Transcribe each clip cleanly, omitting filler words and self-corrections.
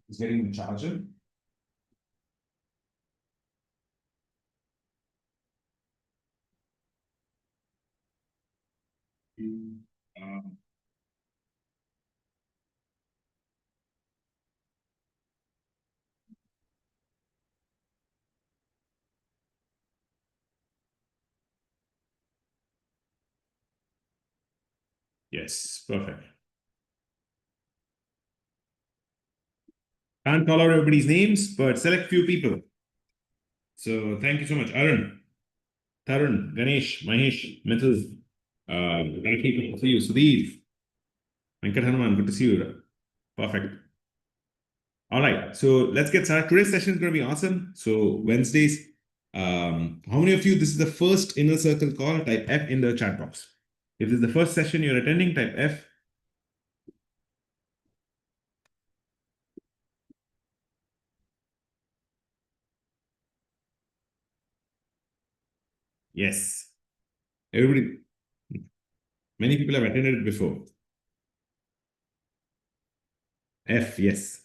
It's getting the charger. Um, yes, perfect. Can't call out everybody's names, but select few people. So thank you so much, Arun, Tarun, Ganesh, Mahesh, Mithil. Thank you. Good to see you. Sudhir, Venkat Hanuman, good to see you. Perfect. All right. So let's get started. Today's session is going to be awesome. So Wednesdays. How many of you, this is the first inner circle call? Type F in the chat box. If this is the first session you're attending, type F. Yes. Everybody, many people have attended it before. F, yes.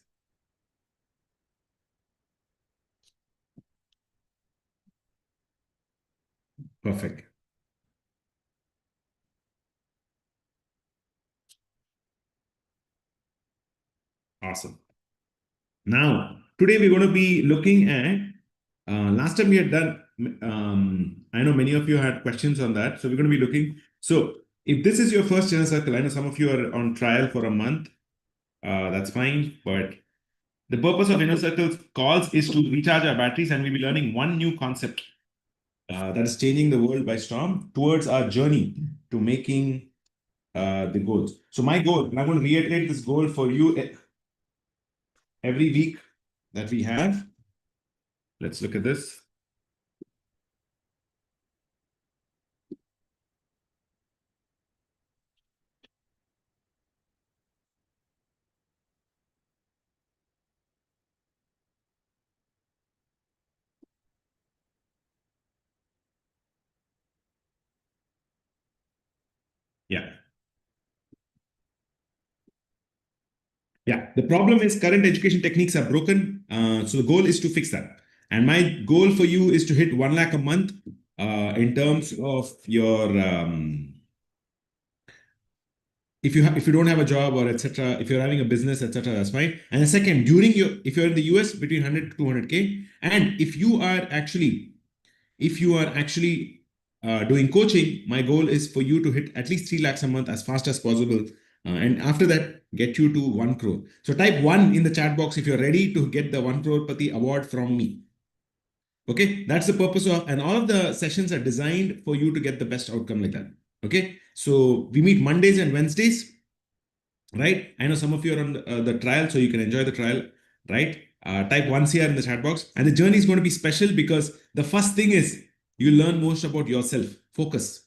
Perfect. Awesome. Now, today we're going to be looking at, last time we had done, I know many of you had questions on that. So we're going to be looking. So if this is your first inner circle, I know some of you are on trial for a month. That's fine. But the purpose of inner circle calls is to recharge our batteries, and we'll be learning one new concept that is changing the world by storm towards our journey to making the goals. So my goal, and I'm going to reiterate this goal for you every week that we have. Let's look at this. Yeah. Yeah. The problem is current education techniques are broken. So the goal is to fix that. And my goal for you is to hit 1 lakh a month in terms of your if you don't have a job or etc. If you're having a business etc. That's fine. And the second, during your if you're in the US between 100 to 200K, and if you are actually doing coaching, my goal is for you to hit at least 3 lakhs a month as fast as possible. And after that, get you to 1 crore. So type 1 in the chat box if you're ready to get the 1 crore Pati award from me. Okay, that's the purpose of, and all of the sessions are designed for you to get the best outcome like that. Okay, so we meet Mondays and Wednesdays, right? I know some of you are on the trial, so you can enjoy the trial, right? Type 1 CR in the chat box. And the journey is going to be special because the first thing is you learn most about yourself. Focus.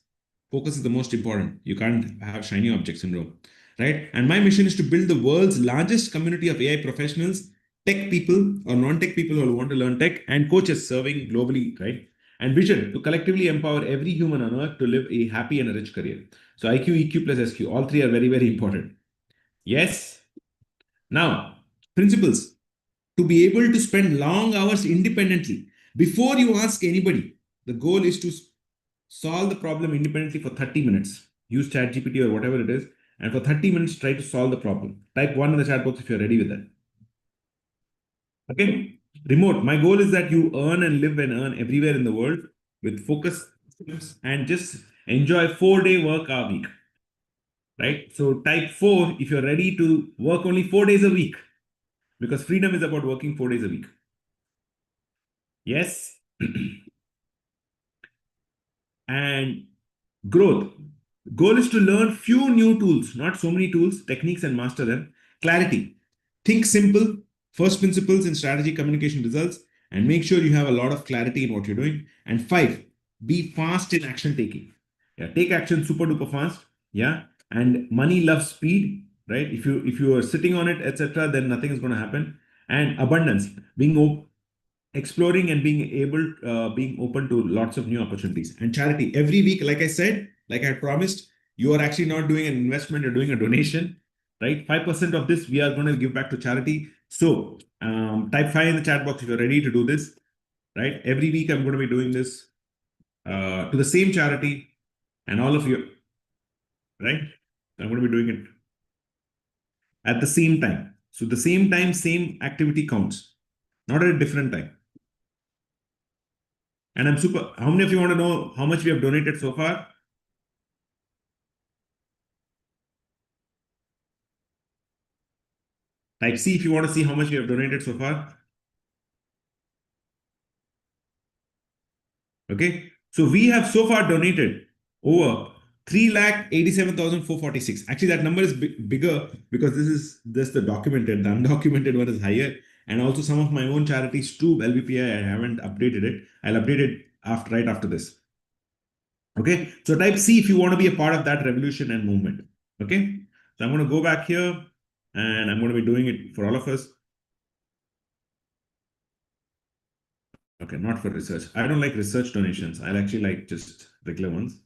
Focus is the most important. You can't have shiny object syndrome, right? And my mission is to build the world's largest community of AI professionals, tech people or non-tech people who want to learn tech, and coaches serving globally, right? And vision to collectively empower every human on earth to live a happy and a rich career. So IQ, EQ plus SQ, all three are very, very important. Yes. Now, principles to be able to spend long hours independently before you ask anybody. The goal is to solve the problem independently for 30 minutes. Use ChatGPT or whatever it is, and for 30 minutes, try to solve the problem. Type 1 in the chat box if you're ready with that. Okay. Remote. My goal is that you earn and live and earn everywhere in the world with focus and just enjoy 4-day work a week. Right. So type 4 if you're ready to work only 4 days a week, because freedom is about working 4 days a week. Yes. And growth. Goal is to learn few new tools, not so many tools, techniques, and master them. Clarity. Think simple, first principles in strategy, communication, results, and make sure you have a lot of clarity in what you're doing. And 5, be fast in action taking. Yeah, take action super duper fast. Yeah. And money loves speed, right? If you are sitting on it, etc., then nothing is going to happen. And abundance, exploring and being open to lots of new opportunities. And charity, every week, like I said, like I promised, you are actually not doing an investment, you're doing a donation. right? 5% of this we are going to give back to charity. So type 5 in the chat box if you're ready to do this, right? Every week I'm going to be doing this to the same charity and all of you, right? I'm going to be doing it at the same time. So the same time, same activity counts, not at a different time. And I'm super. How many of you want to know how much we have donated so far? Type C if you want to see how much we have donated so far. Okay. So we have so far donated over 3,87,446. Actually, that number is bigger because this is just the documented. The undocumented one is higher. And also some of my own charities too, LBPI, I haven't updated it. I'll update it right after this. Okay. So type C if you want to be a part of that revolution and movement. Okay. So I'm going to go back here and I'm going to be doing it for all of us. Okay, not for research. I don't like research donations. I actually like just regular ones.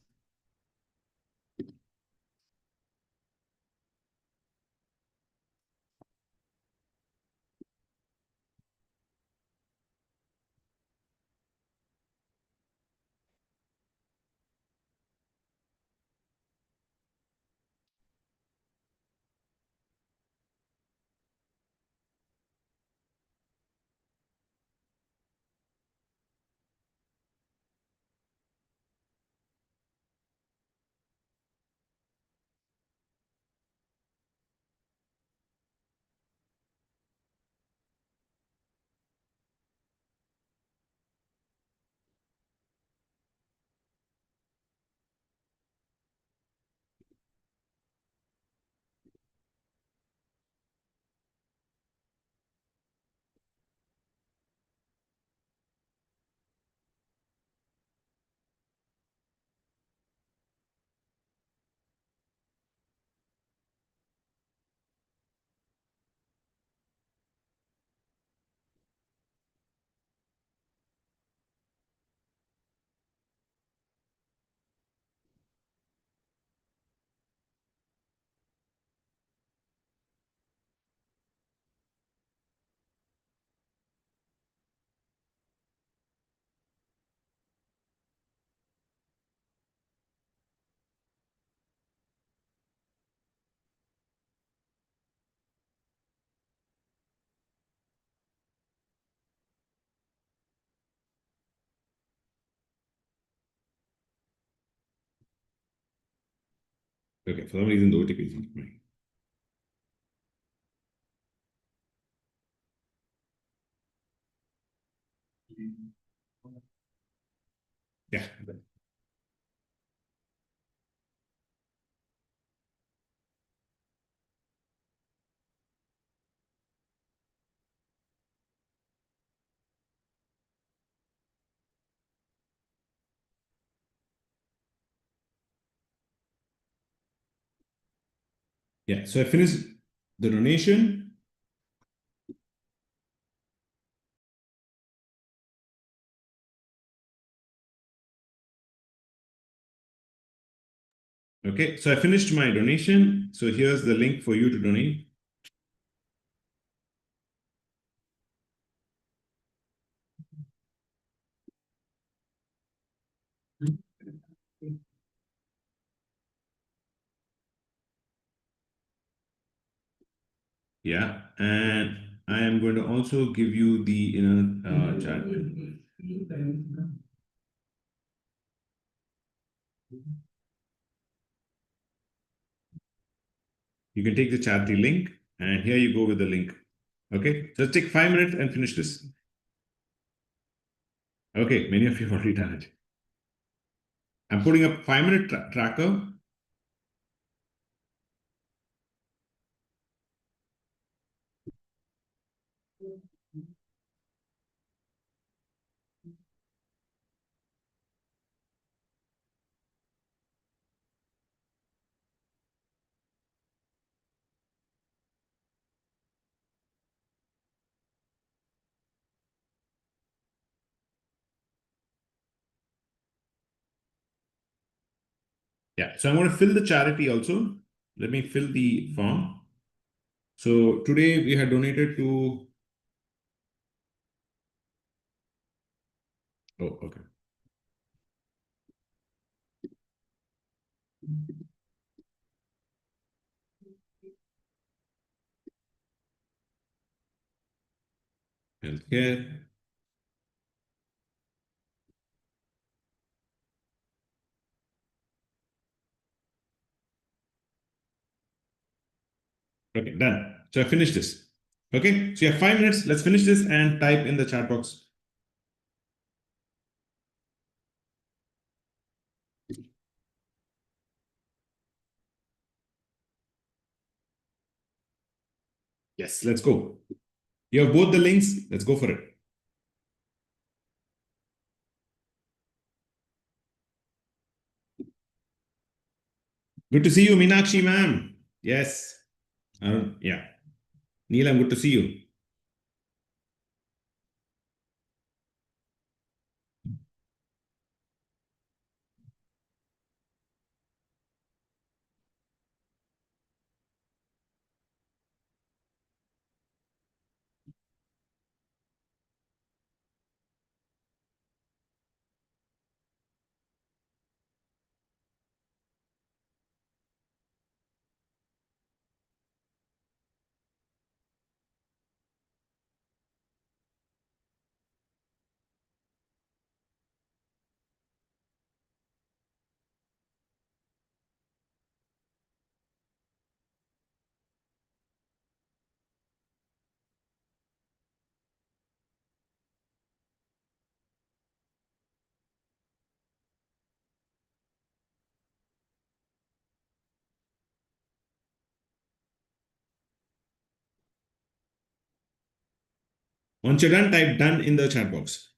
Okay, for some reason the OTP is not coming. Yeah. Yeah. So I finished the donation. Okay. So I finished my donation. So here's the link for you to donate. Yeah. And I am going to also give you the inner chat. You can take the charity link and here you go with the link. Okay. So take 5 minutes and finish this. Okay. Many of you have already done it. I'm putting up 5-minute tracker. Yeah. So I'm going to fill the charity also. Let me fill the form. So today we had donated to, oh, okay. Healthcare. Okay, done. So I finished this. Okay, so you have 5 minutes. Let's finish this and type in the chat box. Yes, let's go. You have both the links. Let's go for it. Good to see you, Meenakshi ma'am. Yes. Yeah. Neelam, good to see you. Once you're done, type done in the chat box.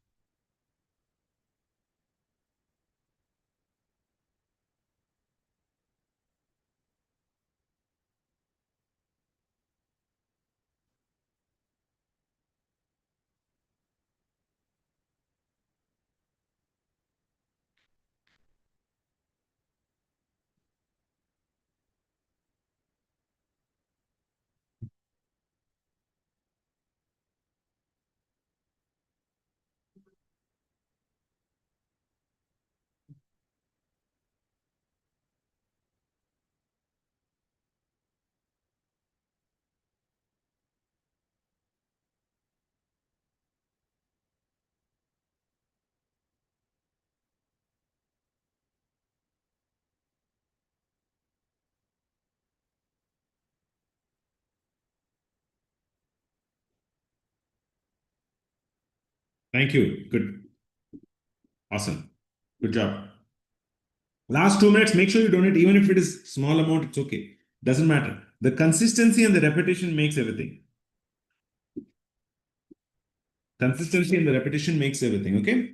Thank you. Good. Awesome. Good job. Last 2 minutes, make sure you donate, even if it is small amount, it's okay. Doesn't matter. The consistency and the repetition makes everything. Consistency and the repetition makes everything, okay?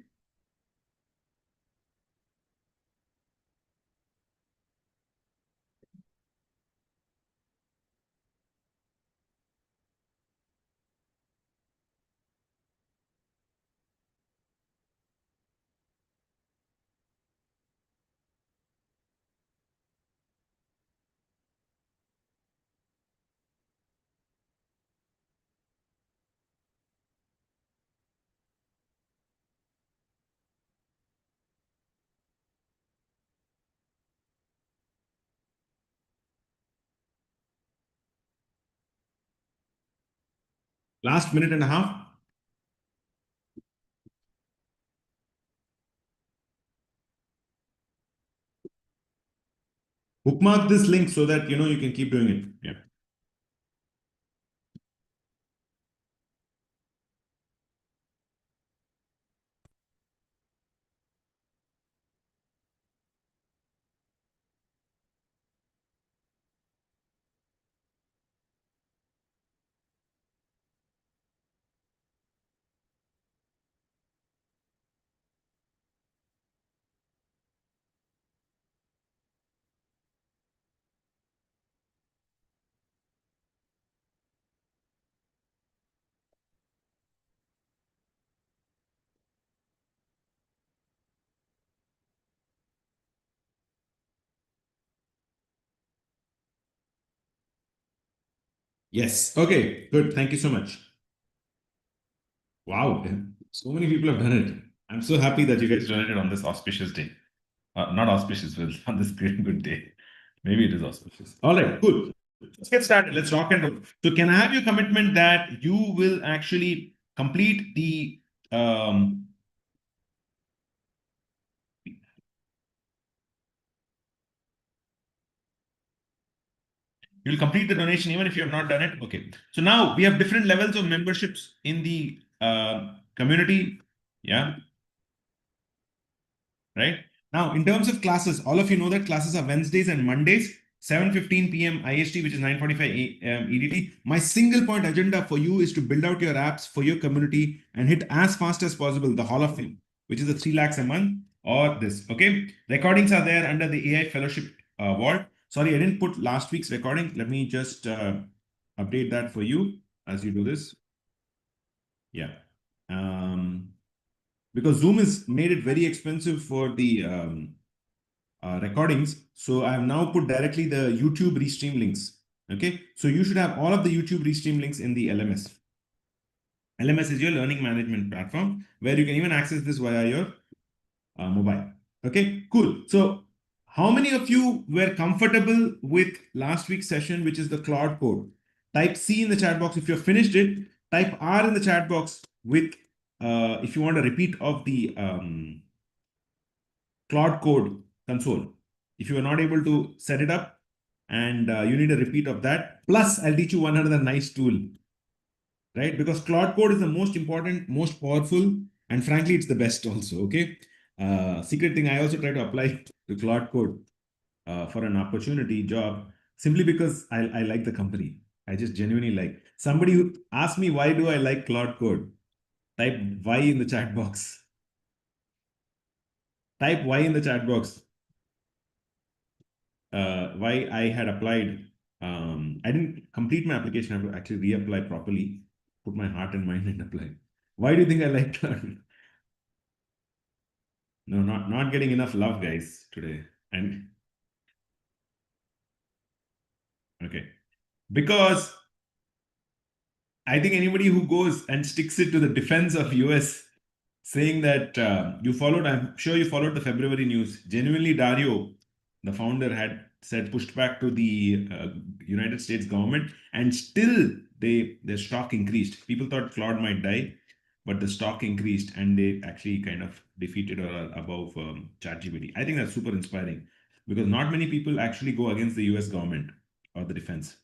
Last minute and a half. Bookmark this link so that you can keep doing it. Yeah. Yes. Okay. Good. Thank you so much. Wow. So many people have done it. I'm so happy that you guys joined it on this auspicious day. Not auspicious, but on this great good day. Maybe it is auspicious. All right. Cool. Let's get started. Let's rock and roll. So, can I have your commitment that you will actually complete the you'll complete the donation even if you have not done it? Okay. So now we have different levels of memberships in the community. Yeah. Right? Now, in terms of classes, all of you know that classes are Wednesdays and Mondays, 7:15 p.m. IST, which is 9:45 a.m. EDT. My single point agenda for you is to build out your apps for your community and hit as fast as possible the Hall of Fame, which is the 3 lakhs a month or this. Okay. Recordings are there under the AI Fellowship Vault. Sorry, I didn't put last week's recording. Let me just update that for you as you do this. Yeah. Because Zoom has made it very expensive for the recordings. So I have now put directly the YouTube restream links. Okay. So you should have all of the YouTube restream links in the LMS. LMS is your learning management platform where you can even access this via your mobile. Okay, cool. So how many of you were comfortable with last week's session, which is the Claude code? Type C in the chat box. If you've finished it, type R in the chat box with, if you want a repeat of the Claude code console. If you are not able to set it up and you need a repeat of that, plus I'll teach you one other nice tool, right? Because Claude code is the most important, most powerful, and frankly, it's the best also. Okay. Secret thing, I also try to apply to Claude code for an opportunity job simply because I like the company. I just genuinely like. Somebody who asked me why do I like Claude code? Type Y in the chat box. Type Y in the chat box. Why I had applied. I didn't complete my application. I have to actually reapply properly, put my heart and mind and apply. Why do you think I like that? No, not getting enough love, guys, today. And okay, because I think anybody who goes and sticks it to the defense of US, saying that you followed, I'm sure you followed the February news. Genuinely, Dario, the founder, had said pushed back to the United States government, and still their stock increased. People thought Claude might die, but the stock increased, and they actually kind of defeated or are above ChatGPT. I think that's super inspiring because not many people actually go against the US government or the defense.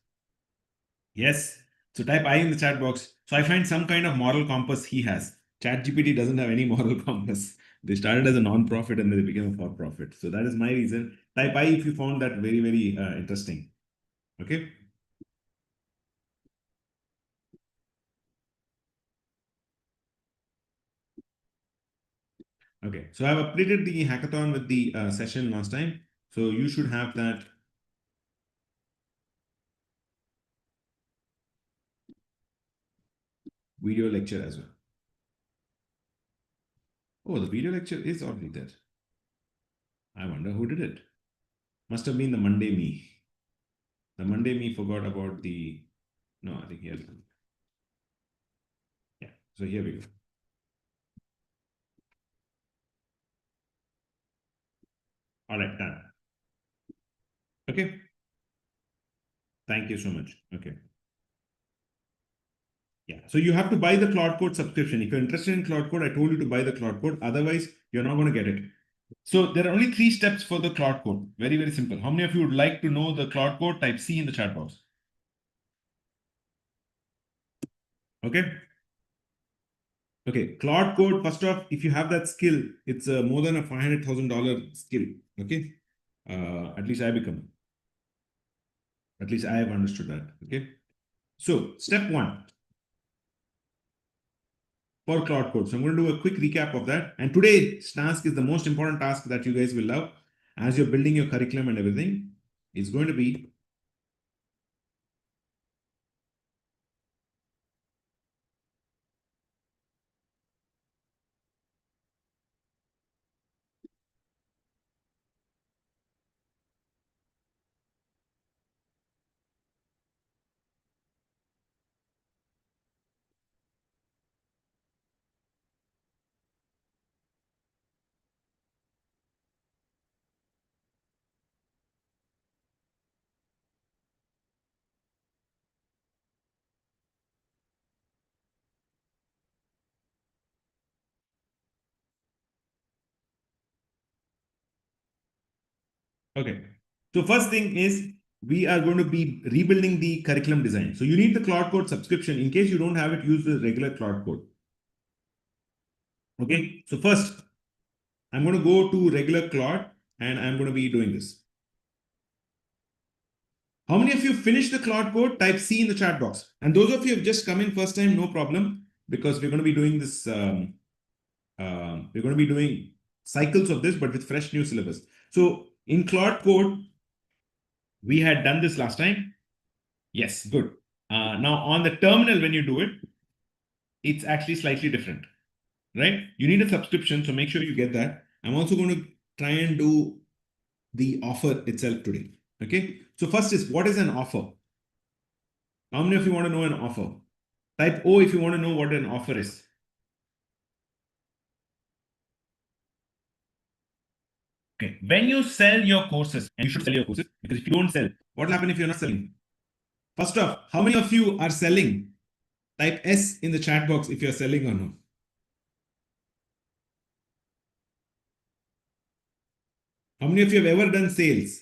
Yes. So type I in the chat box. So I find some kind of moral compass he has. ChatGPT doesn't have any moral compass. They started as a non-profit and then they became a for-profit. So that is my reason. Type I if you found that very, very interesting. Okay. Okay. So I've updated the hackathon with the session last time. So you should have that video lecture as well. Oh, the video lecture is already there. I wonder who did it. Must have been the Monday me. The Monday me forgot about the. No, I think here. Yeah. So here we go. All right, done. Okay. Thank you so much. Okay. Yeah. So you have to buy the Cloud Code subscription. If you're interested in Cloud Code, I told you to buy the Cloud Code. Otherwise, you're not going to get it. So there are only 3 steps for the Cloud Code. Very, very simple. How many of you would like to know the Cloud Code? Type C in the chat box. Okay. Okay. Cloud Code, first off, if you have that skill, it's more than a $500,000 skill. Okay. At least I become. At least I have understood that. Okay. So step one, for Cloud Code. So I'm going to do a quick recap of that. And today's task is the most important task that you guys will love as you're building your curriculum and everything. It's going to be Okay. So first thing is we are going to be rebuilding the curriculum design. So you need the Cloud Code subscription. In case you don't have it, use the regular Cloud Code. Okay. So first, I'm going to go to regular Claude and I'm going to be doing this. How many of you finished the Cloud Code? Type C in the chat box. And those of you who have just come in first time, no problem, because we're going to be doing this. We're going to be doing cycles of this, but with fresh new syllabus. So in Cloud Code, we had done this last time. Yes, good. Now on the terminal, when you do it, it's actually slightly different, right? You need a subscription, so make sure you get that. I'm also going to try and do the offer itself today. Okay. So first is, what is an offer? How many of you want to know an offer? Type O if you want to know what an offer is. Okay. When you sell your courses, and you should sell your courses, because if you don't sell, what will happen if you're not selling? First off, how many of you are selling? Type S in the chat box if you're selling or no. How many of you have ever done sales?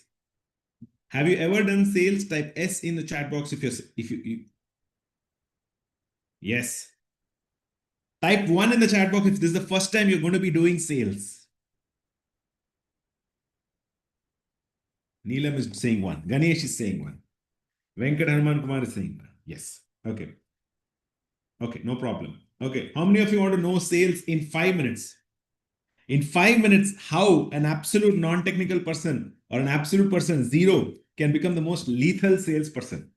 Have you ever done sales? Type S in the chat box if you yes. Type 1 in the chat box if this is the first time you're going to be doing sales. Neelam is saying 1. Ganesh is saying 1. Venkat Hanuman Kumar is saying 1. Yes. Okay. Okay, no problem. Okay. How many of you want to know sales in 5 minutes? In 5 minutes, how an absolute non-technical person or an absolute person, zero, can become the most lethal salesperson.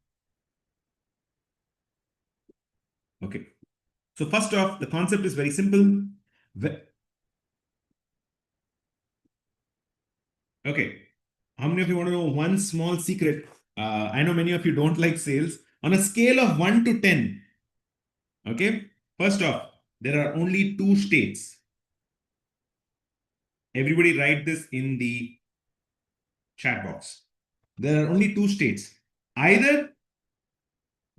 Okay. So first off, the concept is very simple. Okay. How many of you want to know one small secret? I know many of you don't like sales. On a scale of 1 to 10, okay, first off, there are only two states. Everybody write this in the chat box. There are only two states. Either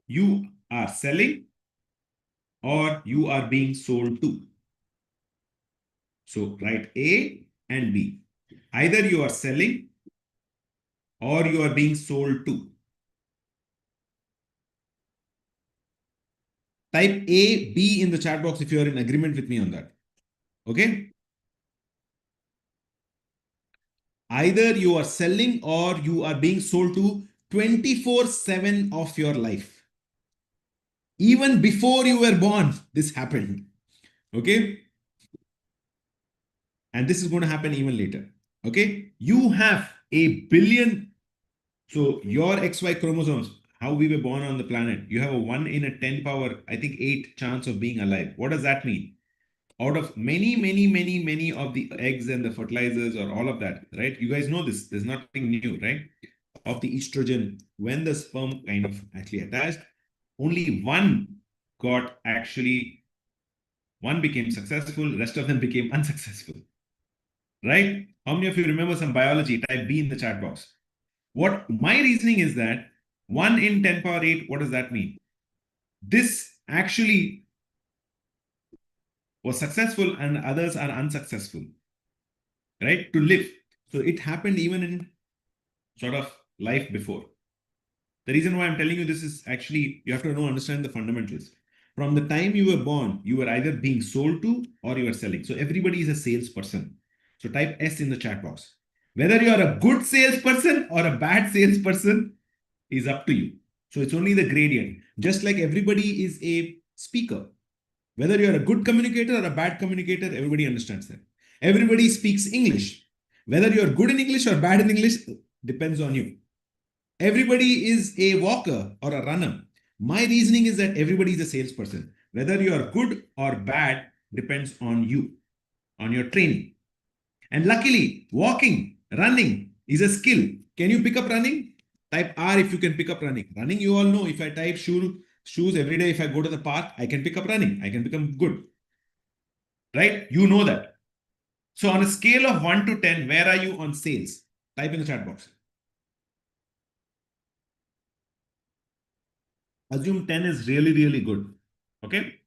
you are selling or you are being sold to. So write A and B. Either you are selling or you are being sold to. Type A, B in the chat box if you are in agreement with me on that. Okay. Either you are selling or you are being sold to 24/7 of your life. Even before you were born, this happened. Okay. And this is going to happen even later. Okay. You have a billion. So your XY chromosomes, how we were born on the planet, you have a 1 in a 10 power, I think 8 chance of being alive. What does that mean? Out of many of the eggs and the fertilizers or all of that, right? You guys know this. There's nothing new, right? Of the estrogen, when the sperm kind of actually attached, only one became successful, rest of them became unsuccessful, right? How many of you remember some biology? Type B in the chat box. What my reasoning is that 1 in 10 power 8, what does that mean? This actually was successful and others are unsuccessful, right? To live. So it happened even in sort of life before. The reason why I'm telling you this is actually, you have to understand the fundamentals. From the time you were born, you were either being sold to or you were selling. So everybody is a salesperson. So type S in the chat box. Whether you are a good salesperson or a bad salesperson is up to you. So it's only the gradient. Just like everybody is a speaker. Whether you're a good communicator or a bad communicator, everybody understands that. Everybody speaks English. Whether you're good in English or bad in English depends on you. Everybody is a walker or a runner. My reasoning is that everybody is a salesperson. Whether you are good or bad depends on you, on your training. And luckily, walking, running is a skill. Can you pick up running? Type R if you can pick up running. Running, you all know, if I type shoes every day, if I go to the park, I can pick up running. I can become good. Right? You know that. So on a scale of 1 to 10, where are you on sales? Type in the chat box. Assume 10 is really good. Okay?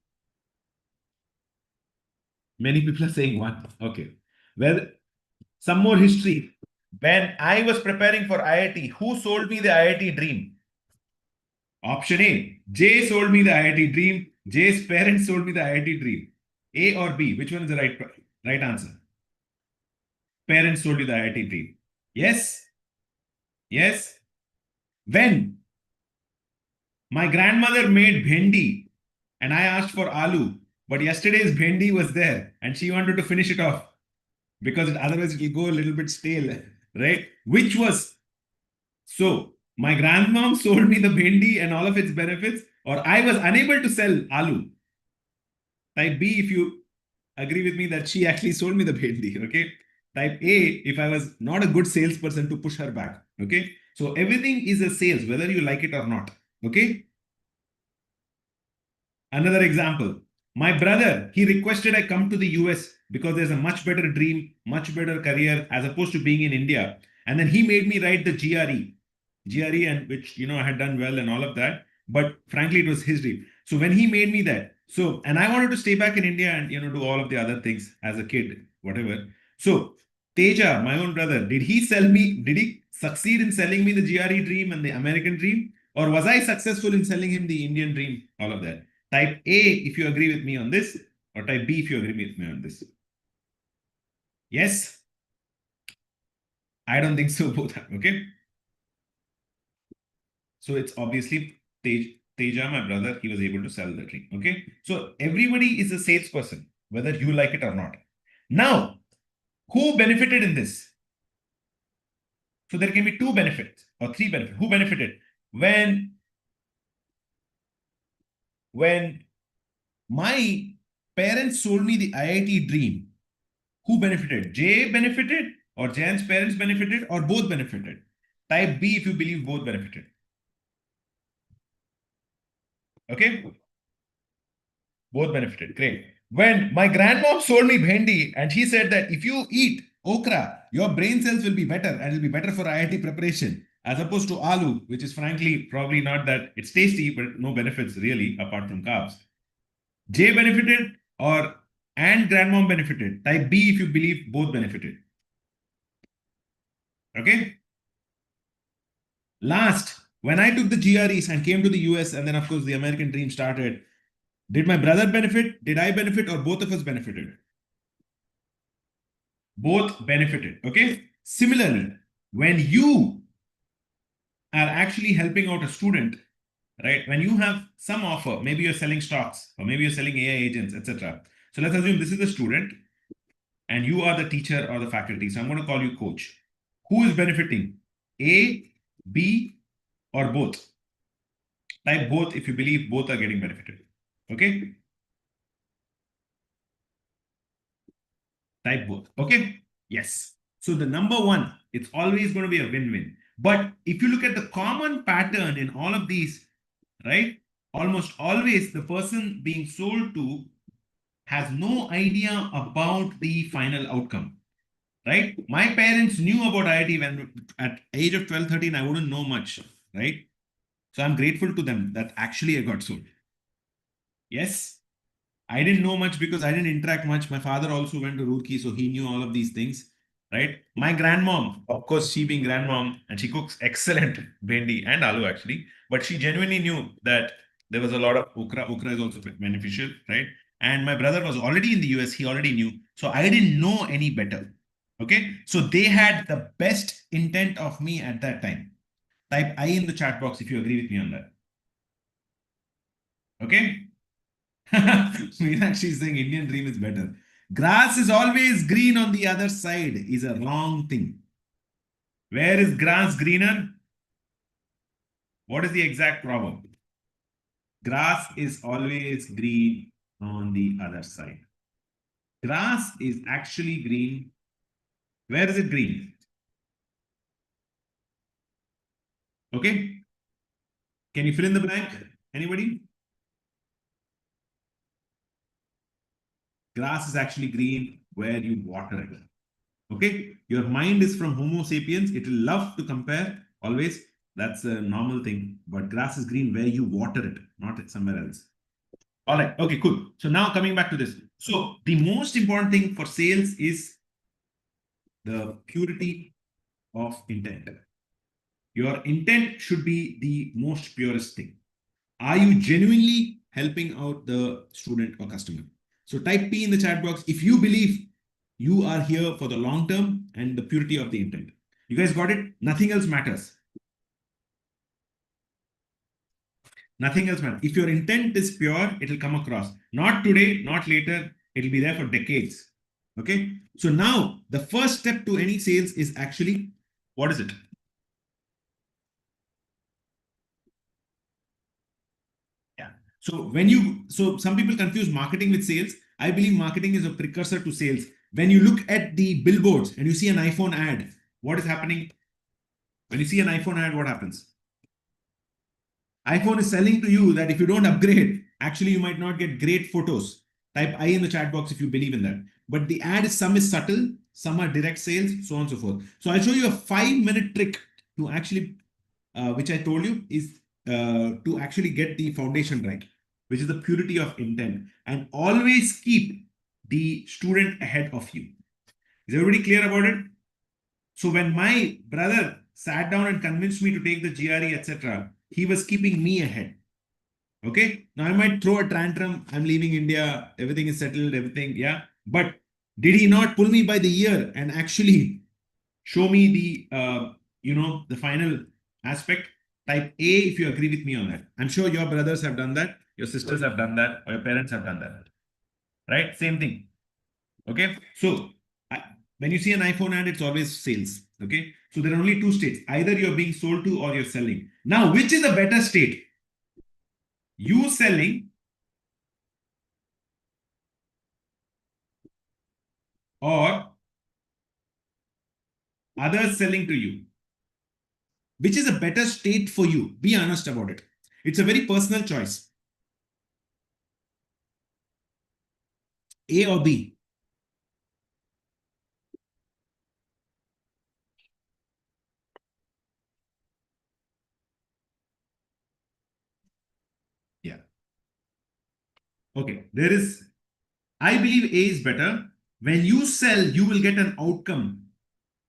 Many people are saying 1. Okay. Well, some more history. When I was preparing for IIT, who sold me the IIT dream? Option A, Jay sold me the IIT dream. Jay's parents sold me the IIT dream. A or B, which one is the right answer? Parents sold you the IIT dream. Yes? Yes? When my grandmother made bhendi and I asked for aloo, but yesterday's bhendi was there and she wanted to finish it off because otherwise it will go a little bit stale, right? Which was so my grandmom sold me the bhendi and all of its benefits, or I was unable to sell aloo. Type B, if you agree with me that she actually sold me the bhendi, okay? Type A, if I was not a good salesperson to push her back, okay? So everything is a sales, whether you like it or not, okay? Another example, my brother, he requested I come to the US because there's a much better dream, much better career as opposed to being in India. And then he made me write the GRE, and which, I had done well and all of that. But frankly, it was his dream. So when he made me that, so, and I wanted to stay back in India and, do all of the other things as a kid, whatever. So Teja, my own brother, did he succeed in selling me the GRE dream and the American dream? Or was I successful in selling him the Indian dream? All of that. Type A if you agree with me on this, or type B if you agree with me on this. Yes? I don't think so, both are, okay? So it's obviously Teja, my brother, he was able to sell the dream, okay? So everybody is a salesperson, whether you like it or not. Now, who benefited in this? So there can be two benefits or three benefits. Who benefited? When my parents sold me the IIT dream, who benefited? Jay benefited, or Jan's parents benefited, or both benefited? Type B if you believe both benefited. Okay? Both benefited. Great. When my grandmom sold me bhendi and she said that if you eat okra, your brain cells will be better and it'll be better for IIT preparation as opposed to aloo, which is frankly probably not that it's tasty, but no benefits really apart from carbs. Jay benefited or and grandmom benefited. Type B if you believe both benefited. Okay? Last, when I took the GREs and came to the US, and then of course the American dream started, did my brother benefit? Did I benefit? Or both of us benefited? Both benefited. Okay. Similarly, when you are actually helping out a student, right? When you have some offer, maybe you're selling stocks or maybe you're selling AI agents, etc. So let's assume this is the student and you are the teacher or the faculty. So I'm going to call you coach. Who is benefiting? A, B, or both? Type both if you believe both are getting benefited. Okay. Type both. Okay. Yes. So the number one, it's always going to be a win-win. But if you look at the common pattern in all of these, right? Almost always the person being sold to has no idea about the final outcome, right? My parents knew about IIT when at age of 12, 13, I wouldn't know much, right? So I'm grateful to them that actually I got sold. Yes. I didn't know much because I didn't interact much. My father also went to Roorkee, so he knew all of these things, right? My grandmom, of course, she being grandmom, and she cooks excellent bhendi and aloo actually, but she genuinely knew that there was a lot of okra. Okra is also beneficial, right? And my brother was already in the US, he already knew. So I didn't know any better. Okay. So they had the best intent of me at that time. Type I in the chat box if you agree with me on that. Okay. Meenakshi is saying Indian dream is better. Grass is always green on the other side is a wrong thing. Where is grass greener? What is the exact proverb? Grass is always green on the other side. Grass is actually green. Where is it green? Okay. Can you fill in the blank? Anybody? Grass is actually green where you water it. Okay, your mind is from Homo sapiens. It will love to compare always. That's a normal thing. But grass is green where you water it, not somewhere else. All right. Okay, cool. So now coming back to this. So the most important thing for sales is the purity of intent. Your intent should be the most purest thing. Are you genuinely helping out the student or customer? So type P in the chat box if you believe you are here for the long term and the purity of the intent. You guys got it? Nothing else matters. Nothing else matters. If your intent is pure, it will come across. Not today, not later. It will be there for decades. Okay. So now the first step to any sales is actually, what is it? Yeah. So some people confuse marketing with sales. I believe marketing is a precursor to sales. When you look at the billboards and you see an iPhone ad, what is happening? When you see an iPhone ad, what happens? iPhone is selling to you that if you don't upgrade, actually you might not get great photos. Type I in the chat box if you believe in that. But the ad is, some is subtle, some are direct sales, so on and so forth. So I'll show you a 5-minute trick to actually, which I told you is to actually get the foundation right, which is the purity of intent, and always keep the student ahead of you. Is everybody clear about it? So when my brother sat down and convinced me to take the GRE, etc., he was keeping me ahead. Okay. Now I might throw a tantrum. I'm leaving India. Everything is settled. Everything. Yeah. But did he not pull me by the ear and actually show me the final aspect? Type A if you agree with me on that. I'm sure your brothers have done that. Your sisters have done that. Or your parents have done that. Right? Same thing. Okay. So when you see an iPhone ad, it's always sales. Okay. So there are only two states. Either you're being sold to or you're selling. Now, which is a better state? You selling or others selling to you? Which is a better state for you? Be honest about it. It's a very personal choice. A or B? Yeah. Okay. I believe A is better. When you sell, you will get an outcome,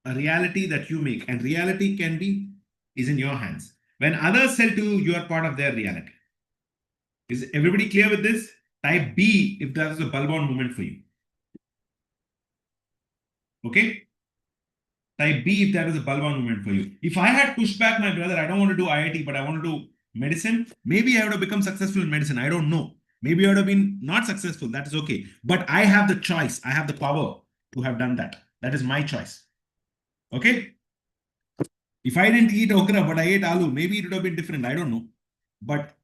a reality that you make, and reality is in your hands. When others sell to you, you are part of their reality. Is everybody clear with this? Type B if that is a bulb on moment for you. Okay. Type B if that is a bulb on moment for you. If I had pushed back my brother, I don't want to do IIT, but I want to do medicine, maybe I would have become successful in medicine. I don't know. Maybe I would have been not successful. That is okay. But I have the choice. I have the power to have done that. That is my choice. Okay. If I didn't eat okra, but I ate aloo, maybe it would have been different. I don't know. But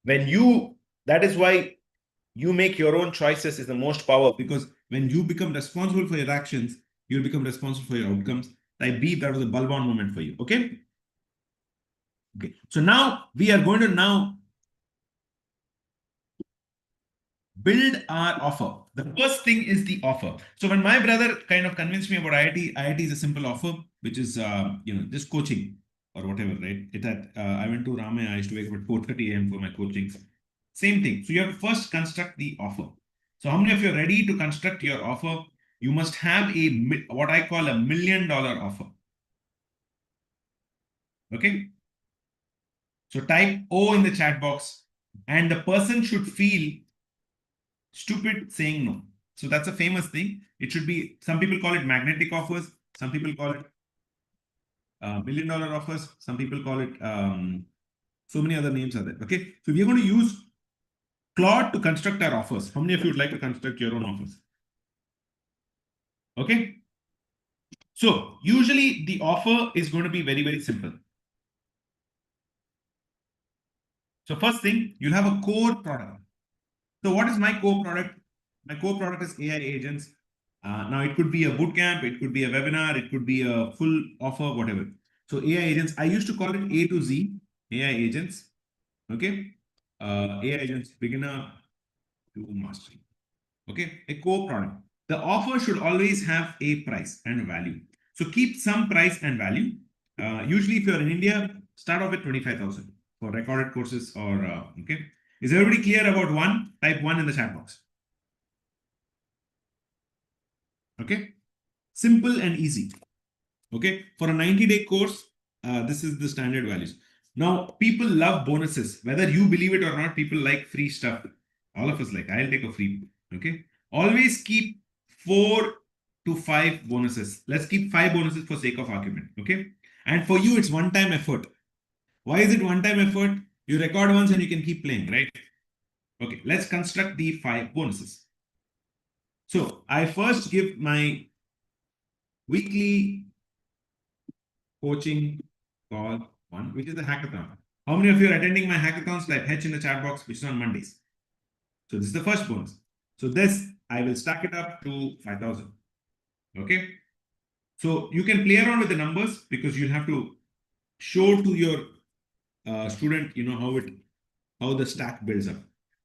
that is why you make your own choices is the most power, because when you become responsible for your actions, you'll become responsible for your outcomes. Type B, that was a bulb on moment for you. Okay. Okay. So now we are going to build our offer. The first thing is the offer. So when my brother kind of convinced me about IIT is a simple offer, which is just coaching or whatever, right? I went to Ramaya. I used to wake up at 4:30 a.m. for my coaching. Same thing. So you have to first construct the offer. So how many of you are ready to construct your offer? You must have what I call a $1 million offer. Okay. So type O in the chat box, and the person should feel stupid saying no. So that's a famous thing. It should be, some people call it magnetic offers. Some people call it $1 million offers. Some people call it, so many other names are there. Okay. So we're going to use Claude to construct our offers. How many of you would like to construct your own offers? Okay. So usually the offer is going to be very, very simple. So first thing, you'll have a core product. So what is my core product? My core product is AI agents. Now it could be a bootcamp, it could be a webinar, it could be a full offer, whatever. So AI agents, I used to call it A to Z, AI agents. Okay. AI agents, beginner to mastery. Okay. A core product. The offer should always have a price and a value. So keep some price and value. Usually if you're in India, start off with 25,000 for recorded courses or, okay. Is everybody clear about one? Type one in the chat box. Okay. Simple and easy. Okay, for a 90-day course, this is the standard values. Now, people love bonuses. Whether you believe it or not, people like free stuff. All of us like, I'll take a free. Okay, always keep 4 to 5 bonuses. Let's keep 5 bonuses for sake of argument. Okay, and for you, it's one-time effort. Why is it one-time effort? You record once and you can keep playing, right? Okay, let's construct the 5 bonuses. So I first give my weekly coaching call one, which is the hackathon. How many of you are attending my hackathons? Type H in the chat box, which is on Mondays. So this is the first bonus. So this, I will stack it up to 5,000. Okay. So you can play around with the numbers because you'll have to show to your student, how the stack builds up.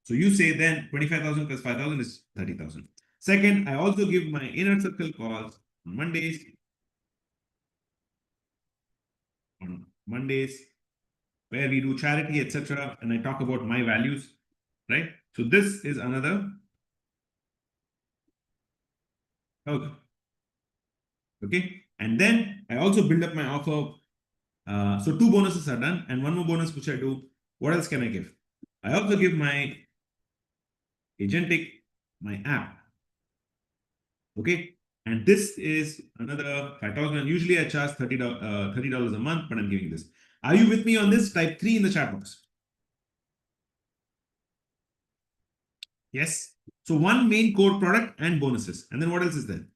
So you say then 25,000 plus 5,000 is 30,000. Second, I also give my inner circle calls on Mondays. Where we do charity, etc. And I talk about my values, right? So this is another. Okay. And then I also build up my offer. So 2 bonuses are done, and one more bonus which I do. What else can I give? I also give my agentic, my app. Okay. And this is another 5,000. Usually I charge $30 a month, but I'm giving this. Are you with me on this? Type 3 in the chat box. Yes. So one main core product and bonuses. And then what else is there?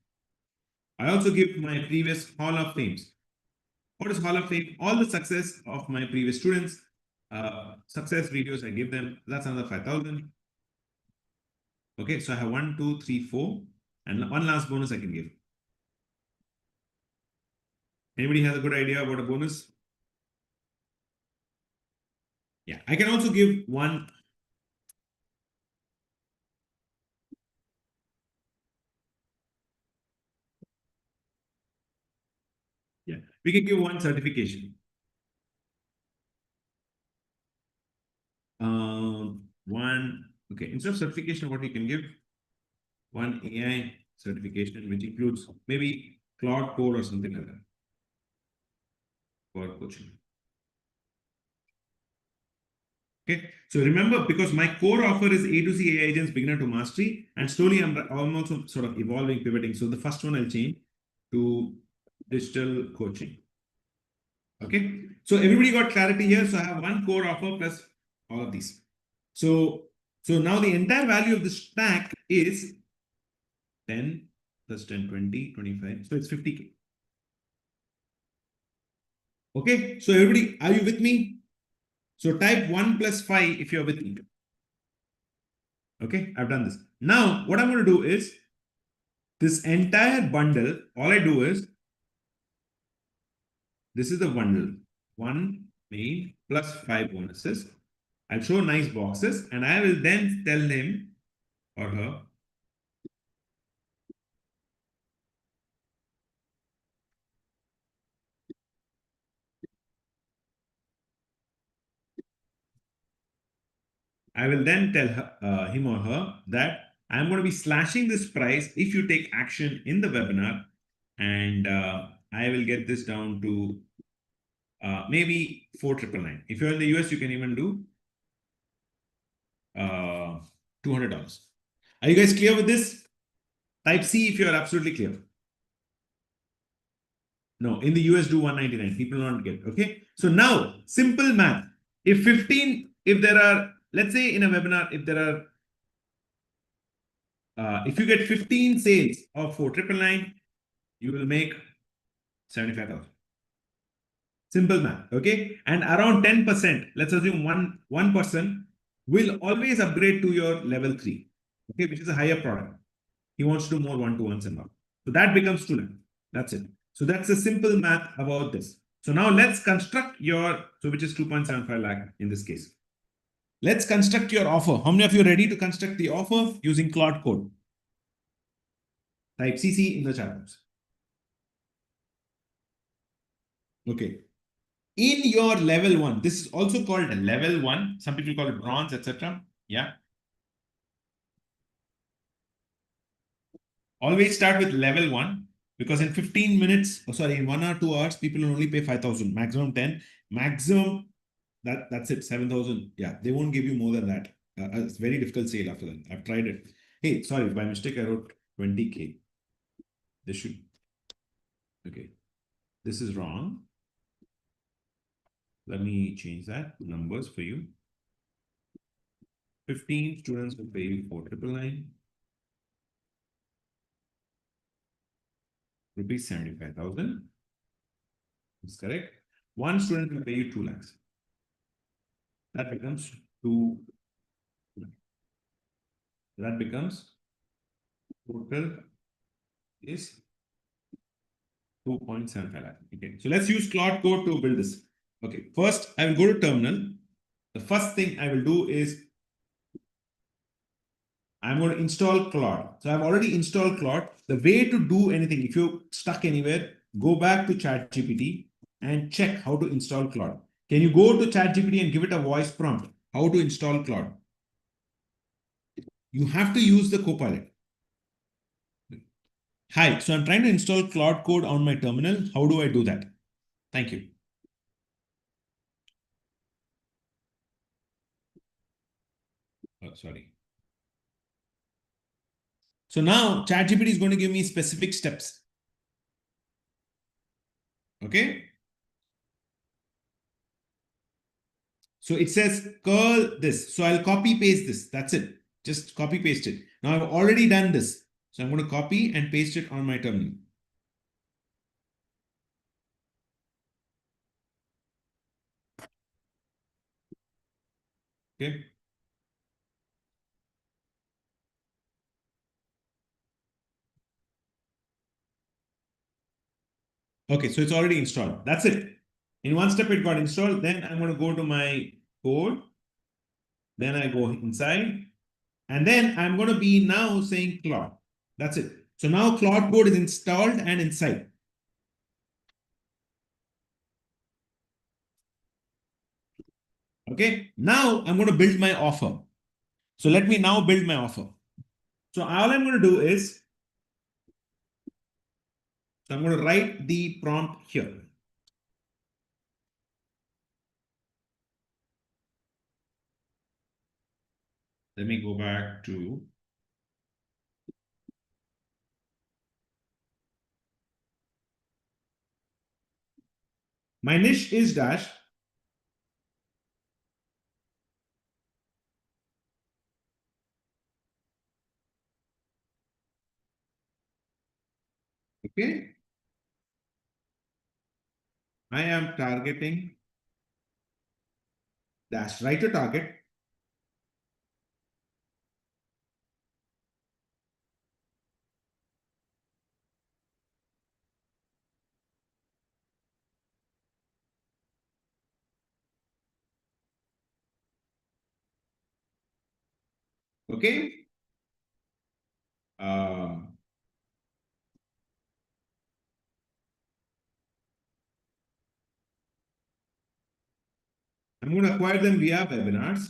I also give my previous Hall of Fames. What is Hall of Fame? All the success of my previous students, success videos I give them. That's another 5,000. Okay, so I have 1, 2, 3, 4, and one last bonus I can give. Anybody has a good idea about a bonus? Yeah, I can also give one. Yeah, we can give one certification. Okay, instead of certification, what we can give? One AI certification, which includes maybe Cloud Code or something like that for coaching. Okay, so remember, because my core offer is A to Z AI agents, beginner to mastery, and slowly I'm also sort of evolving, pivoting. So the first one I'll change to digital coaching. Okay, so everybody got clarity here. So I have one core offer plus all of these. So now the entire value of the stack is 10 plus 10, 20, 25. So it's 50K. Okay, so everybody, are you with me? So type 1 plus 5 if you're with me. Okay, I've done this. Now, what I'm going to do is this entire bundle, all I do is, this is the bundle. 1 main plus 5 bonuses. I'll show nice boxes and I will then tell him or her I will then tell him or her that I'm going to be slashing this price if you take action in the webinar, and I will get this down to maybe 4,999. If you're in the US, you can even do $200. Are you guys clear with this? Type C if you're absolutely clear. No, in the US, do 199. People don't get. Okay. So now, simple math. If there are, let's say in a webinar, if there are if you get 15 sales of 4,999, you will make 75,000. Simple math, okay? And around 10%, let's assume one person will always upgrade to your level 3, okay, which is a higher product. He wants to do more one-to-ones and all. So that becomes 2 lakh. That's it. So that's a simple math about this. So now let's construct your, so which is 2.75 lakh in this case. Let's construct your offer. How many of you are ready to construct the offer using Cloud Code? Type CC in the chat box. Okay. In your level 1, this is also called level 1. Some people call it bronze, etc. Yeah. Always start with level 1. Because in 15 minutes, in 1 or 2 hours, people will only pay 5,000, maximum 10, maximum that's it, 7,000. Yeah, they won't give you more than that. It's very difficult sale after that. I've tried it. Hey, sorry, by mistake I wrote 20K. This should, okay, this is wrong. Let me change that numbers for you. 15 students will pay you 4,999 rupees 75,000. Is correct. One student will pay you 2 lakhs. That becomes 2. That becomes total is 2.75 lakh. Okay. So let's use Claude Code to build this. Okay. First, I will go to terminal. The first thing I will do is I'm going to install Claude. So I've already installed Claude. The way to do anything, if you're stuck anywhere, go back to ChatGPT and check how to install Claude. Can you go to ChatGPT and give it a voice prompt? How to install Claude? You have to use the Copilot. Hi, so I'm trying to install Claude Code on my terminal. How do I do that? Thank you. Oh, sorry. So now ChatGPT is going to give me specific steps. Okay. So it says curl this. So I'll copy paste this. That's it. Just copy paste it. Now I've already done this. So I'm going to copy and paste it on my terminal. Okay. Okay, so it's already installed. That's it. In one step, it got installed. Then I'm going to go to my code. Then I go inside. And then I'm going to be now saying Claude. That's it. So now Claude Code is installed and inside. Okay. Now I'm going to build my offer. So let me now build my offer. So all I'm going to do is, so I'm going to write the prompt here. Let me go back to my niche is dash. Okay. I am targeting dash. Write a target. Okay. Um, I'm going to acquire them via webinars.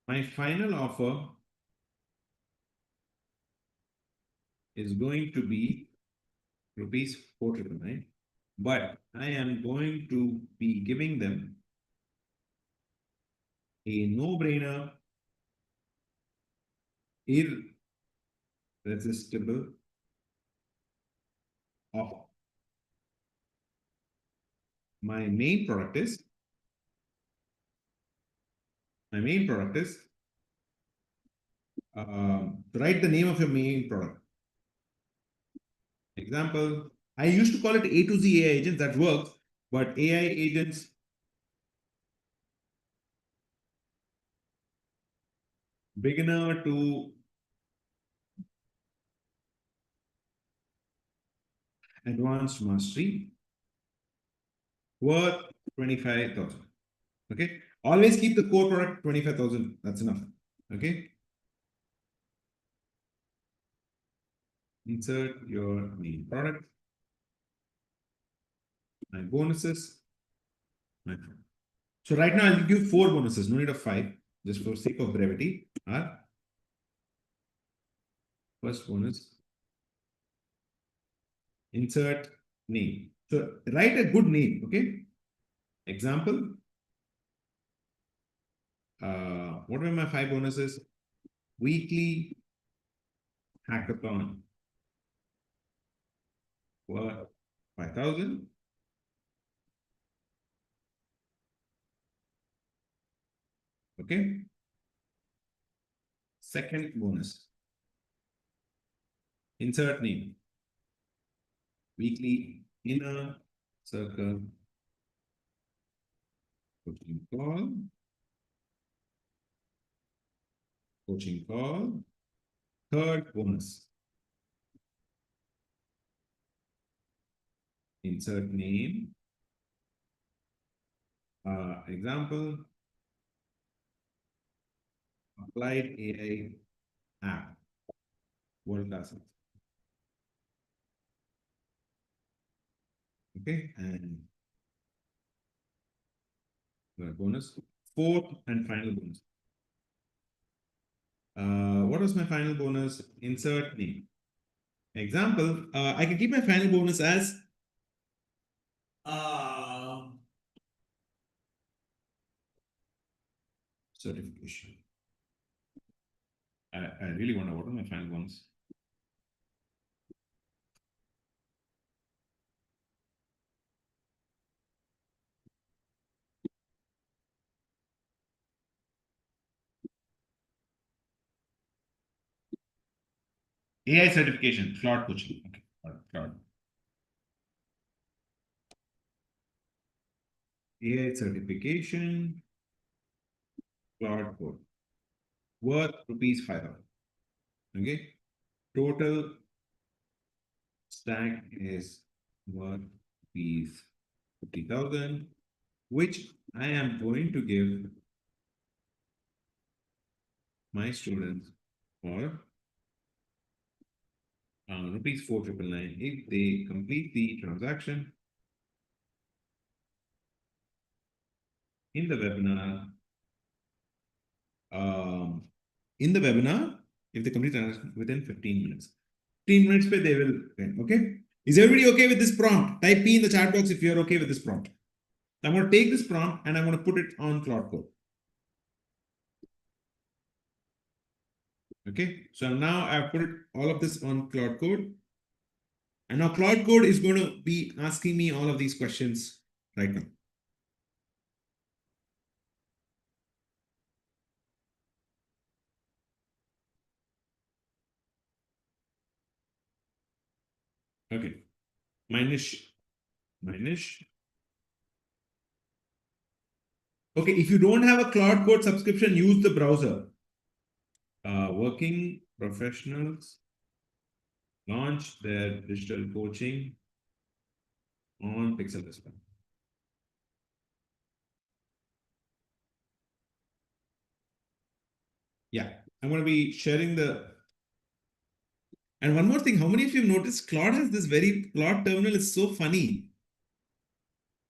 My final offer is going to be rupees 499, but I am going to be giving them a no-brainer, irresistible offer. My main product is write the name of your main product. Example, I used to call it A to Z AI agents. That works, but AI agents, beginner to advanced mastery, worth 25,000. Okay. Always keep the core product 25,000. That's enough. Okay. Insert your main product. My bonuses. So right now I'll give 4 bonuses, no need of 5, just for sake of brevity. First bonus insert name. So write a good name, okay? Example, what were my 5 bonuses? Weekly hackathon for 5,000. Okay. Second bonus, insert name, weekly inner circle coaching call, coaching call. Third bonus, insert name, example, applied AI app, world class. Okay, and the bonus, fourth and final bonus. What was my final bonus? Insert name. Example, I can keep my final bonus as certification. I really wonder what are my final bonus. AI certification, cloud coaching. Okay, cloud. AI certification, cloud code, worth rupees 5,000. Okay, total stack is worth rupees 50,000, which I am going to give my students for rupees 4,999 if they complete the transaction in the webinar. Um, in the webinar, if they complete transaction within 15 minutes. 15 minutes पे they will win. Okay. Is everybody okay with this prompt? Type P in the chat box if you're okay with this prompt. I'm going to take this prompt and I'm going to put it on Cloud Code. Okay. So now I've put all of this on Cloud Code. And now Cloud Code is going to be asking me all of these questions right now. Okay. My niche. Okay. If you don't have a Cloud Code subscription, use the browser. Working professionals launch their digital coaching on pixletests. Yeah, I'm going to be sharing the. And one more thing, how many of you have noticed Claude has this very Claude terminal is so funny.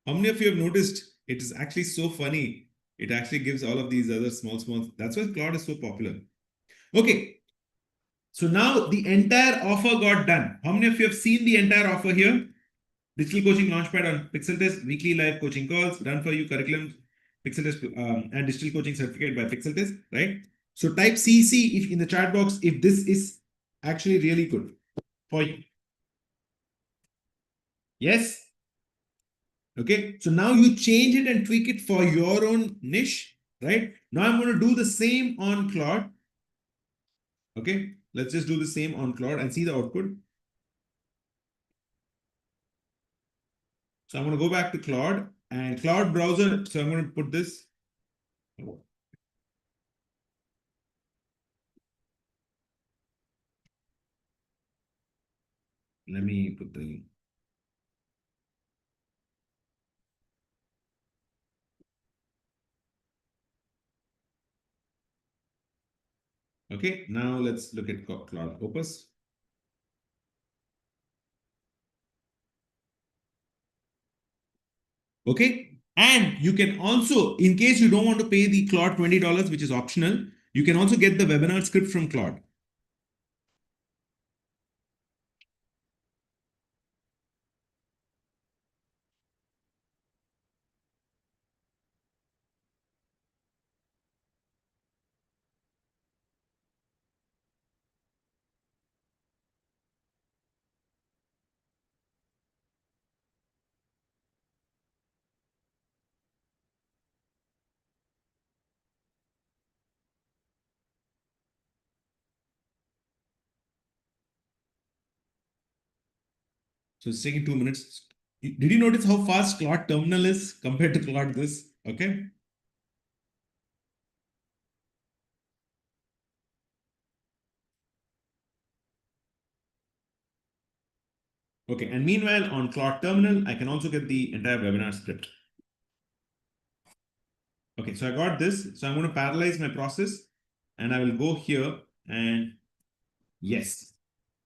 How many of you have noticed it is actually so funny? It actually gives all of these other small. That's why Claude is so popular. Okay. So now the entire offer got done. How many of you have seen the entire offer here? Digital coaching launchpad on pixeltest, weekly live coaching calls, done for you curriculum, pixeltest, and digital coaching certificate by pixeltest, right? So type CC if in the chat box if this is actually really good for you. Yes. Okay. So now you change it and tweak it for your own niche, right? Now I'm going to do the same on Claude. Okay. Let's just do the same on Claude and see the output. So I'm going to go back to Claude and Claude browser. So I'm going to put this. Let me put the. Okay, now let's look at Cloud Opus. Okay, and you can also, in case you don't want to pay the Claude $20, which is optional, you can also get the webinar script from Claude. So it's taking 2 minutes. Did you notice how fast Claude Terminal is compared to Claude this? Okay. Okay. And meanwhile, on Claude Terminal, I can also get the entire webinar script. Okay. So I got this. So I'm going to parallelize my process and I will go here and yes.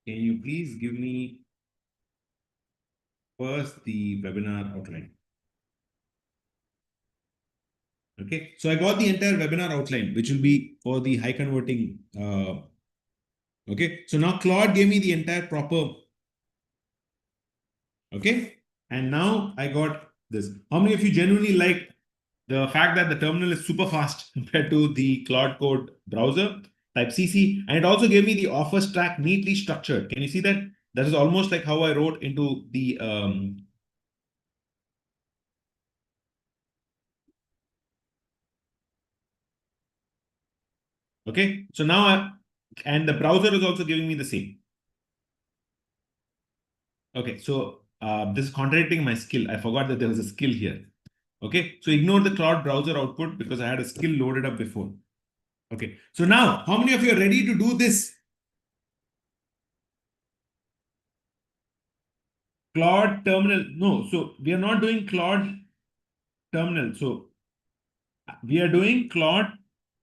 Can you please give me first the webinar outline? Okay. So I got the entire webinar outline, which will be for the high converting. Okay. So now Claude gave me the entire proper. Okay. And now I got this. How many of you genuinely like the fact that the terminal is super fast compared to the Claude Code browser, type CC, and it also gave me the offers track neatly structured. Can you see that? That is almost like how I wrote into the okay. So now and the browser is also giving me the same. Okay, so this is contradicting my skill. I forgot that there was a skill here. Okay, so ignore the Claude browser output because I had a skill loaded up before. Okay, so now how many of you are ready to do this? Claude terminal. No, so we are not doing Claude terminal. So we are doing Claude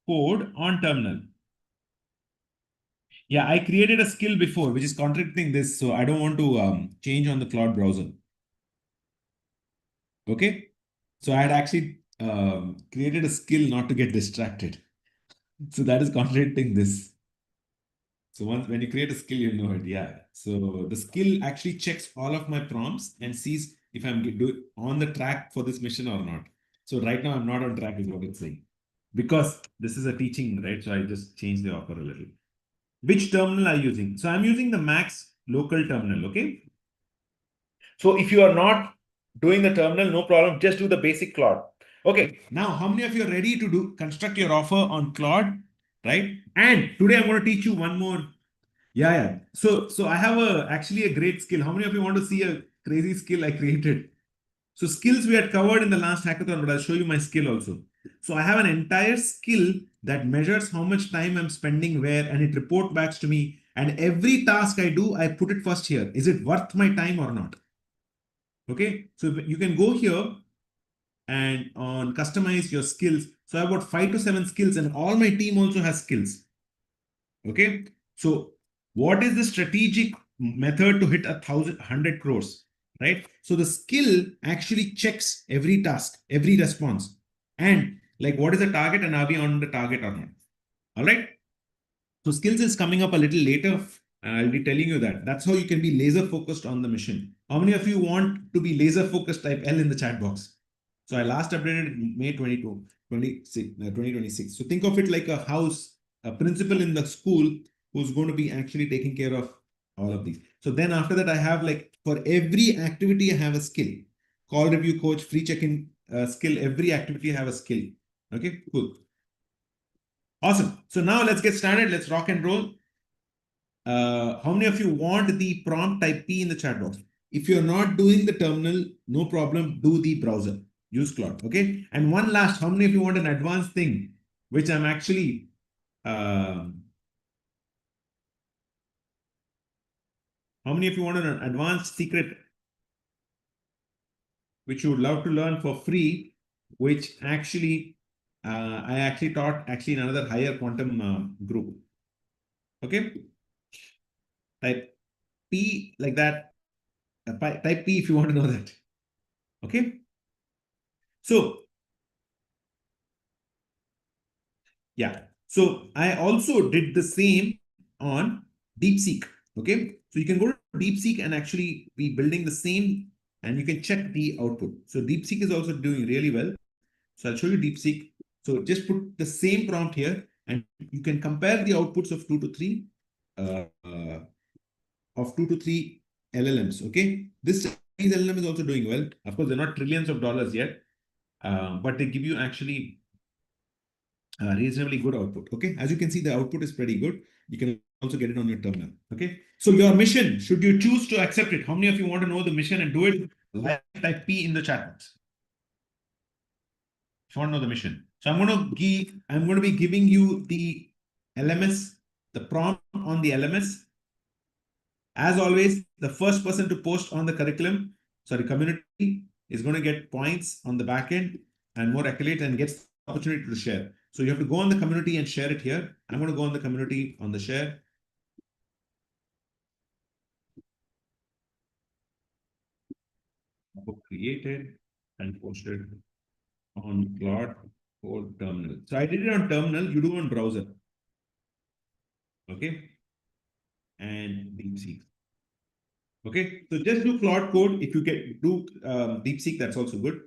code on terminal. Yeah, I created a skill before, which is contradicting this. So I don't want to change on the Claude browser. Okay. So I had actually created a skill not to get distracted. So that is contradicting this. So once when you create a skill, you know it. Yeah. So the skill actually checks all of my prompts and sees if I'm on the track for this mission or not. So right now I'm not on track is what it's saying. Because this is a teaching, right? So I just changed the offer a little. Which terminal are you using? So I'm using the Max local terminal, okay? So if you are not doing the terminal, no problem, just do the basic Claude. Okay, now how many of you are ready to do construct your offer on Claude, right? And today I'm going to teach you one more. Yeah. So I have actually a great skill. How many of you want to see a crazy skill I created? So skills we had covered in the last hackathon, but I'll show you my skill also. So I have an entire skill that measures how much time I'm spending where, and it report backs to me. And every task I do, I put it first here. Is it worth my time or not? Okay. So you can go here and on customize your skills. So I have about 5 to 7 skills, and all my team also has skills. Okay. So what is the strategic method to hit 100 crores? Right. So the skill actually checks every task, every response, and like what is the target and are we on the target or not? All right. So skills is coming up a little later. I'll be telling you that. That's how you can be laser focused on the mission. How many of you want to be laser focused? Type L in the chat box. So I last updated May 22, 2026. So think of it like a house, a principal in the school who's going to be actually taking care of all of these. So then after that, I have like for every activity, I have a skill. Call review coach, free check-in skill. Every activity I have a skill. Okay, cool. Awesome. So now let's get started. Let's rock and roll. How many of you want the prompt? Type P in the chat box. If you're not doing the terminal, no problem, do the browser. Use Claude. Okay. And one last, how many of you want an advanced thing, which I'm actually how many of you want an advanced secret which you would love to learn for free, which actually I actually taught actually in another higher quantum group. Okay. Type P like that. Type P if you want to know that. Okay. So yeah. So I also did the same on DeepSeek. Okay. So you can go to DeepSeek and actually be building the same and you can check the output. So DeepSeek is also doing really well. So I'll show you DeepSeek. So just put the same prompt here and you can compare the outputs of uh, uh, two to three LLMs. Okay. This Chinese LLM is also doing well. Of course, they're not trillions of dollars yet, but they give you actually reasonably good output. Okay, as you can see, the output is pretty good. You can also get it on your terminal. Okay. So your mission, should you choose to accept it, how many of you want to know the mission and do it? Type P in the chat box. If you want to know the mission. So I'm going to be giving you the LMS, the prompt on the LMS. As always, the first person to post on the community is going to get points on the back end and more accolades and gets the opportunity to share. So you have to go on the community and share it here. I'm going to go on the community on the share. Created and posted on Claude Code Terminal. So I did it on terminal, you do on browser. Okay. And DeepSeek. Okay. So just do Claude Code. If you do DeepSeek, that's also good.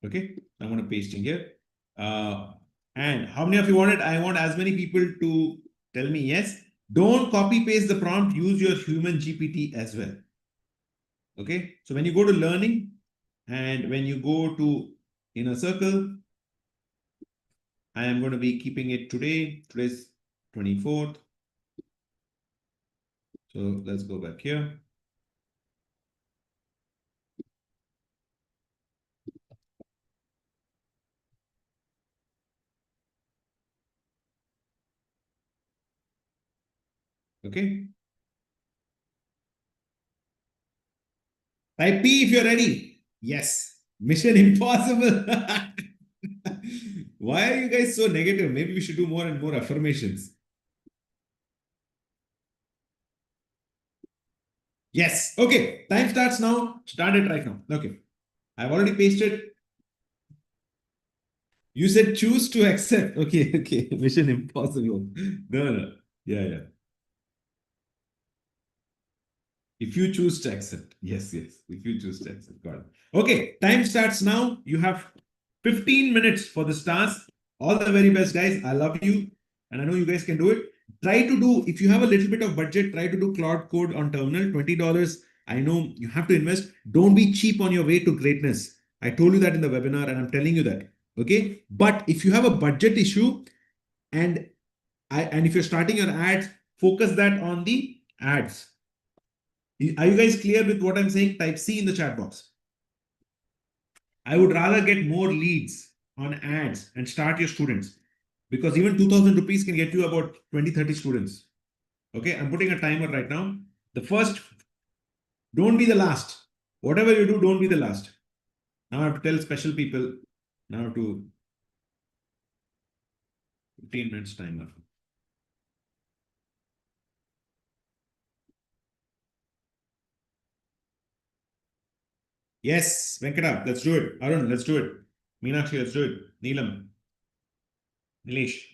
Okay. I'm going to paste in here. And how many of you want it? I want as many people to tell me yes. Don't copy paste the prompt. Use your human GPT as well. Okay. So when you go to learning and when you go to inner circle, I am going to be keeping it today. Today's 24th. So let's go back here. Okay. Type P if you're ready. Yes. Mission impossible. Why are you guys so negative? Maybe we should do more and more affirmations. Yes. Okay. Time starts now. Start it right now. Okay. I've already pasted. You said choose to accept. Okay. Okay. Mission impossible. No, no. Yeah, yeah. If you choose to accept. Yes, yes. If you choose to accept. Got it. Okay. Time starts now. You have 15 minutes for this task. All the very best, guys. I love you. And I know you guys can do it. Try to do, if you have a little bit of budget, try to do Cloud Code on terminal, $20. I know you have to invest. Don't be cheap on your way to greatness. I told you that in the webinar and I'm telling you that. Okay. But if you have a budget issue and and if you're starting your ads, focus that on the ads. Are you guys clear with what I'm saying? Type C in the chat box. I would rather get more leads on ads and start your students because even 2000 rupees can get you about 20-30 students. Okay, I'm putting a timer right now. The first, don't be the last. Whatever you do, don't be the last. Now I have to tell special people now to 15 minutes timer. Yes, Venkata, let's do it. Arun, let's do it. Meenakshi, let's do it. Neelam, Nilesh.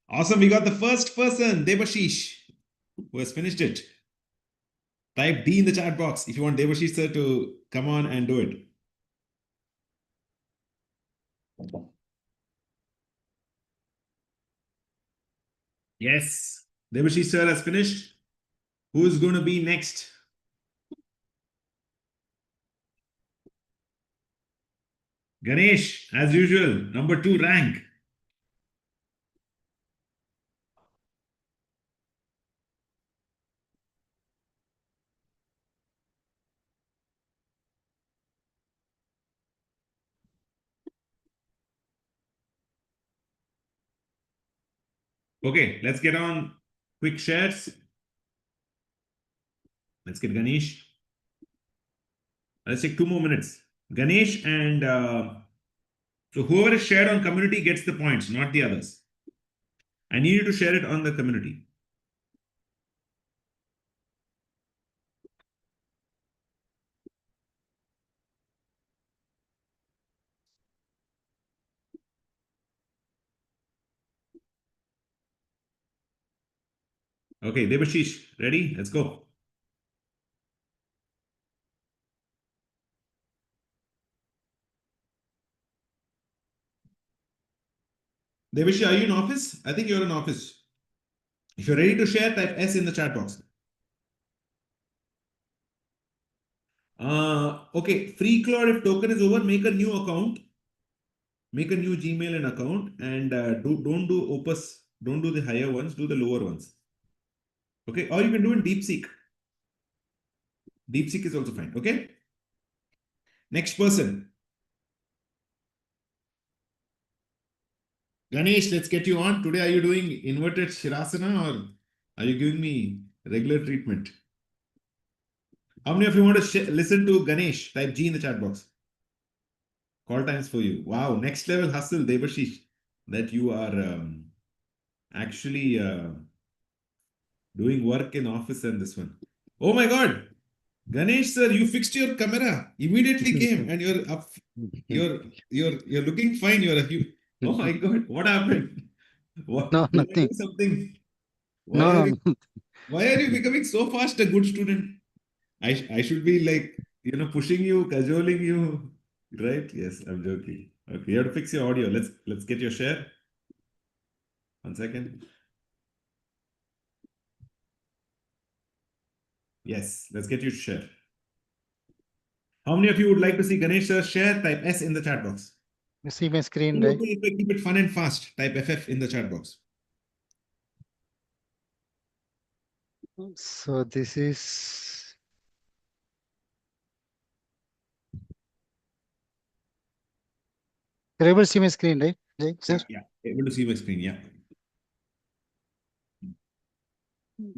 Awesome. We got the first person, Debashish, who has finished it. Type D in the chat box if you want Debashish sir to come on and do it. Yes. Debashish sir has finished. Who's going to be next? Ganesh, as usual, number 2 rank. Okay, let's get on quick shares. Let's get Ganesh. Let's take 2 more minutes. Ganesh and so whoever is shared on community gets the points, not the others. I need you to share it on the community. Okay, Debashish, ready? Let's go. Debashish, are you in office? I think you're in office. If you're ready to share, type S in the chat box. Okay, free Claude, if token is over, make a new account. Make a new Gmail and account and don't do Opus. Don't do the higher ones, do the lower ones. Okay, or you can do in DeepSeek. DeepSeek is also fine. Okay, next person. Ganesh, let's get you on. Today, are you doing inverted Shirasana or are you giving me regular treatment? How many of you want to listen to Ganesh? Type G in the chat box. Call times for you. Wow, next level hustle, Debashish, that you are actually doing work in office and this one. Oh my God, Ganesh sir, you fixed your camera. Immediately came and you're up. You're looking fine. Oh my God, what happened? What No, did I do nothing. something? Why No, are no, you no. why are you becoming so fast a good student? I should be like, pushing you, cajoling you, right? Yes, I'm joking. Okay, you have to fix your audio. Let's get your share. 1 second. Yes, let's get you to share. How many of you would like to see Ganesh sir share? Type S in the chat box. You see my screen, Okay, right? if I keep it fun and fast, type FF in the chat box. So this is you're able to see my screen, right? Jay, sir? Yeah, able to see my screen. Yeah.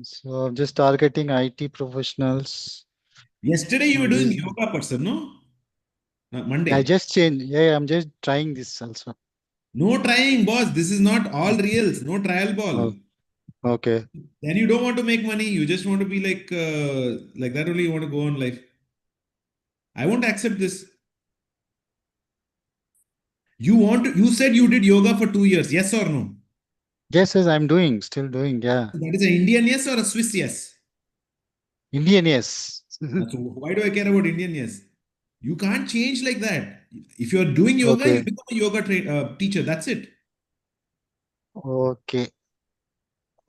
So I'm just targeting IT professionals. Yesterday you were doing This yoga person, no? I Monday. just changed. Yeah, I'm just trying this also. No trying, boss. This is not all reals. No trial ball. Oh, okay. Then you don't want to make money. You just want to be like that only you want to go on life. I won't accept this. You said you did yoga for 2 years. Yes or no? Yes, I'm doing, still doing. Yeah. That is an Indian yes or a Swiss yes? Indian, yes. So why do I care about Indian yes? You can't change like that. If you're doing yoga, you Okay. become a yoga teacher. That's it. Okay.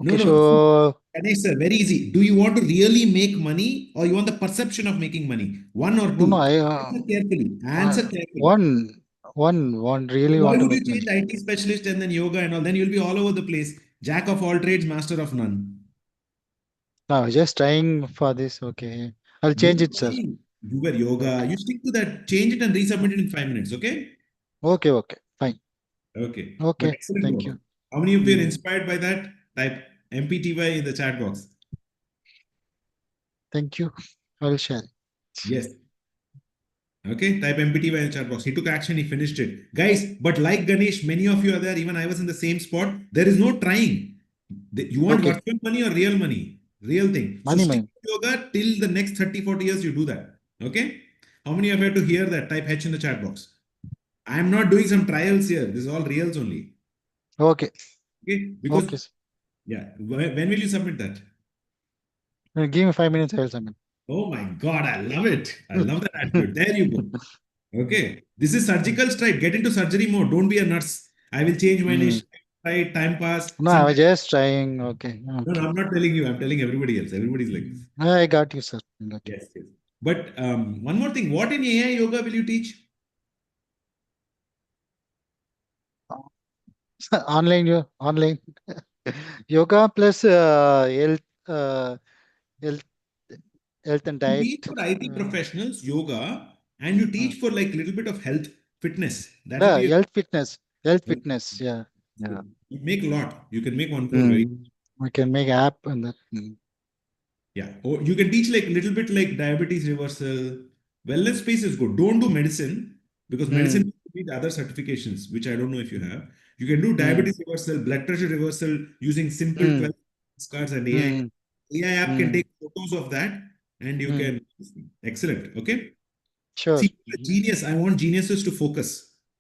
No, Okay. no. See, So Ganesh sir, very easy. Do you want to really make money or you want the perception of making money? One or no, no. two? Answer carefully. Answer carefully. One So really why want to would you make change money. IT specialist and then yoga and all? Then you'll be all over the place. Jack of all trades, master of none. No, just trying for this. Okay. I'll No change it, sir. lying. You were yoga. Okay. You stick to that. Change it and resubmit it in 5 minutes. Okay? Okay. Okay. Fine. Okay. But Okay. excellent Thank work. you. How many of you are Mm, inspired by that? Type MPTY in the chat box. thank you. I'll share. Yes. Okay, type MPTY in the chat box. He took action, he finished it. Guys, but like Ganesh, many of you are there, even I was in the same spot. There is no trying. You want Okay. virtual money or real money? Real thing. So Money, stick money. to yoga till the next 30, 40 years, you do that. Okay? How many of you have to hear that? Type H in the chat box. I am not doing some trials here. This is all reals only. Okay. Okay, because Okay, sir. yeah, when will you submit that? Give me 5 minutes, I will submit. Oh my God, I love it. I love that attitude. There you go. Okay. This is surgical strike. Get into surgery mode. Don't be a nurse. I will change my Mm. niche. Right, time pass. No, I See, was just trying. Okay, no, no, okay. I'm not telling you. I'm telling everybody else. Everybody's like this. I got you, sir. I got you. Yes, yes. But one more thing. What in AI yoga will you teach? Online, online yoga plus uh, health, health and You diet. teach for IT Uh, professionals yoga and you uh, teach for like little bit of health fitness. That will yeah, be a health fitness. Health good. fitness. Yeah, yeah. You make a lot. You can make 1 crore very. Mm. We can make app and that. Mm. Yeah. Or you can teach like a little bit like diabetes reversal. Wellness space is good. Don't do medicine because medicine Mm. needs other certifications, which I don't know if you have. You can do Mm. diabetes reversal, blood pressure reversal using simple Mm. 12 cards and AI. Mm. AI app can Mm. take photos of that and you Mm. can. Excellent. Okay. Sure. See, a genius. I want geniuses to focus.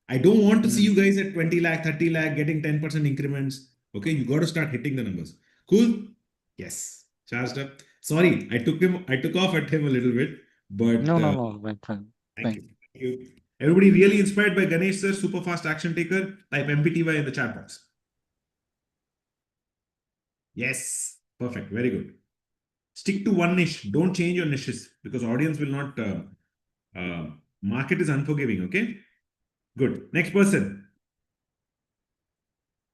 I don't want to see Mm. you guys at 20 lakh, 30 lakh getting 10% increments. Okay. You got to start hitting the numbers. Cool. Yes. Charged up. Sorry, I took off at him a little bit, but No, no, no. Fine, fine, thank fine. you. Thank you. Everybody really inspired by Ganesh sir, super fast action taker. Type MPTY in the chat box. Yes. Perfect. Very good. Stick to one niche. Don't change your niches because audience will not. Market is unforgiving. Okay. Good. Next person.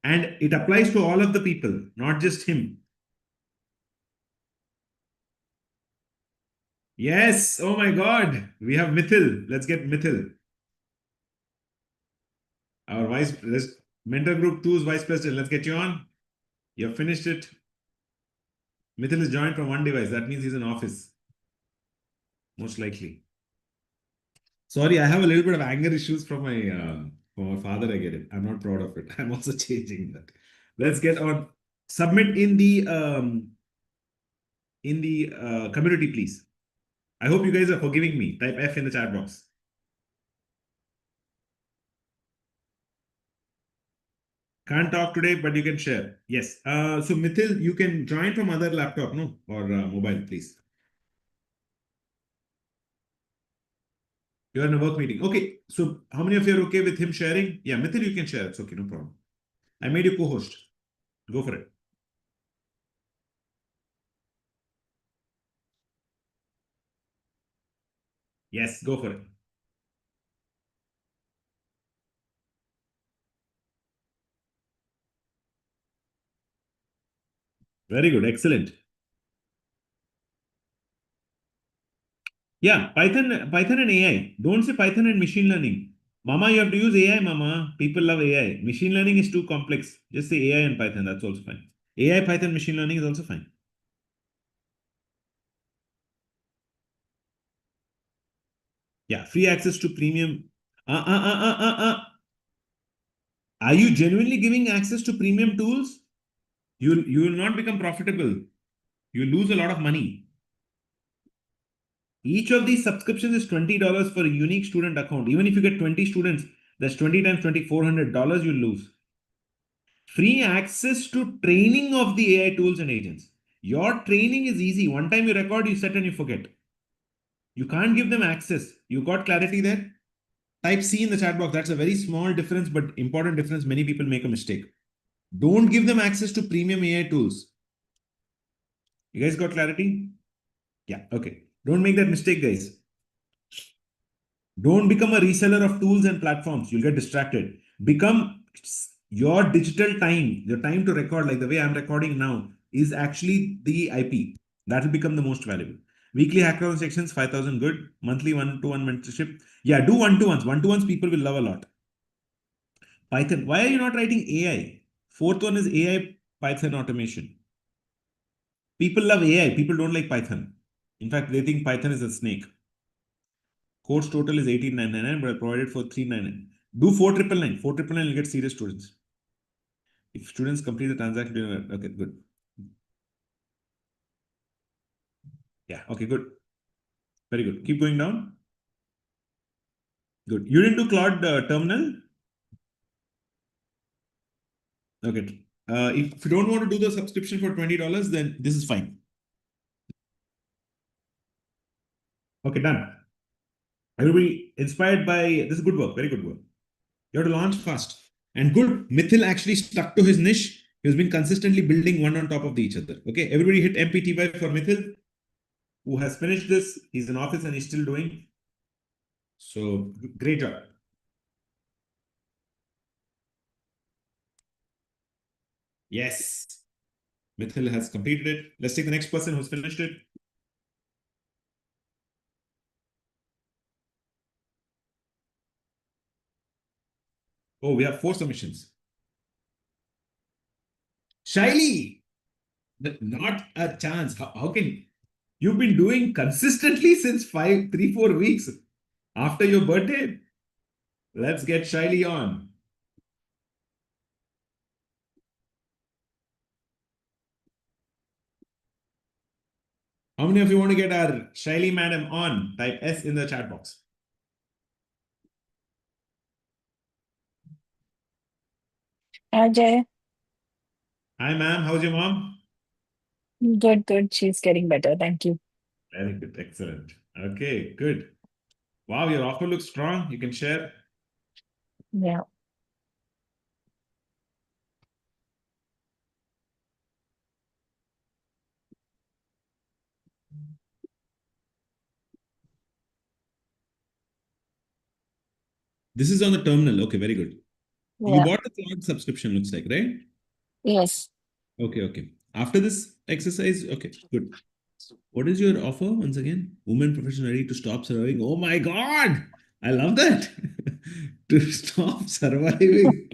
And it applies to all of the people, not just him. Yes. Oh my God. We have Mithil. Let's get Mithil. Our mentor group two's vice president. Let's get you on. You have finished it. Mithil is joined from one device. That means he's in office, most likely. Sorry, I have a little bit of anger issues from my father. I get it. I'm not proud of it. I'm also changing that. Let's get on. Submit in the community, please. I hope you guys are forgiving me. Type F in the chat box. Can't talk today, but you can share. Yes. So Mithil, you can join from other laptop, no, or mobile, please. You're in a work meeting. Okay. So how many of you are okay with him sharing? Yeah, Mithil, you can share. It's okay, no problem. I made you co-host. Go for it. Yes, go for it. Very good. Excellent. Yeah, Python and AI. Don't say Python and machine learning. Mama, you have to use AI, Mama. People love AI. Machine learning is too complex. Just say AI and Python. That's also fine. AI, Python, machine learning is also fine. Yeah, free access to premium. Uh, uh, uh, uh, uh, uh. Are you genuinely giving access to premium tools? You will not become profitable. You lose a lot of money. Each of these subscriptions is $20 for a unique student account. Even if you get 20 students, that's 20 times 20, $400 you lose. Free access to training of the AI tools and agents. Your training is easy. One time you record, you set and you forget. You can't give them access. You got clarity there? Type C in the chat box. That's a very small difference, but important difference. Many people make a mistake. Don't give them access to premium AI tools. You guys got clarity? Yeah, okay. Don't make that mistake, guys. Don't become a reseller of tools and platforms. You'll get distracted. Become your digital time, your time to record, like the way I'm recording now, is actually the IP. That will become the most valuable. Weekly hackathon sections, 5,000 good. Monthly one-to-one mentorship. Yeah, do one-to-ones. One-to-ones people will love a lot. Python. Why are you not writing AI? Fourth one is AI Python automation. People love AI. People don't like Python. In fact, they think Python is a snake. Course total is 18,999, but I provided for 399. Do 4,999. 4,999 will get serious students. If students complete the transaction, okay, good. Yeah, okay, good. Very good. Keep going down. Good. You didn't do Claude Terminal? Okay. If you don't want to do the subscription for $20, then this is fine. Okay, done. Everybody inspired by this is good work, very good work. You have to launch fast. And good, Mithil actually stuck to his niche. He's been consistently building one on top of each other. Okay, everybody hit MPTY for Mithil, who has finished this. He's in office and he's still doing. So great job. Yes, Mithil has completed it. Let's take the next person who's finished it. Oh, we have 4 submissions. Shaili, not a chance. How can you've been doing consistently since 4 weeks after your birthday? Let's get Shaili on. How many of you want to get our Shaili madam on? Type S in the chat box. Hi, Jay. Hi, ma'am. How's your mom? Good, good. She's getting better. Thank you. Very good. Excellent. Okay, good. Wow, your offer looks strong. You can share. Yeah. This is on the terminal. Okay, very good. You Yeah. bought the cloud subscription, looks like, right? Yes. Okay, okay. After this exercise, okay, good. What is your offer once again? Women professional ready to stop surviving. Oh my God! I love that. To stop surviving.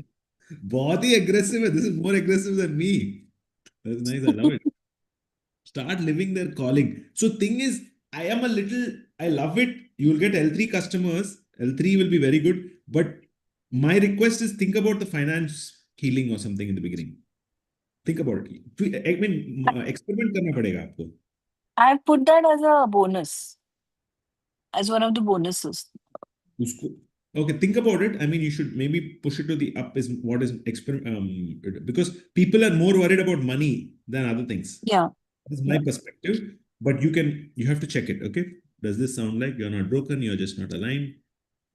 बहुत ही aggressive है. This is more aggressive than me. That's nice. I love it. Start living their calling. So thing is, I love it. You will get L3 customers. L3 will be very good. But my request is think about the finance healing or something in the beginning. Think about it. I mean, experiment करना पड़ेगा आपको. I put that as a bonus, as one of the bonuses. उसको okay, think about it. I mean, you should maybe push it to the up is what is because people are more worried about money than other things. Yeah. This is my Yeah. perspective, but you have to check it. Okay, does this sound like you're not broken? You're just not aligned.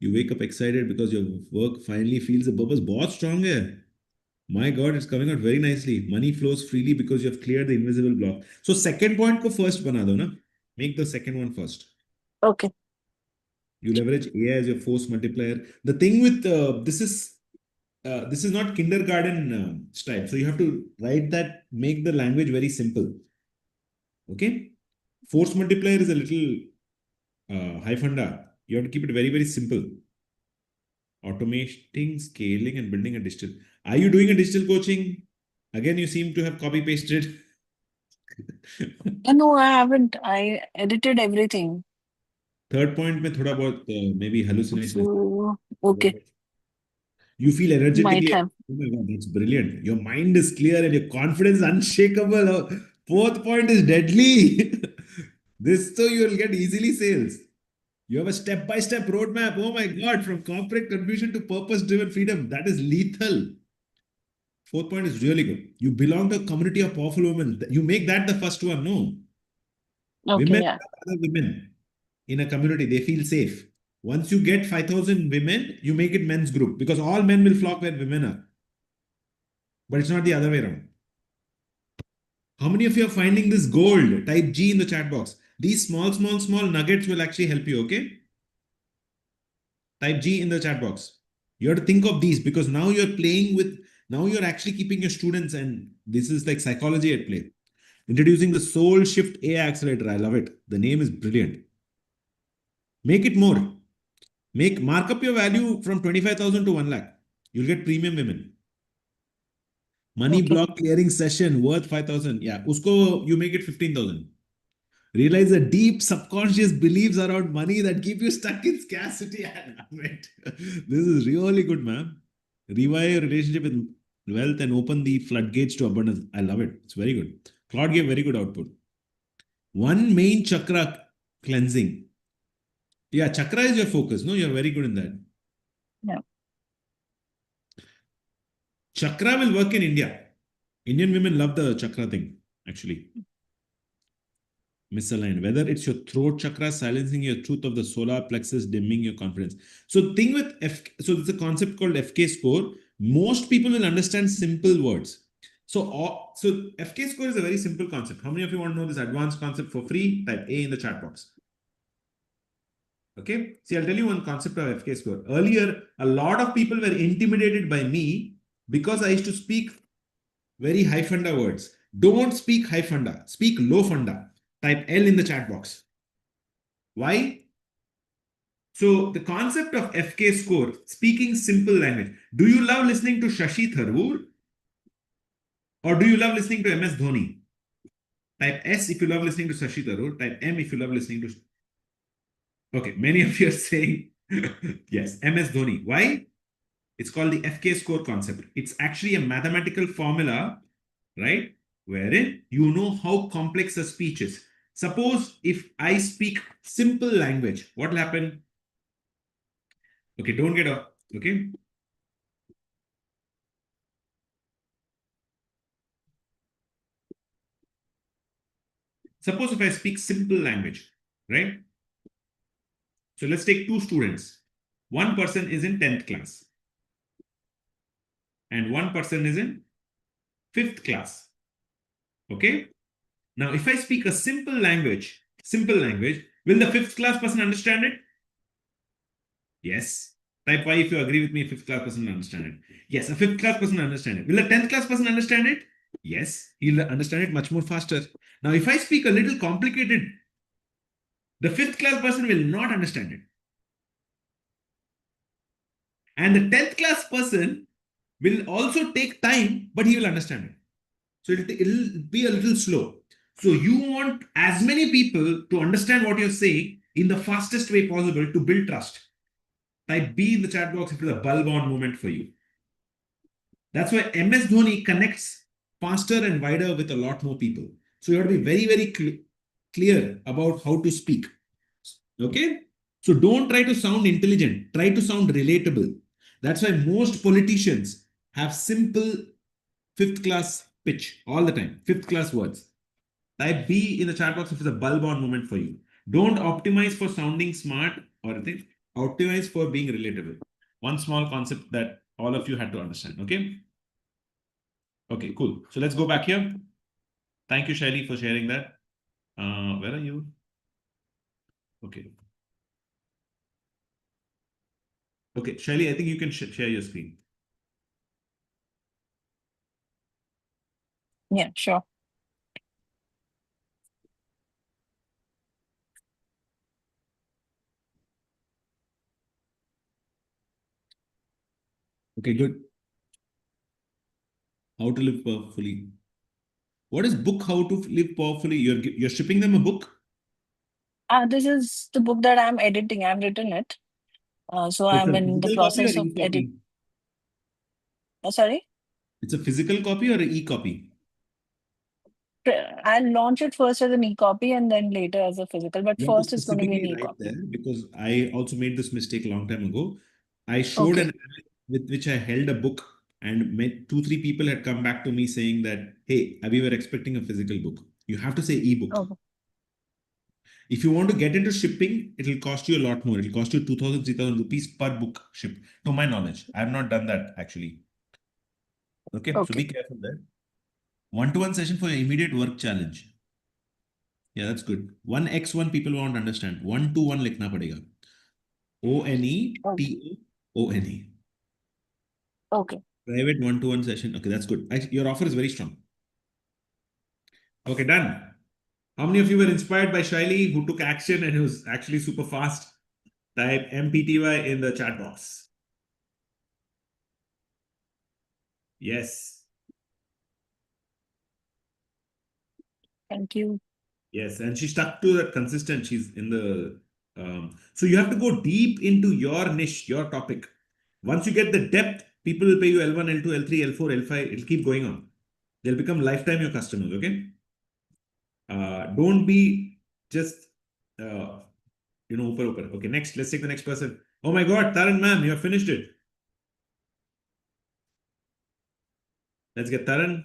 You wake up excited because your work finally feels a purpose. बहुत strong है. My God, it's coming out very nicely. Money flows freely because you have cleared the invisible block. So second point को first बना दो ना. Make the second one first. Okay. You leverage AI as your force multiplier. The thing with this is not kindergarten style. So you have to write that, make the language very simple. Okay. Force multiplier is a little high funda. You have to keep it very, very simple. Automating, scaling, and building a digital. Are you doing a digital coaching? Again, you seem to have copy pasted. No, I haven't. I edited everything. Third point में थोड़ा बहुत maybe hallucination. So, okay. You feel Might energetically. have. Oh my God, that's brilliant. Your mind is clear and your confidence unshakable. Oh, fourth point is deadly. This so you will get easily sales. You have a step-by-step roadmap. Oh my God, from corporate confusion to purpose-driven freedom. That is lethal. Fourth point is really good. You belong to a community of powerful women. You make that the first one. No. Okay. Women Yeah. are other women in a community. They feel safe. Once you get 5,000 women, you make it men's group because all men will flock where women are. But it's not the other way around. How many of you are finding this gold? Type G in the chat box. These small nuggets will actually help you, okay? Type G in the chat box. You have to think of these because now you're playing with, now you're actually keeping your students, and this is like psychology at play. Introducing the Soul Shift AI Accelerator. I love it. The name is brilliant. Make it more. Mark up your value from 25,000 to 1 lakh. You'll get premium women. Money Okay. block clearing session worth 5,000. Yeah. Usko, you make it 15,000. Realize the deep subconscious beliefs around money that keep you stuck in scarcity. I love it. This is really good, man. Rewire your relationship with wealth and open the floodgates to abundance. I love it. It's very good. Claude gave very good output. One main chakra cleansing. Yeah, chakra is your focus. No, you're very good in that. Yeah. Chakra will work in India. Indian women love the chakra thing, actually. Misaligned. Whether it's your throat chakra silencing your truth of the solar plexus, dimming your confidence. So thing with so there's a concept called FK score. Most people will understand simple words. So FK score is a very simple concept. How many of you want to know this advanced concept for free? Type A in the chat box. Okay. See, I'll tell you one concept of FK score. Earlier, a lot of people were intimidated by me because I used to speak very high funda words. Don't speak high funda. Speak low funda. Type L in the chat box. Why? So the concept of FK score, speaking simple language. Do you love listening to Shashi Tharoor or do you love listening to MS Dhoni? Type S if you love listening to Shashi Tharoor. Type M if you love listening to. Okay, many of you are saying yes, MS Dhoni. Why? It's called the FK score concept. It's actually a mathematical formula, right? Wherein you know how complex a speech is. Suppose if I speak simple language, what will happen? Okay, don't get off. Okay. Suppose if I speak simple language, right? So let's take two students. One person is in 10th class and one person is in 5th class. Okay. Now, if I speak a simple language, will the 5th class person understand it? Yes. Type Y if you agree with me, 5th class person will understand it. Yes, a 5th class person will understand it. Will a 10th class person understand it? Yes, he'll understand it much more faster. Now, if I speak a little complicated, the 5th class person will not understand it. And the 10th class person will also take time, but he will understand it. So it'll be a little slow. So you want as many people to understand what you're saying in the fastest way possible to build trust. Type B in the chat box if it's a bulb on moment for you. That's why MS Dhoni connects faster and wider with a lot more people. So you have to be very, very clear about how to speak. Okay? So don't try to sound intelligent. Try to sound relatable. That's why most politicians have simple 5th class pitch all the time. 5th class words. Type B in the chat box if it's a bulb on moment for you. Don't optimize for sounding smart or anything. Optimize for being relatable. One small concept that all of you had to understand. Okay? Okay, cool. So let's go back here. Thank you, Shaili, for sharing that. Where are you? Okay. Okay, Shaili, I think you can share your screen. Yeah, sure. Okay, good. How to live powerfully. What is book How to Live Powerfully? You're shipping them a book? This is the book that I'm editing. I've written it. So It's I'm a in the physical copy or process of edit. e-copy? Sorry? It's a physical copy or an e-copy? I'll launch it first as an e-copy and then later as a physical, but You have to first it's going to be an specifically write e-copy. there because I also made this mistake a long time ago. I showed an Okay. app with which I held a book and two, three people had come back to me saying that, hey, we were expecting a physical book. You have to say ebook. Okay. If you want to get into shipping, it will cost you a lot more. It will cost you 2,000, 3,000 rupees per book shipped, to my knowledge. I have not done that actually. Okay, so be Okay. careful there. One-to-one session for your immediate work challenge. Yeah, that's good. 1x1 people won't understand. 1-to-1 likhna padega. Okay. ONETOONE. Okay. Private one-to-one session. Okay, that's good. Your offer is very strong. Okay, done. How many of you were inspired by Shaili who took action and who's actually super fast? Type MPTY in the chat box. Yes. Thank you. Yes. And she stuck to that consistent. She's in the. So you have to go deep into your niche, your topic. Once you get the depth, people will pay you L1, L2, L3, L4, L5. It'll keep going on. They'll become lifetime your customers. Okay. Don't be just upper. Okay, next, let's take the next person. Oh my God, Taran ma'am, you have finished it. Let's get Taran.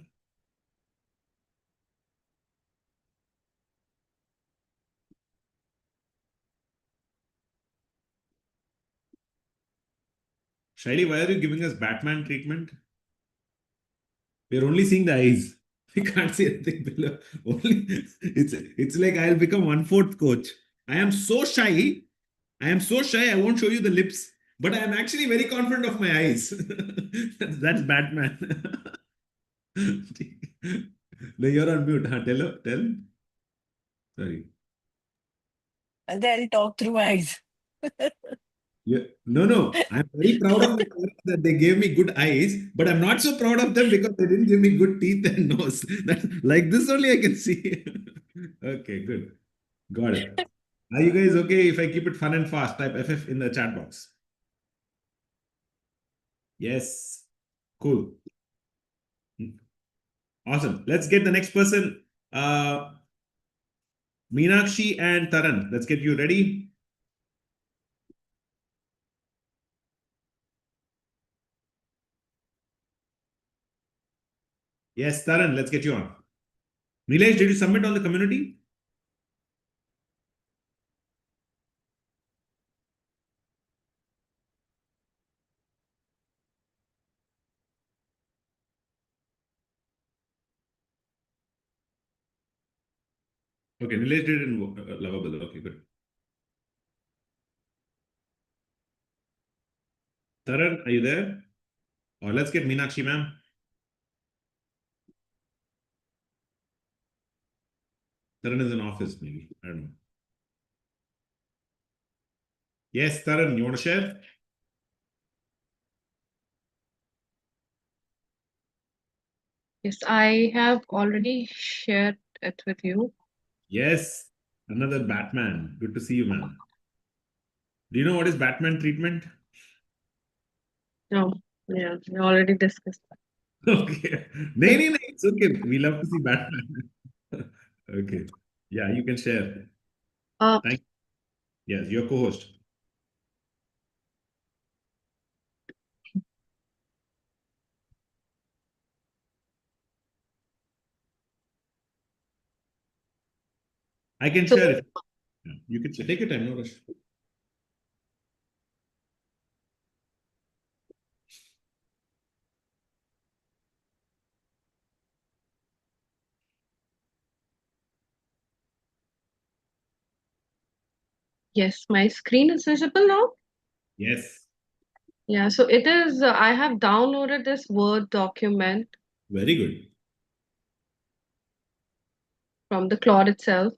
Shaili, why are you giving us Batman treatment? We're only seeing the eyes. We can't see anything below. Only it's like I'll become 1/4 coach. I am so shy. I am so shy. I won't show you the lips, but I am actually very confident of my eyes. That's Batman. No, you're on mute. Huh? Tell. Sorry. They'll talk through eyes. Yeah. No. I'm very proud of my parents that they gave me good eyes, but I'm not so proud of them because they didn't give me good teeth and nose. That like this only I can see. Okay, good. Got it. Are you guys okay if I keep it fun and fast? Type FF in the chat box. Yes. Cool. Awesome. Let's get the next person. Meenakshi and Taran. Let's get you ready. Yes, Taran, let's get you on. Nilesh, did you submit on the community? Okay, Nilesh did in Lovable. Okay, good. Taran, are you there? Or let's get Meenakshi, ma'am. Taran is in office, maybe. I don't know. Yes, Taran, you want to share? Yes, I have already shared it with you. Yes, another Batman. Good to see you, man. Do you know what is Batman treatment? No, yeah, we already discussed that. Okay. No, it's okay. We love to see Batman. Okay. Yeah, you can share. Thank you. Yes, your co-host. I can So- share it. Yeah, you can share. Take your time, no rush. yes, my screen is visible now. Yes. Yeah, so it is, I have downloaded this Word document Very good. from the Claude itself.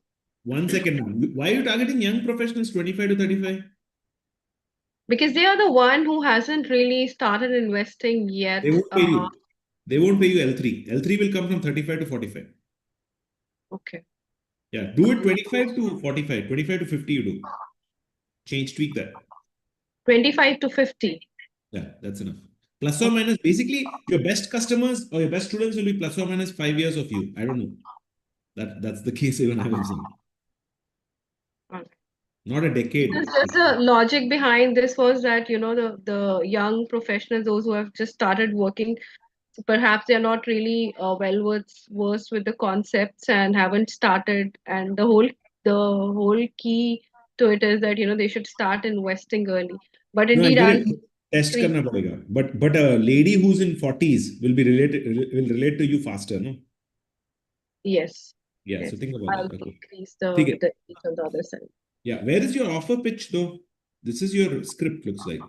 1 second, ma'am. Why are you targeting young professionals 25 to 35? Because they are the one who hasn't really started investing yet. They won't pay you. They won't pay you L3. L3 will come from 35 to 45. Okay. Yeah, do it 25 to 45, 25 to 50 you do. Tweak that. 25 to 50. Yeah, that's enough. Plus or minus, basically, your best customers or your best students will be plus or minus 5 years of you. I don't know. That's the case even I will say. Okay. Not a decade. Just the logic behind this was that, the young professionals, those who have just started working, perhaps they're not really versed with the concepts and haven't started. And the whole key to it is that, they should start investing early. But No, I indeed, get I'll it. Test treat, karna padega. But a lady who's in 40s will relate to you faster, no? yes, Yeah, so yes, think about I'll that. Okay. increase Take the it. age on the other side. Yeah, where is your offer pitch though? This is your script, looks like.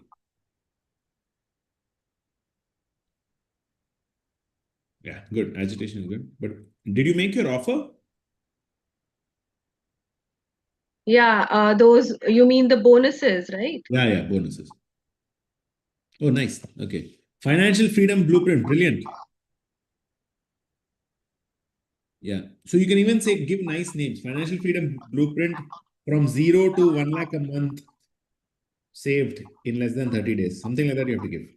Yeah, good. Agitation is good. But did you make your offer? Yeah, those, you mean the bonuses, right? Yeah, bonuses. Oh, nice. Okay. Financial freedom blueprint. Brilliant. Yeah. So you can even say, give nice names. Financial freedom blueprint from 0 to 1 lakh a month saved in less than 30 days. Something like that you have to give.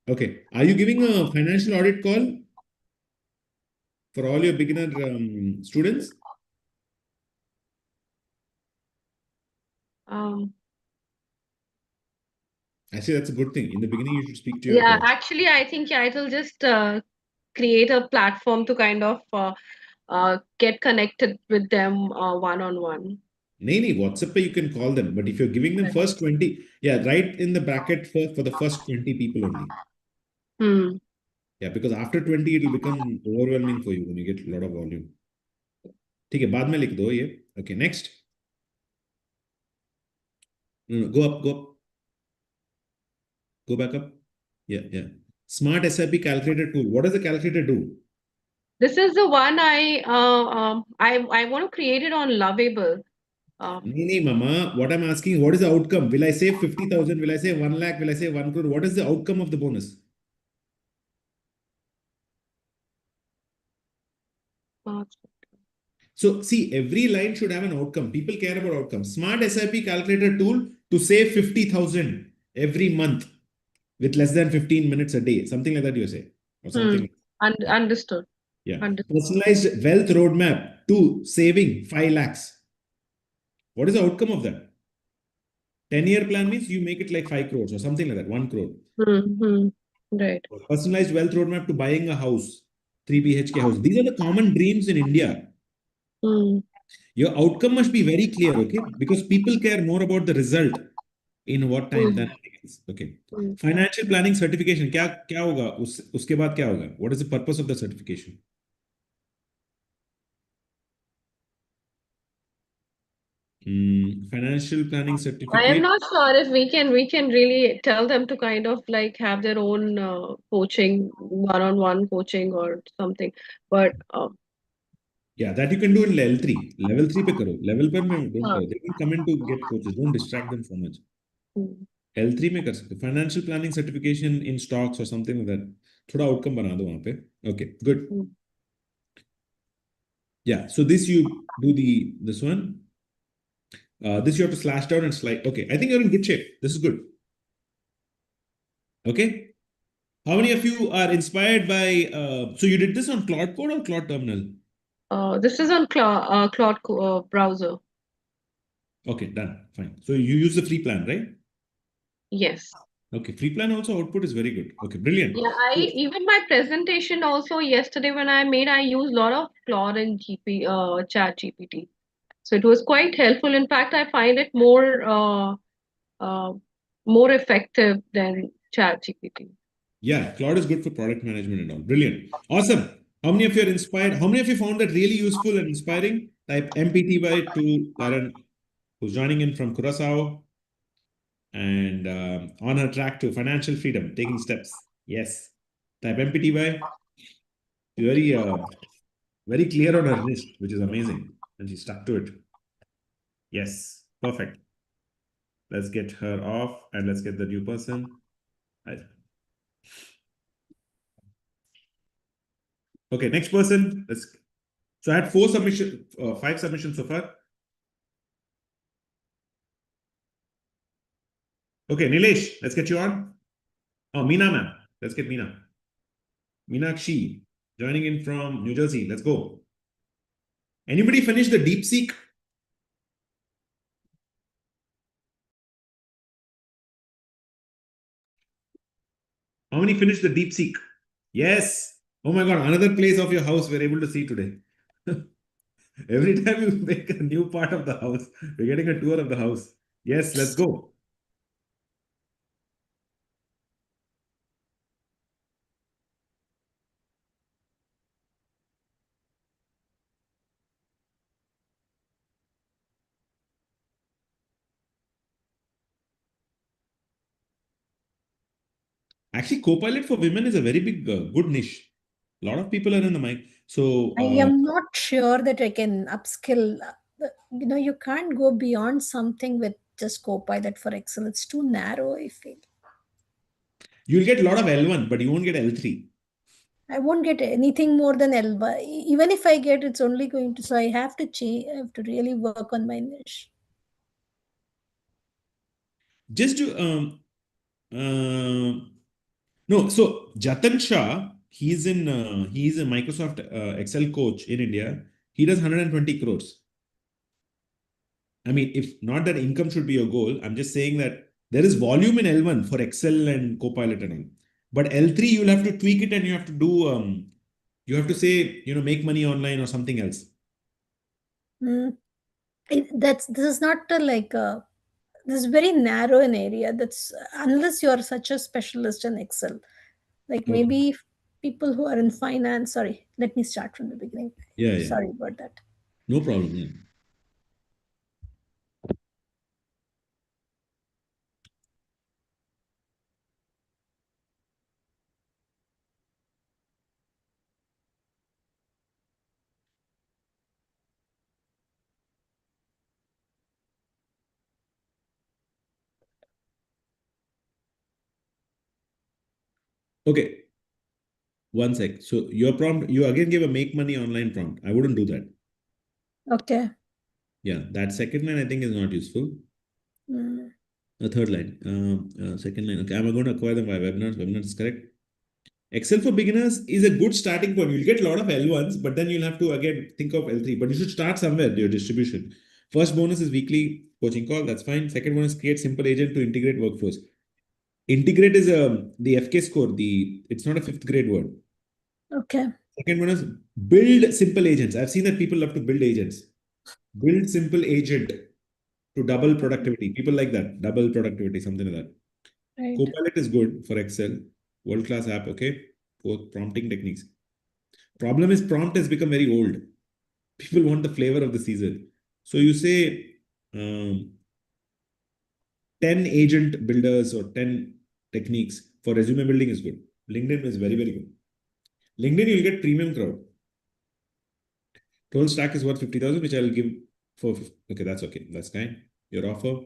Okay. Are you giving a financial audit call for all your beginner students? Um, Actually, that's a good thing. In the beginning, you should speak to your yeah, crowd. actually, I think, yeah, it'll just create a platform to kind of get connected with them one-on-one. नहीं, WhatsApp पे you can call them, but if you're giving them first 20, yeah, right in the bracket for the first 20 people only. Hmm. Yeah, because after 20 it will become overwhelming for you when you get a lot of volume. ठीक है, बाद में लिख दो ये. Okay, next. No, go up, go back up. Yeah. Smart SIP calculator tool. What does the calculator do? This is the one I want to create it on Lovable. Nee, mama. What I'm asking, what is the outcome? Will I save 50,000? Will I save 1 lakh? Will I save 1 crore? What is the outcome of the bonus? uh, So see, every line should have an outcome. People care about outcomes. Smart SIP calculator tool to save 50,000 every month with less than 15 minutes a day. Something like that you say. Or something. Understood. Yeah. Understood. Personalized wealth roadmap to saving 5 lakhs. What is the outcome of that? 10-year plan means you make it like 5 crores or something like that, 1 crore. Right. Personalized wealth roadmap to buying a house, 3 BHK house. These are the common dreams in India. Your outcome must be very clear, okay? Because people care more about the result in what time than anything else. Okay. Financial planning certification. क्या होगा? उसके बाद क्या होगा? What is the purpose of the certification? Financial planning I am certificate. not sure if we can really tell them to kind of like have their own coaching, one-on-one coaching or something. But Yeah, that you can do in level 3. Level 3 पे करो. Level पर में don't हाँ, करो. They will come in to get coaches. Don't distract them so much. L3 में कर सकते. Financial planning certification in stocks or something like that. थोड़ा outcome बना दो वहाँ पे. Okay, good. Yeah, so this you do this one. This you have to slash down and slide. Okay, I think you're in good shape. This is good. Okay. How many of you are inspired by, so you did this on Claude Code or Claude Terminal? this is on Claude browser. Okay, done. Fine. So you use the free plan, right? Yes. Okay, free plan also output is very good. Okay, brilliant. Yeah, even my presentation also yesterday when I used a lot of Claude and Chat GPT. So it was quite helpful. In fact, I find it uh, more effective than Chat GPT. Yeah, Claude is good for product management and all. Brilliant. Awesome. How many of you are inspired? How many of you found that really useful and inspiring? Type MPTY to Taran, who's joining in from Curacao and on her track to financial freedom, taking steps. Yes. Type MPTY. Very, very clear on her niche, which is amazing. And she stuck to it. Yes. Perfect. Let's get her off and let's get the new person. Okay, next person. So I had 5 submissions so far. Okay, Nilesh, let's get you on. Oh, Meena ma'am. Let's get Meena. Meenakshi, joining in from New Jersey. Let's go. Anybody finish the DeepSeek? How many finished the DeepSeek? Yes. Oh my God, another place of your house we're able to see today. Every time you make a new part of the house, we're getting a tour of the house. Yes, let's go. Actually, Copilot for women is a very big, good niche. A lot of people are in the mic. So, I am not sure that I can upskill. You can't go beyond something with just Copilot for Excel. It's too narrow, I feel. you'll get a lot of L1, but you won't get L3. I won't get anything more than Elba. Even if I get, it's only going to. So I have to change. I have to really work on my niche. Just to, no, so Jatan Shah, he's a Microsoft Excel coach in India. He does 120 crores. I mean, if not that income should be your goal, I'm just saying that there is volume in L1 for Excel and Copilot and all. But L3, you'll have to tweak it and you have to do, you have to say, make money online or something else. This is not this is very narrow an area. That's unless you are such a specialist in Excel. Like Okay. maybe people who are in finance. Sorry, let me start from the beginning. Yeah, yeah. Sorry about that. No problem. Yeah. Okay. One sec. So your prompt, you again give a make money online prompt. I wouldn't do that. Okay. Yeah, that second line I think is not useful. Mm. The third line, second line. Okay, I'm going to acquire them via webinars. Webinars is correct. Excel for beginners is a good starting point. You'll get a lot of L1s, but then you'll have to again think of L3. But you should start somewhere, your distribution. First bonus is weekly coaching call. That's fine. Second one is create simple agent to integrate workflows. Integrate is the FK score. It's not a fifth grade word. Okay. Second one is build simple agents. I've seen that people love to build agents. Build simple agent to double productivity. People like that. Double productivity, something like that. Right. Copilot is good for Excel. World-class app, okay? Both prompting techniques. Problem is prompt has become very old. People want the flavor of the season. So you say 10 agent builders or 10 techniques for resume building is good. LinkedIn is very, very good. LinkedIn, you'll get premium crowd. Total stack is worth 50,000, which I'll give for, okay, that's okay. That's fine. Your offer.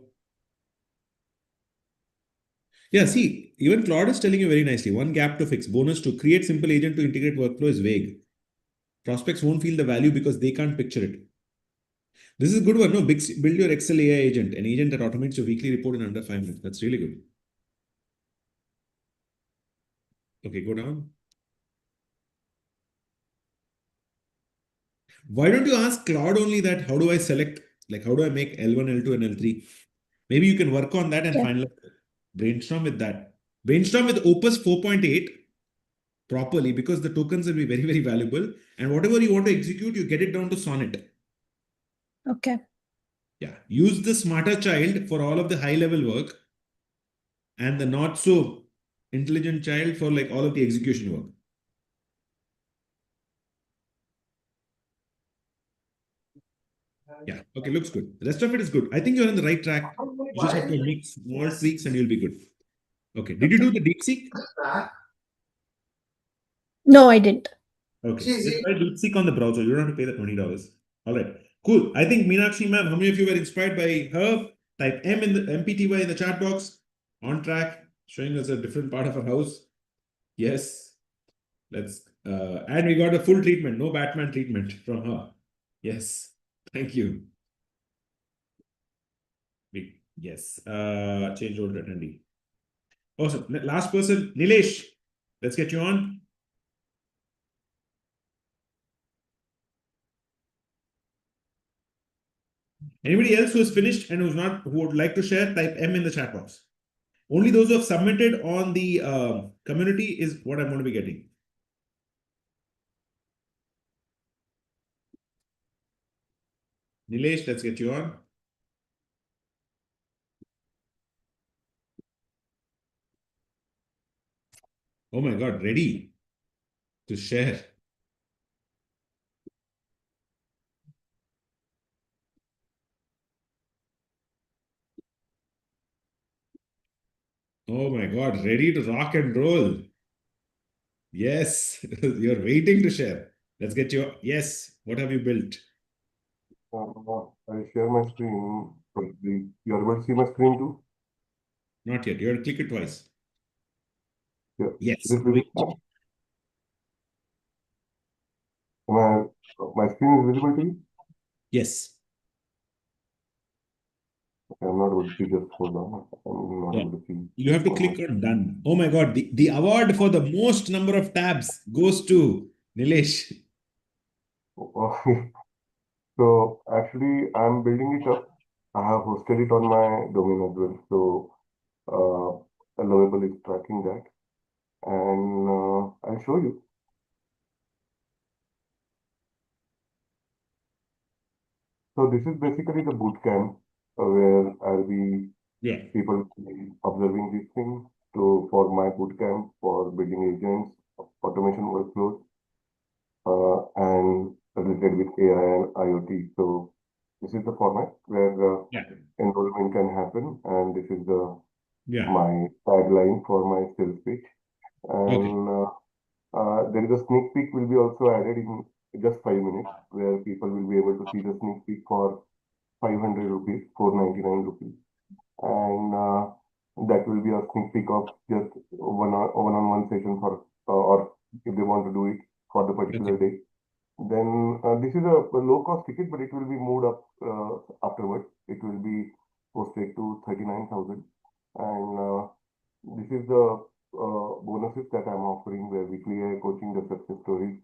Yeah, see, even Claude is telling you very nicely. One gap to fix. Bonus to create simple agent to integrate workflow is vague. Prospects won't feel the value because they can't picture it. This is a good one. No, build your Excel AI agent, an agent that automates your weekly report in under 5 minutes. That's really good. Okay, go down. Why don't you ask Claude only that? How do I select? Like, how do I make L1, L2, and L3? Maybe you can work on that and Okay. finalize. Brainstorm with that. Brainstorm with Opus 4.8 properly because the tokens will be very, very valuable. And whatever you want to execute, you get it down to Sonnet. Okay. Yeah. Use the smarter child for all of the high level work and the not so intelligent child for like all of the execution work. Yeah. Okay. Looks good. The rest of it is good. I think you're on the right track. You just have to make small tweaks and you'll be good. Okay. Did you do the DeepSeek? No, I didn't. Okay. Just try DeepSeek on the browser. You don't have to pay the $20. All right. Cool. I think Meenakshi ma'am, how many of you were inspired by her? Type M in the MPTY in the chat box. On track. Showing us a different part of her house. Yes. Let's and we got a full treatment, no Batman treatment from her. Yes. Thank you. Yes. Change order attendee. Awesome. Last person, Nilesh. Let's get you on. Anybody else who is finished and who would like to share, type M in the chat box. Only those who have submitted on the community is what I'm going to be getting. Nilesh, let's get you on. Oh my God, ready to share. Oh my God, ready to rock and roll. Yes, you're waiting to share. Let's get you. Yes, what have you built? I share my screen. You are able to see my screen too? Not yet. You have to click it twice. Yeah. Yes. Is it visible? My screen is visible to you? Yes. I'm not able to see. Just hold on. I'm not Yeah. able to see. You have to click on done. Oh my God. The award for the most number of tabs goes to Nilesh. So actually, I'm building it up. I have hosted it on my domain as well. So Lovable is tracking that, and I'll show you. So this is basically the boot camp where I'll be Yeah. people will be observing these things. So for my boot camp for building agents, automation workflows, and related with AI and IoT. So this is the format where Yeah. enrollment can happen, and this is the Yeah. my tagline for my sales pitch. Okay. And there is a sneak peek will be also added in just 5 minutes, where people will be able to see the sneak peek for 500 rupees, 499 rupees, and that will be a sneak peek of just one-on-one session for, or if they want to do it for the particular Okay. day. Then this is a low-cost ticket, but it will be moved up afterwards. It will be posted to 39,000, and this is the bonuses that I'm offering, where weekly AI coaching, the success stories,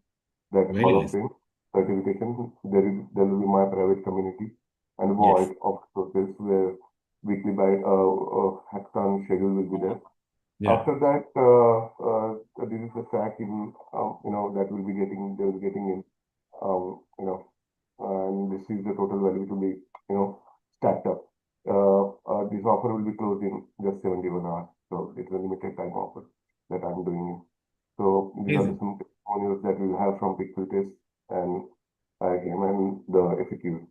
that Very Hall of nice. Fame certification. There will be my private community and Yes. vault of resources where weekly by hackathon schedule will be there. Yeah. After that, this is the stack in that will be getting they will be getting in and this is the total value to be stacked up. This offer will be closed in just 71 hours, so it's a limited time offer that I'm doing it. So these are the Amazing. some testimonials that we have from pixletests and IIM and the FAQs.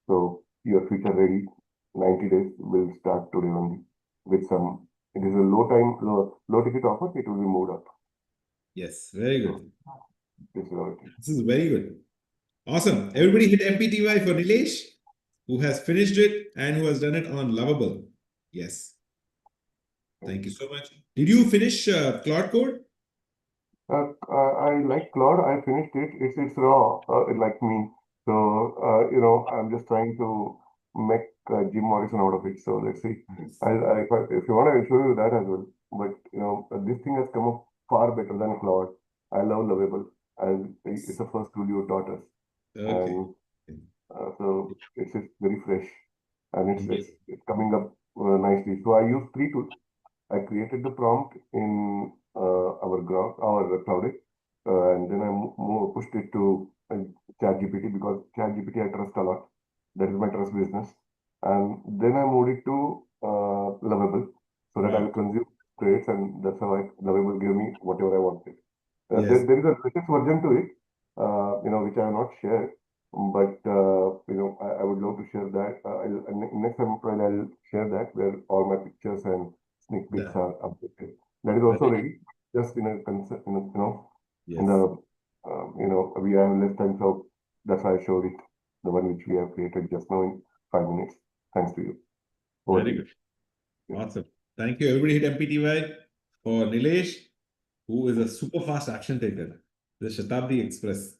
So your future ready 90 days will start today only with some. It is a low ticket offer. It will be moved up. Yes. Very So good. this is how it is. This is very good. Awesome. Everybody hit MPTY for Nilesh, who has finished it and who has done it on Lovable. Yes. Thank you so much. Did you finish Claude Code? I like Claude. I finished it. It's raw, like me. So I'm just trying to make Jim Morrison out of it. So let's see. Yes. If you want, I'll show you that as well. But this thing has come up far better than Claude. I love Lovable, and it's the first tool you taught us, Okay. and so it's very fresh, and it's Amazing. it's coming up nicely. So I use three tools. I created the prompt in our Cloud, and then I pushed it to ChatGPT because ChatGPT I trust a lot. That is my trust business. And then I moved it to Lovable so that I will Wow. consume traits, and that's how Lovable gave me whatever I wanted. Yes. There is a latest version to it, which I have not shared, but I would love to share that. Next time I'll share that where all my pictures and sneak peeks Done. are updated. That is also Very good. ready, just in a concept, in Yes. the we have less time, so that's why I showed it, the one which we have created just now in 5 minutes. Thanks to you. Over to Very you. good. Yeah. Awesome. Thank you. Everybody hit MPTY for Nilesh, who is a super fast action taker. The Shatabdi Express.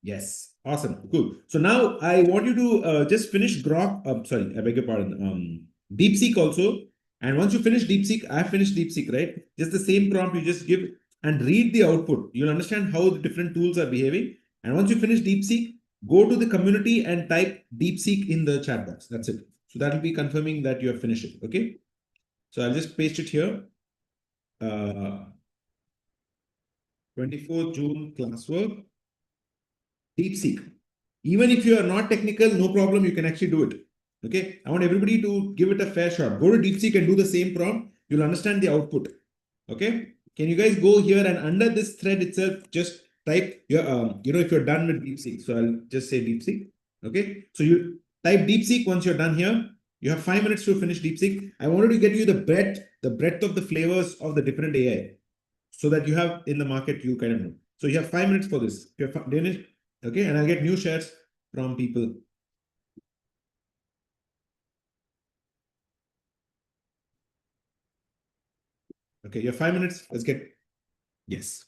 Yes. Awesome. Cool. So now I want you to just finish Grok. Sorry, I beg your pardon. DeepSeek also. And once you finish DeepSeek, I finished DeepSeek, right? Just the same prompt you just give and read the output. You'll understand how the different tools are behaving. And once you finish DeepSeek, go to the community and type DeepSeek in the chat box. That's it. So that will be confirming that you have finished it. Okay. So I'll just paste it here. 24th June classwork. DeepSeek. Even if you are not technical, no problem, you can actually do it. Okay. I want everybody to give it a fair shot. Go to DeepSeek and do the same prompt. You'll understand the output. Okay. Can you guys go here and under this thread itself, just type your, if you're done with DeepSeek. So I'll just say DeepSeek. Okay. So you type DeepSeek once you're done here. You have 5 minutes to finish DeepSeek. I wanted to get you the breadth of the flavors of the different AI so that you have in the market, you kind of know. So you have 5 minutes for this. If you're finished, okay, and I'll get new shares from people. Okay, you have 5 minutes. Let's get, yes.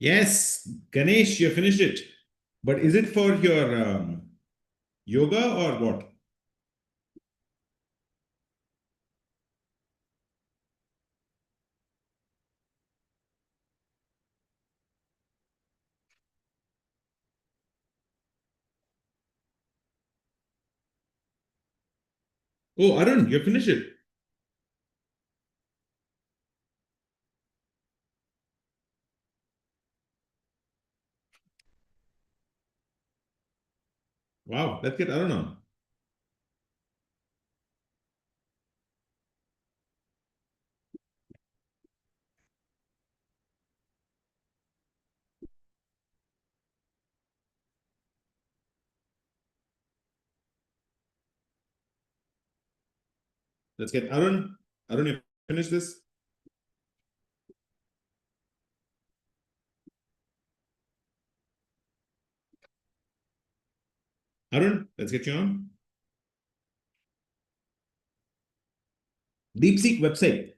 Yes, Ganesh, you finished it. But is it for your yoga or what? Oh, Arun, you finished it. Wow, let's get Arun on. Let's get Arun. Arun, you finished this? Arun, let's get you on. DeepSeek website.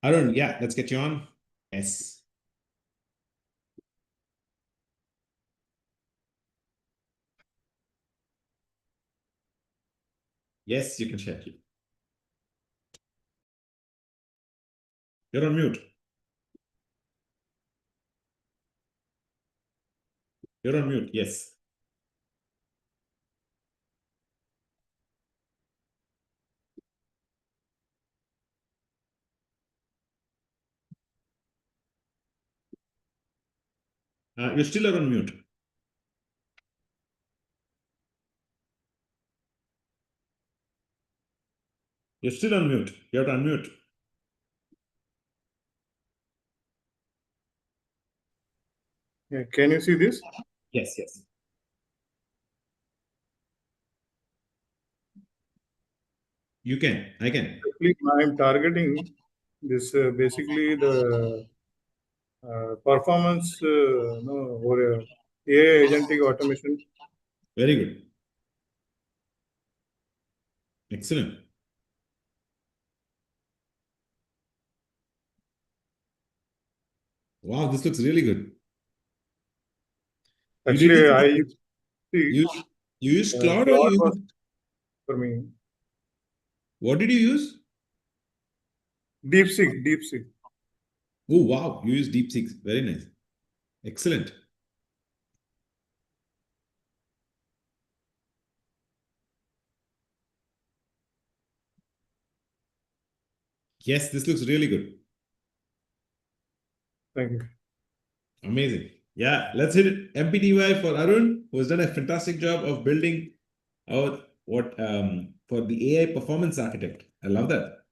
Arun, yeah, let's get you on. Yes. Yes, you can share. You're on mute. You're on mute. Yes. You're still on mute. You're still on mute. You have to unmute. Yeah, can you see this? Yes, yes. You can. I can. Actually, I'm targeting this basically the performance no, or AI agentic automation. Very good. Excellent. Wow, this looks really good. You did Actually, this. I see You used Cloud or Claude you was used, for me. what did you use? DeepSeek, DeepSeek. Oh, wow. You used DeepSeek. Very nice. Excellent. Yes, this looks really good. Thank you. Amazing. Yeah, let's hit it. MPTY for Arun, who has done a fantastic job of building out what for the AI performance architect. I love that.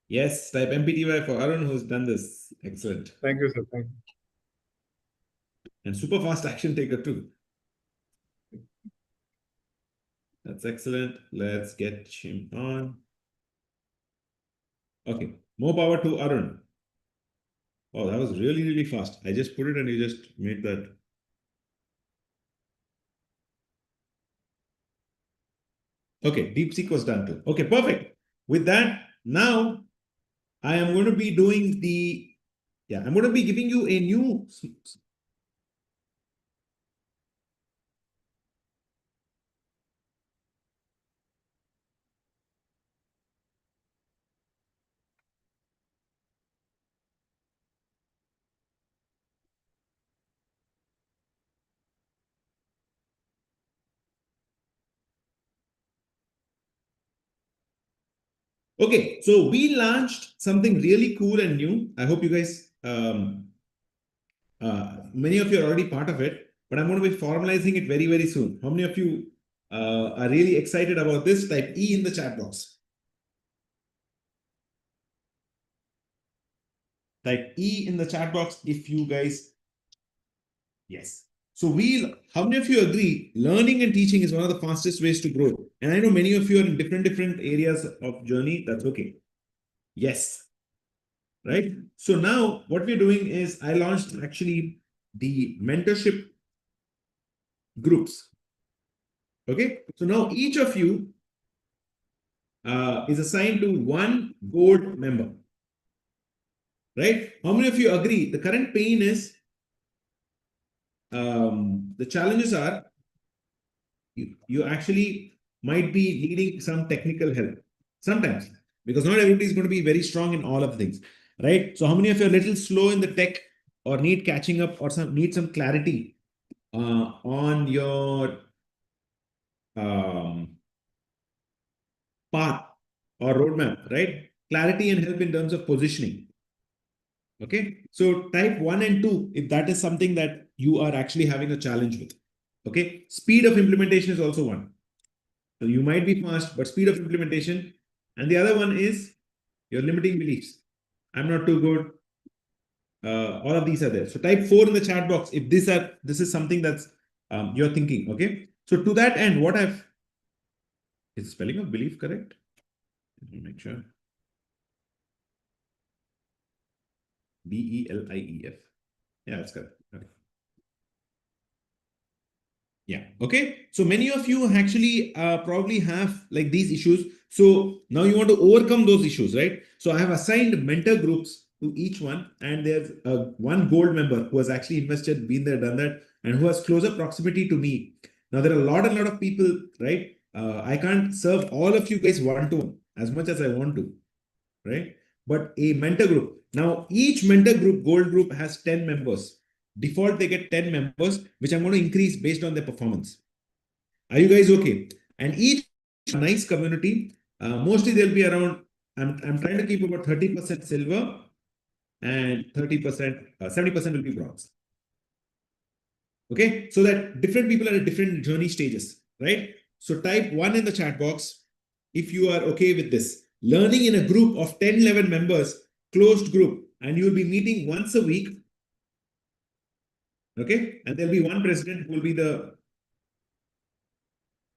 Yes, type MPTY for Arun, who's done this. Excellent. Thank you, sir. Thank you. And super fast action taker too. That's excellent. Let's get him on. Okay, more power to Arun. Oh, that was really, really fast. I just put it and you just made that. Okay, DeepSeek was done too. Okay, perfect. With that, now I am going to be doing I'm going to be giving you a new. Okay, so we launched something really cool and new. I hope you guys, many of you are already part of it, but I'm going to be formalizing it very, very soon. How many of you are really excited about this? Type E in the chat box. Type E in the chat box if you guys, yes. So how many of you agree learning and teaching is one of the fastest ways to grow? And I know many of you are in different areas of journey. That's okay. Yes. Right. So now what we're doing is I launched actually the mentorship groups. Okay, so now each of you is assigned to one gold member, right? How many of you agree? The current pain is the challenges are you actually might be needing some technical help sometimes because not everybody is going to be very strong in all of the things, right? So how many of you are a little slow in the tech or need catching up or need some clarity on your um, path or roadmap, right? Clarity and help in terms of positioning. Okay, so type 1 and 2, if that is something that you are actually having a challenge with. Okay, speed of implementation is also one. So you might be fast, but speed of implementation. And the other one is your limiting beliefs. I'm not too good. All of these are there. So type 4 in the chat box if this is something that's you're thinking. Okay, so to that end, what I've is spelling of belief correct? Let me make sure. BELIEF. Yeah, that's correct. Okay. Yeah. Okay. So many of you actually probably have like these issues. So now you want to overcome those issues, right? So I have assigned mentor groups to each one, and there's one gold member who has actually invested, been there, done that, and who has closer proximity to me. Now there are a lot of people, right? I can't serve all of you guys one to one as much as I want to, right? But a mentor group. Now, each mentor group, gold group, has 10 members. Default, they get 10 members, which I'm going to increase based on their performance. Are you guys okay? And each nice community, mostly they'll be around, I'm trying to keep about 30% silver and 30%, 70% will be bronze. Okay, so that different people are at different journey stages, right? So type 1 in the chat box if you are okay with this. Learning in a group of 10, 11 members, closed group, and you'll be meeting once a week. Okay, and there'll be one president who will be the,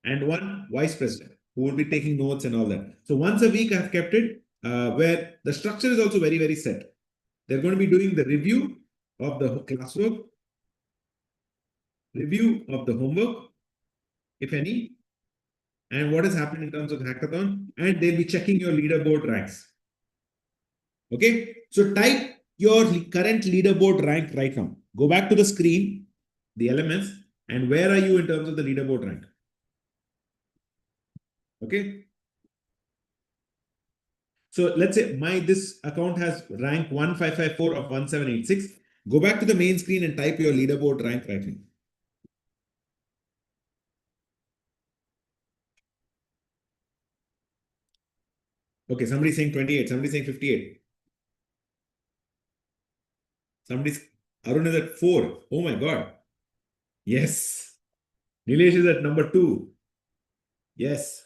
and one vice president who will be taking notes and all that. So once a week, I've kept it where the structure is also very, very set. They're going to be doing the review of the classwork, review of the homework, if any, and what has happened in terms of hackathon, and they'll be checking your leaderboard ranks. Okay, so type your current leaderboard rank right now. Go back to the screen, the LMS, and where are you in terms of the leaderboard rank? Okay. So let's say this account has rank 1554 of 1786. Go back to the main screen and type your leaderboard rank right now. Okay, somebody's saying 28, somebody's saying 58. Arun is at 4. Oh my God. Yes. Nilesh is at number 2. Yes.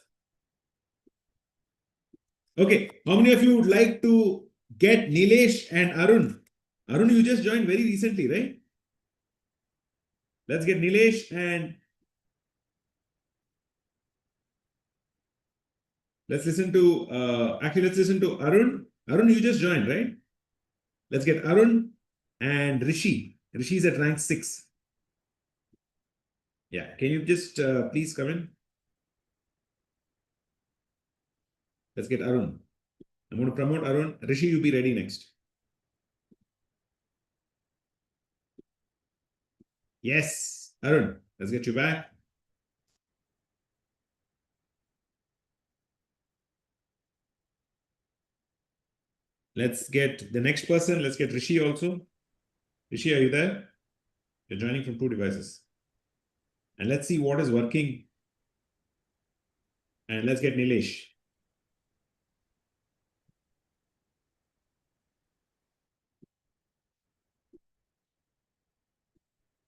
Okay. How many of you would like to get Nilesh and Arun? Arun, you just joined very recently, right? Let's get Nilesh and let's listen to let's listen to Arun. Arun, you just joined, right? Let's get Arun and Rishi. Rishi's at rank 6. Yeah. Can you just please come in? Let's get Arun. I'm going to promote Arun. Rishi, you be ready next. Yes, Arun, let's get you back. Let's get the next person. Let's get Rishi also. Rishi, are you there? You're joining from 2 devices. And let's see what is working. And let's get Nilesh.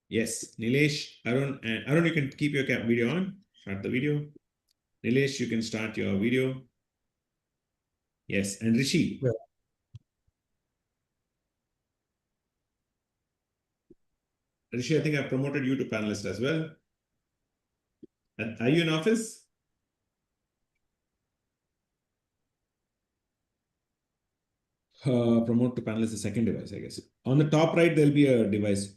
Yes, Nilesh, Arun, and Arun, you can keep your video on. Start the video. Nilesh, you can start your video. Yes, and Rishi. Yeah. Rishi, I think I promoted you to panelist as well. And are you in office? Promote to panelist, the second device, I guess. On the top right, there'll be a device.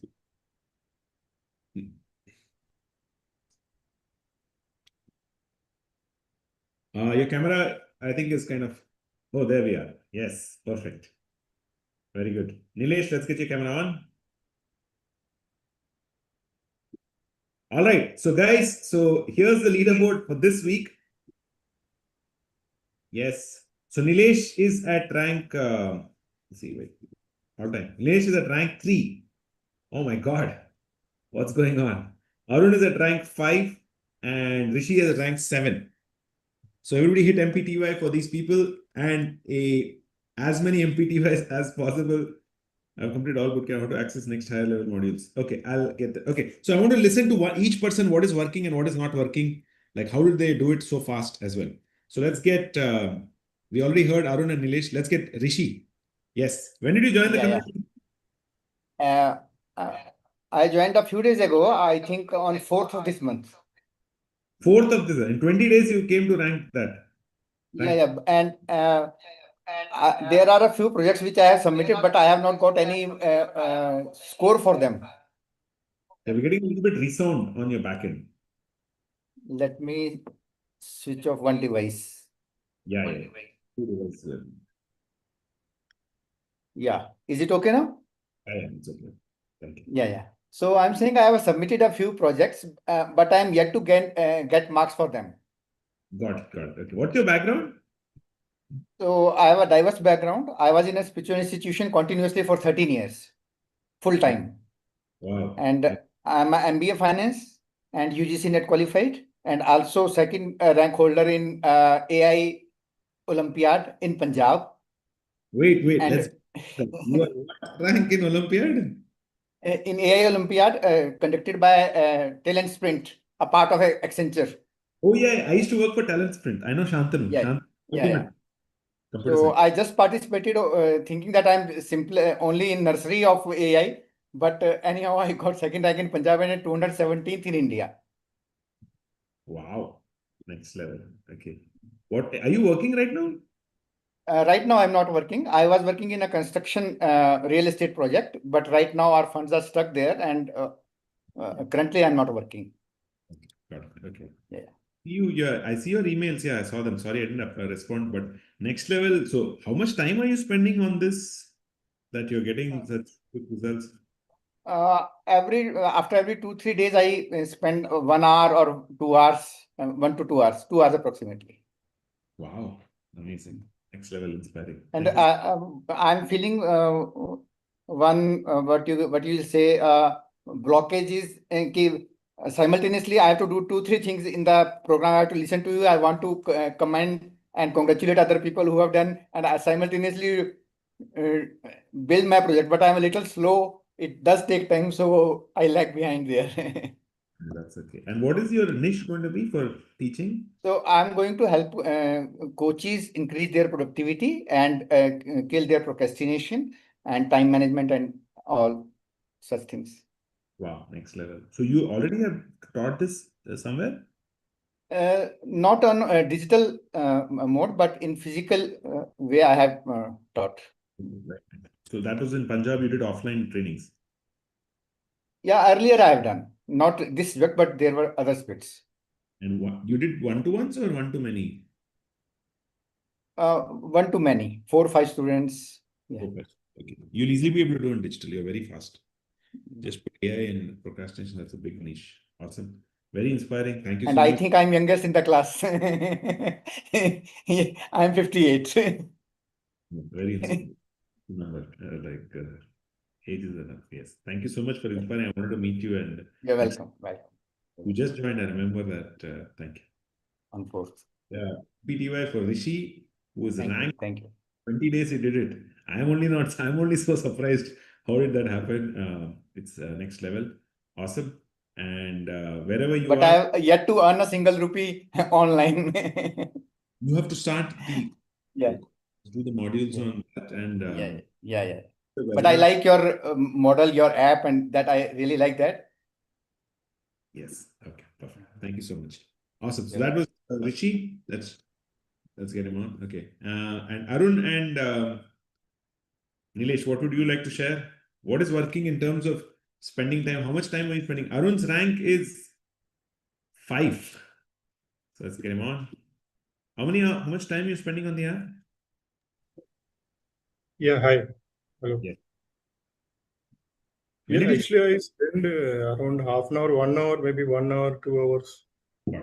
Your camera, I think, is kind of. Oh, there we are. Yes, perfect. Very good. Nilesh, let's get your camera on. All right. So, guys, so here's the leaderboard for this week. Yes. So, Nilesh is at rank. Let's see, wait. All time. Nilesh is at rank 3. Oh my God. What's going on? Arun is at rank 5 and Rishi is at rank 7. So everybody hit MPTY for these people and as many MPTYs as possible. I've completed all bootcamp. How to access next higher level modules. Okay, I'll get that. Okay, so I want to listen to each person, what is working and what is not working. Like how did they do it so fast as well? So let's get, we already heard Arun and Nilesh. Let's get Rishi. Yes. When did you join the Yeah, community? yeah. I joined a few days ago, I think on 4th of this month. 4th of this. In 20 days, you came to rank that. Yeah, yeah. And there are a few projects which I have submitted, but I have not got any score for them. Yeah, we're getting a little bit resound on your backend. Let me switch off one device. Yeah, yeah. Two devices. Yeah. Is it okay now? Yeah, it's okay. Thank you. Yeah, yeah. So I'm saying I have submitted a few projects, but I'm yet to get marks for them. Got it. Okay. What's your background? So I have a diverse background. I was in a spiritual institution continuously for 13 years, full time. Wow. And I'm a MBA finance and UGC net qualified, and also second rank holder in AI Olympiad in Punjab. Wait. And You are what rank in Olympiad? in AI Olympiad conducted by Talent Sprint, a part of Accenture. Oh, yeah. I used to work for Talent Sprint. I know Shantanu. Yeah, Shantanu, yeah, yeah. computer So science. I just participated thinking that I'm simply only in nursery of AI, but anyhow I got second rank in Punjab and 217th in India. Wow. Next level. Okay. What are you working right now? Right now, I'm not working. I was working in a construction real estate project, but right now our funds are stuck there, and currently I'm not working. Got it. Okay. Yeah. I see your emails. Yeah, I saw them. Sorry, I didn't respond. But next level. So, how much time are you spending on this that you're getting such good results? After every 2-3 days, I spend 1 hour or 2 hours, 1 to 2 hours, 2 hours approximately. Wow, amazing. Next level inspiring. And Thank you. I'm feeling what you say blockage is simultaneously I have to do 2-3 things in the program. I have to listen to you. I want to commend and congratulate other people who have done, and I simultaneously build my project. But I'm a little slow. It does take time, so I lag behind there. That's okay. And what is your niche going to be for teaching? So I'm going to help coaches increase their productivity and kill their procrastination and time management and all such things. Wow, next level. So you already have taught this somewhere? Not on digital mode, but in physical way I have taught. Right. So that was in Punjab, you did offline trainings. Yeah, earlier I have done. Not this bit, but there were other bits. And you did one-to-ones or one-to-many? 1-to-many, 4 or 5 students. Yeah. Okay. You'll easily be able to do it digitally. You're very fast. Just put AI and procrastination. That's a big niche. Awesome. Very inspiring. Thank you And so I much. think I'm youngest in the class. I'm 58. Very inspiring. Number, age is enough. Yes. Thank you so much for inspiring. I wanted to meet you and You're welcome. Bye. you just joined. I remember that. Thank you. On 4th. Yeah. PTY for Rishi, who was ranked. Thank you. 20 days he did it. I'm only so surprised. How did that happen? It's next level. Awesome. And wherever you But are, I have yet to earn a single rupee online. you have to start Yeah. do the modules Yeah. on that and Yeah. the But I webinar. like your model, your app, and that I really like that. Yes. Okay. Perfect. Thank you so much. Awesome. So Yeah. that was Rishi. Let's get him on. Okay. And Arun and Nilesh, what would you like to share? What is working in terms of spending time? How much time are you spending? Arun's rank is 5. So let's get him on. How much time are you spending on the app? Yeah, hi. Hello. Yes. Yeah, When did actually, I spend around half an hour, 1 hour, maybe 1 hour, 2 hours Okay.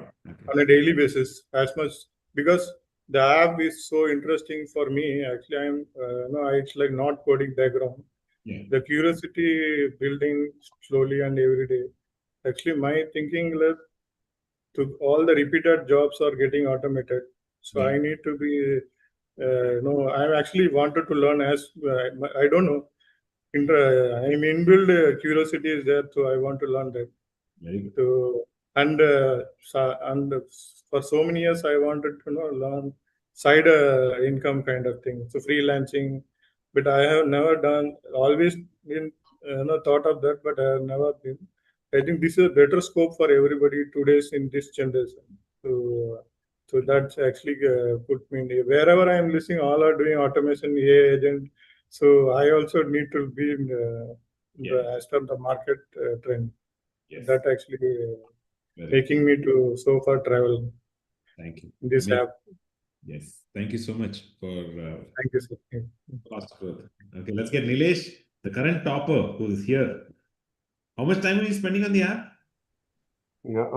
on a daily basis, as much because the app is so interesting for me. Actually, I'm no, it's like not coding background. Yeah. The curiosity building slowly and every day. Actually, my thinking led to all the repeated jobs are getting automated. So Yeah. I need to be, no, I actually wanted to learn as I don't know. I'm inbuilt curiosity is there, so I want to learn that. Very good. So and for so many years I wanted to learn side income kind of thing, so freelancing, but I have never done. Always been thought of that, but I have never been. I think this is a better scope for everybody today's in this generation. So that's actually put me in wherever I am listening. All are doing automation, AI agent. So I also need to be in as per the market trend. Yes. That actually Very making me to so far travel Thank you. this Amazing. app. Yes. Thank you so much for Thank you, sir. fast growth. Okay, let's get Nilesh, the current topper who is here. How much time are you spending on the app? Yeah,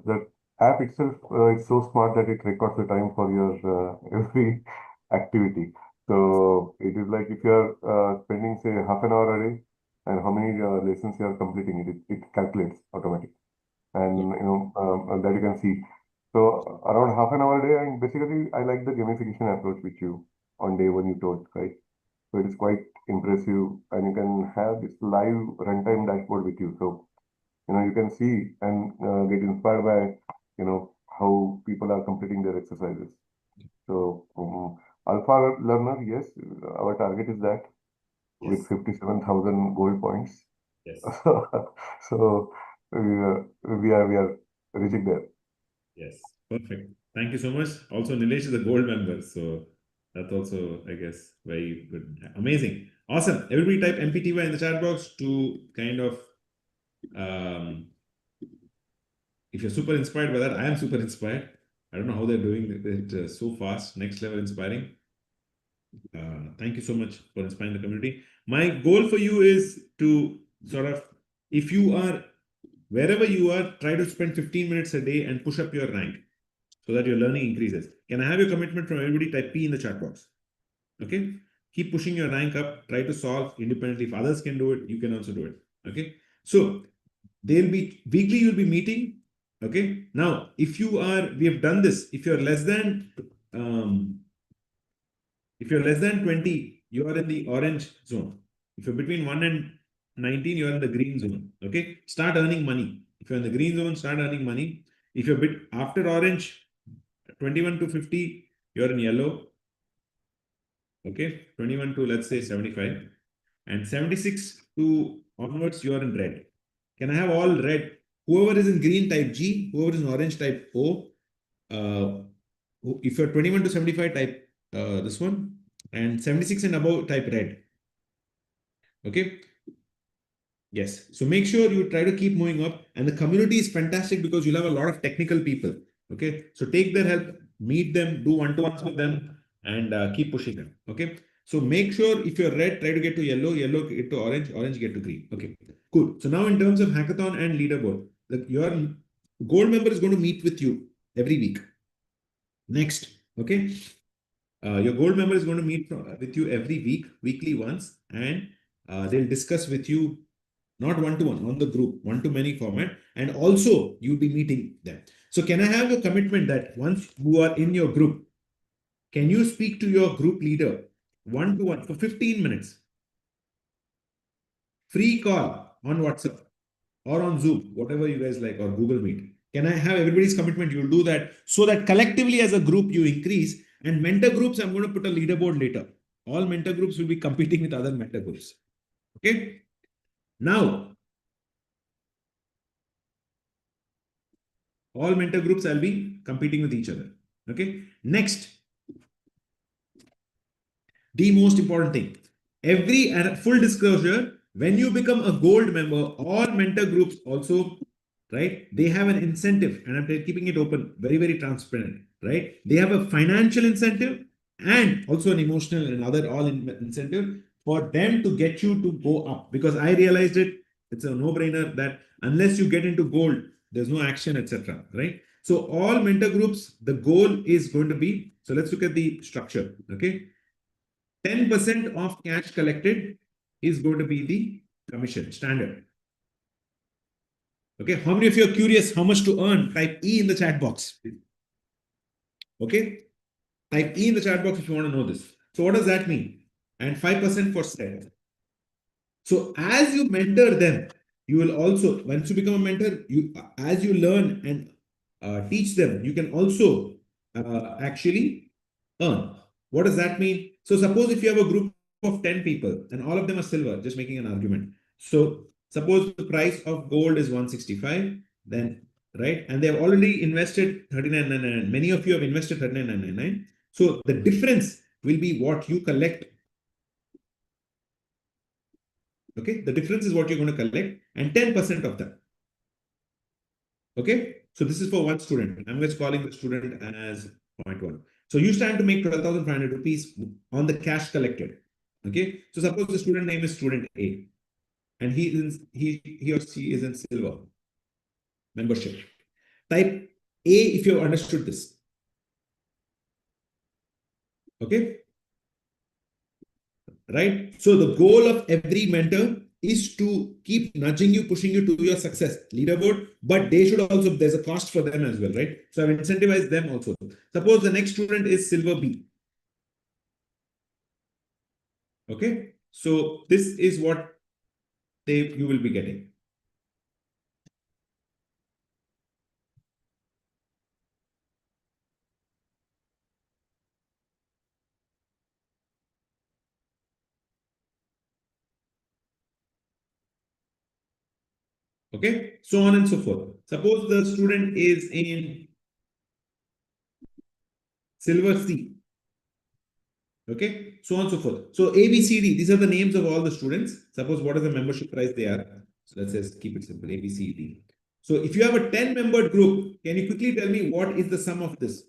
the app itself is so smart that it records the time for your every activity. So it is like if you are spending say half an hour a day, and how many lessons you are completing, it calculates automatically, and that you can see. So around half an hour a day, and basically I like the gamification approach which you on day one you told, right? So it is quite impressive, and you can have this live runtime dashboard with you. So you can see and get inspired by how people are completing their exercises. So alpha learner, yes, our target is that with 57,000 gold points. Yes. So we are reaching there. Yes. Perfect. Thank you so much. Also, Nilesh is a gold member, so that's also, I guess, very good. Amazing. Awesome. Everybody type MPTY in the chat box to kind of um, if you're super inspired by that, I am super inspired. I don't know how they're doing it so fast, next level inspiring. Thank you so much for inspiring the community. My goal for you is to sort of, if you are wherever you are, try to spend 15 minutes a day and push up your rank so that your learning increases. Can I have your commitment from everybody? Type P in the chat box. Okay. Keep pushing your rank up. Try to solve independently. If others can do it, you can also do it. Okay. So they'll be weekly, you'll be meeting. Okay. Now, if you are, we have done this. If you're less than 20, you are in the orange zone. If you're between 1 and 19, you're in the green zone. Okay. Start earning money. If you're in the green zone, start earning money. If you're bit after orange, 21 to 50, you're in yellow. Okay. 21 to let's say 75. And 76 to onwards, you're in red. Can I have all red? Whoever is in green, type G. Whoever is in orange, type O. If you're 21 to 75, type this one. And 76 and above, type red. Okay. Yes. So make sure you try to keep moving up. And the community is fantastic because you'll have a lot of technical people. Okay. So take their help, meet them, do one-to-ones with them, and keep pushing them. Okay. So make sure if you're red, try to get to yellow, yellow get to orange, orange get to green. Okay. Cool. So now in terms of hackathon and leaderboard, your gold member is going to meet with you every week. Next. Okay. Your gold member is going to meet with you every week, weekly once, and they'll discuss with you not one-to-one, on the group, one-to-many format, and also you'll be meeting them. So can I have a commitment that once you are in your group, can you speak to your group leader one-to-one for 15 minutes? Free call on WhatsApp or on Zoom, whatever you guys like, or Google Meet. Can I have everybody's commitment? You'll do that so that collectively as a group you increase. And mentor groups, I'm going to put a leaderboard later. All mentor groups will be competing with other mentor groups. Okay. Now, all mentor groups I'll be competing with each other. Okay. Next, the most important thing. Full disclosure, when you become a gold member, all mentor groups also right? They have an incentive, and I'm keeping it open, very, very transparent, right? They have a financial incentive and also an emotional and other all incentive for them to get you to go up. Because I realized it, it's a no-brainer that unless you get into gold, there's no action, etc. Right? So all mentor groups, the goal is going to be, so let's look at the structure. Okay. 10% of cash collected is going to be the commission standard. Okay, how many of you are curious how much to earn? Type E in the chat box. Okay, type E in the chat box if you want to know this. So what does that mean? And 5% for set. So as you mentor them, you will also, once you become a mentor, you as you learn and teach them, you can also actually earn. What does that mean? So suppose if you have a group of 10 people and all of them are silver, just making an argument. So suppose the price of gold is 165, then right, and they have already invested 39.99. Many of you have invested 39.99. So the difference will be what you collect. Okay, the difference is what you're going to collect and 10% of that. Okay, so this is for one student. I'm just calling the student as 0.1. So you stand to make 12,500 rupees on the cash collected. Okay, so suppose the student name is student A and he or she is in silver membership. Type A if you have understood this. Okay, right? So the goal of every mentor is to keep nudging you, pushing you to your success leaderboard, but they should also, there's a cost for them as well, right? So I've incentivized them also. Suppose the next student is silver B. Okay, so this is what you will be getting. Okay, so on and so forth. Suppose the student is in silver C. Okay, so on and so forth. So A, B, C, D, these are the names of all the students. Suppose what is the membership price they are. So let's just keep it simple, A, B, C, D. So if you have a 10-member group, can you quickly tell me what is the sum of this?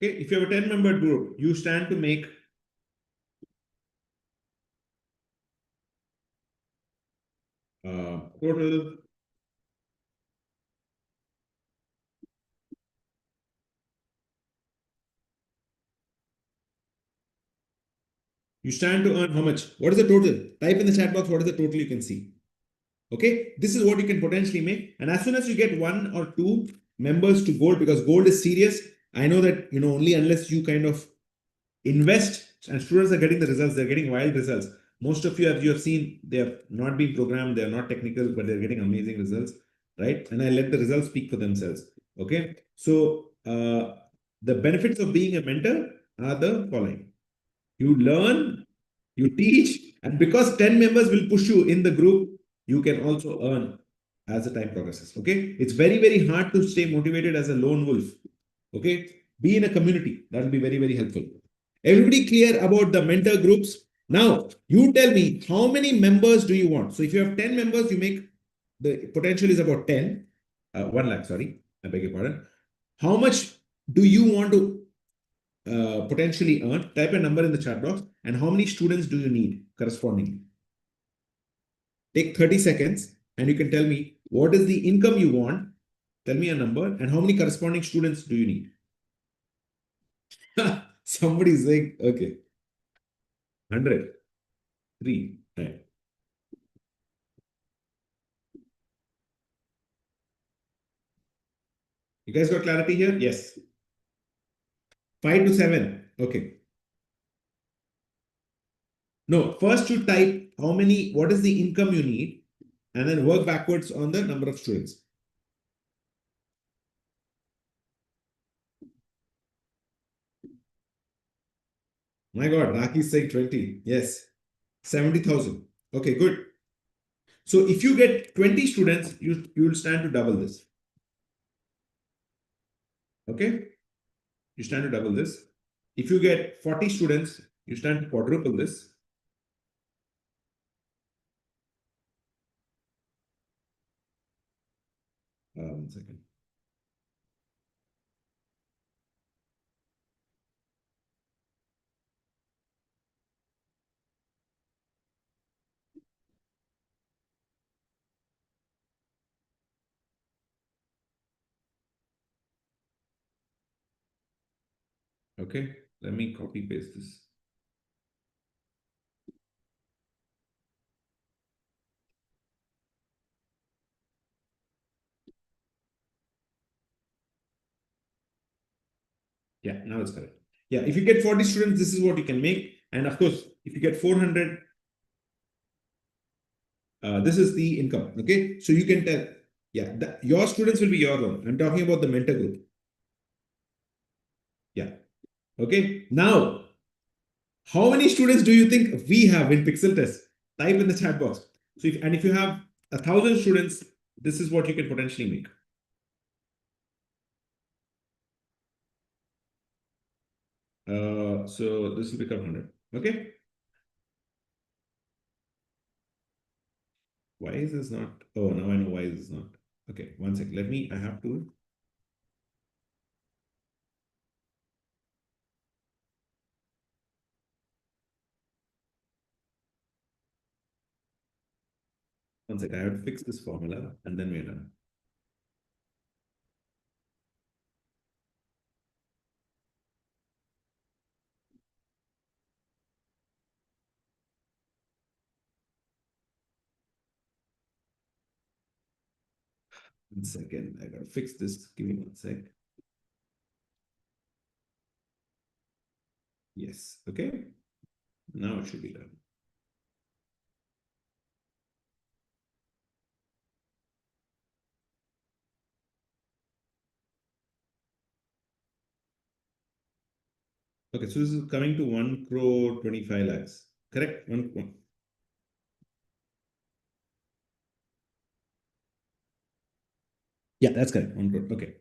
Okay, if you have a 10-member group, you stand to make total you stand to earn how much? What is the total? Type in the chat box what is the total you can see. Okay, this is what you can potentially make. And as soon as you get 1 or 2 members to gold, because gold is serious, I know that only unless you kind of invest and students are getting the results, they're getting wild results. Most of you, as you have seen, they have not been programmed, they're not technical, but they're getting amazing results, right? And I let the results speak for themselves. Okay, so the benefits of being a mentor are the following. You learn, you teach, and because 10 members will push you in the group, you can also earn as the time progresses. Okay, it's very, very hard to stay motivated as a lone wolf. Okay, be in a community, that will be very, very helpful. Everybody clear about the mentor groups? Now, you tell me how many members do you want? So if you have 10 members, you make the potential is about 10, 1 lakh, sorry, I beg your pardon. How much do you want to potentially earn? Type a number in the chat box. And how many students do you need correspondingly? Take 30 seconds and you can tell me what is the income you want. Tell me a number and how many corresponding students do you need? Somebody is saying, okay, 100, 3, right. You guys got clarity here? Yes. 5 to 7. Okay. No, first you type what is the income you need, and then work backwards on the number of students. My God, Raki is saying 20. Yes. 70,000. Okay, good. So if you get 20 students, you will stand to double this. Okay. you stand to double this. If you get 40 students, you stand to quadruple this. One second. Okay, let me copy paste this. Yeah, now it's correct. Yeah, if you get 40 students, this is what you can make. And of course, if you get 400, this is the income. Okay, so you can tell, yeah, your students will be your own. I'm talking about the mentor group. Yeah. Okay, now, how many students do you think we have in pixel test? Type in the chat box. So if you have 1,000 students, this is what you can potentially make. So this will become 100. Okay. Why is this not? Oh, now I know why this is not. Okay, one sec. I have to. One sec. I have to fix this formula and then we're done. One second. I gotta fix this. Give me one sec. Yes. Okay. Now it should be done. Okay, so this is coming to 1 crore 25 lakhs. Correct? One. Yeah, that's correct. 1 crore. Okay.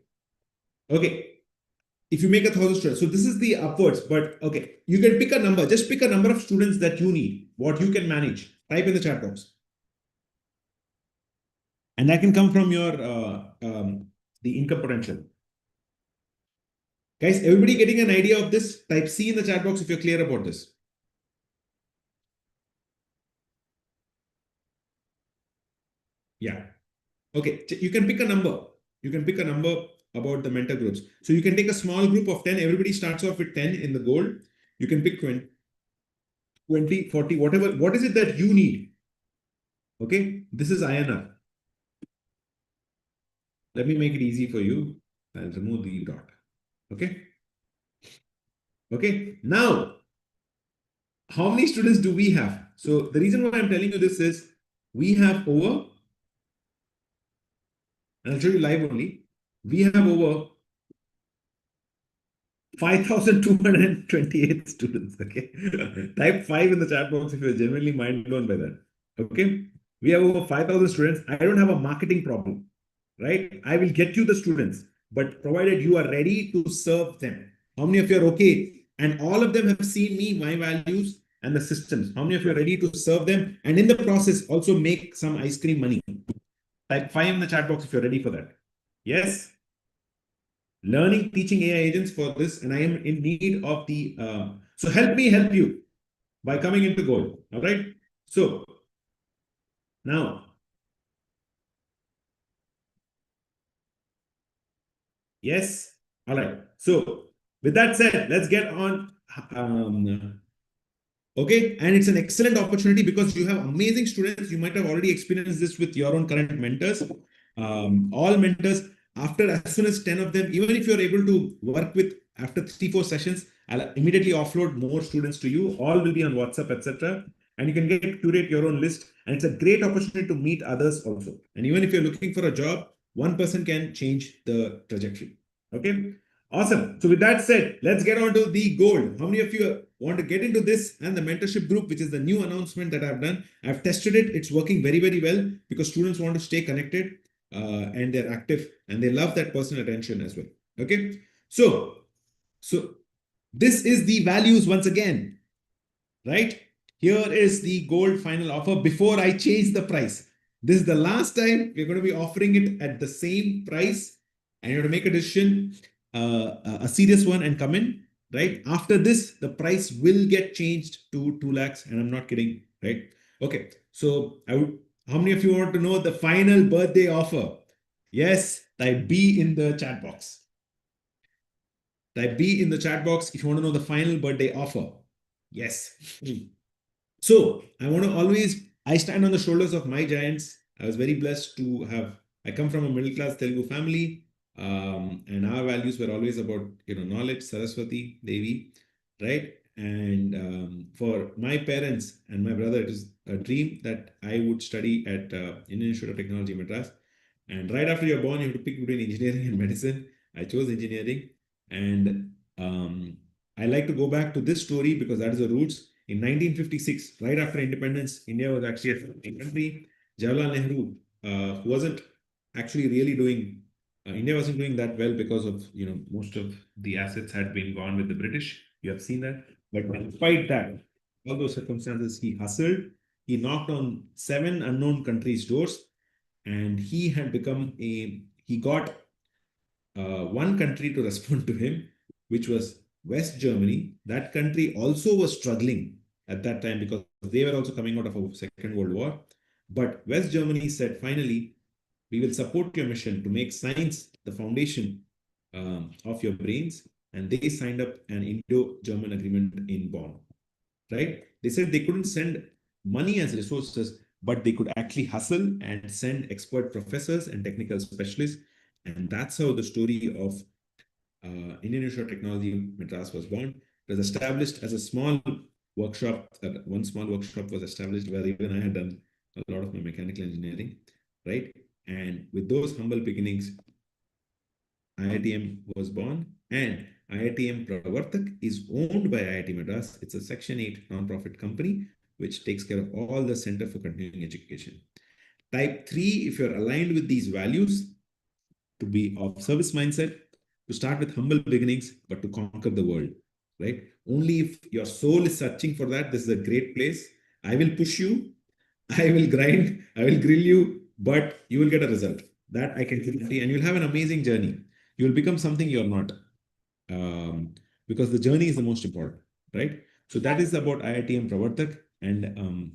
Okay. If you make 1,000 students, so this is the upwards, but okay, you can pick a number. Just pick a number of students that you need, what you can manage. Type in the chat box. And that can come from your the income potential. Guys, everybody getting an idea of this? Type C in the chat box if you're clear about this. Yeah. Okay, you can pick a number. You can pick a number about the mentor groups. So you can take a small group of 10. Everybody starts off with 10 in the goal. You can pick 20, 40, whatever. What is it that you need? Okay, this is INR. Let me make it easy for you. I'll remove the dot. Okay. Okay. Now, how many students do we have? So the reason why I'm telling you this is we have over, and I'll show you live only. We have over 5,228 students. Okay. Type 5 in the chat box if you're genuinely mind blown by that. Okay. We have over 5,000 students. I don't have a marketing problem, right? I will get you the students, but provided you are ready to serve them. How many of you are okay? And all of them have seen me, my values, and the systems. How many of you are ready to serve them? And in the process, also make some ice cream money. Type 5 in the chat box if you're ready for that. Yes. Learning, teaching AI agents for this, and I am in need of the, so help me help you by coming into goal. All right. So now, yes. All right. So with that said, let's get on. Okay, and it's an excellent opportunity because you have amazing students. You might have already experienced this with your own current mentors. All mentors, after as soon as 10 of them, even if you're able to work with after 3-4 sessions, I'll immediately offload more students to you. All will be on WhatsApp, etc. And you can curate your own list. And it's a great opportunity to meet others also. And even if you're looking for a job, one person can change the trajectory. Okay. Awesome. So with that said, let's get on to the goal. How many of you want to get into this and the mentorship group, which is the new announcement that I've done? I've tested it. It's working very, very well because students want to stay connected and they're active and they love that personal attention as well. Okay. So So this is the values once again, right? Here is the gold final offer before I change the price. This is the last time we're going to be offering it at the same price, and you have to make a decision, a serious one, and come in, right? After this, the price will get changed to 2 lakhs, and I'm not kidding, right? Okay, so how many of you want to know the final birthday offer? Yes, type B in the chat box. Type B in the chat box if you want to know the final birthday offer. Yes. So I stand on the shoulders of my giants. I was very blessed to I come from a middle class Telugu family, and our values were always about, knowledge, Saraswati, Devi, right? And for my parents and my brother, it is a dream that I would study at Indian Institute of Technology, Madras. And right after you're born, you have to pick between engineering and medicine. I chose engineering. And I like to go back to this story because that is the roots. In 1956, right after independence, India was actually a country. Jawaharlal Nehru, who wasn't actually really doing, India wasn't doing that well because of, most of the assets had been gone with the British. You have seen that. But despite that, all those circumstances, he hustled. He knocked on 7 unknown countries' doors, and he got one country to respond to him, which was West Germany. That country also was struggling at that time because they were also coming out of a Second World War. But West Germany said, finally, we will support your mission to make science the foundation of your brains. And they signed up an Indo-German agreement in Bonn, right? They said they couldn't send money as resources, but they could actually hustle and send expert professors and technical specialists. And that's how the story of Indian Institute of Technology, Madras was born. It was established as a small workshop. One small workshop was established where even I had done a lot of my mechanical engineering, right? And with those humble beginnings, IITM was born, and IITM Pravartak is owned by IIT Madras. It's a Section 8 non-profit company which takes care of all the Center for Continuing Education. Type 3, if you're aligned with these values, to be of service mindset, to start with humble beginnings, but to conquer the world, right? Only if your soul is searching for that, this is a great place. I will push you, I will grind, I will grill you, but you will get a result. That I can guarantee, and you'll have an amazing journey. You will become something you're not, because the journey is the most important, right? So that is about IITM Pravartak, and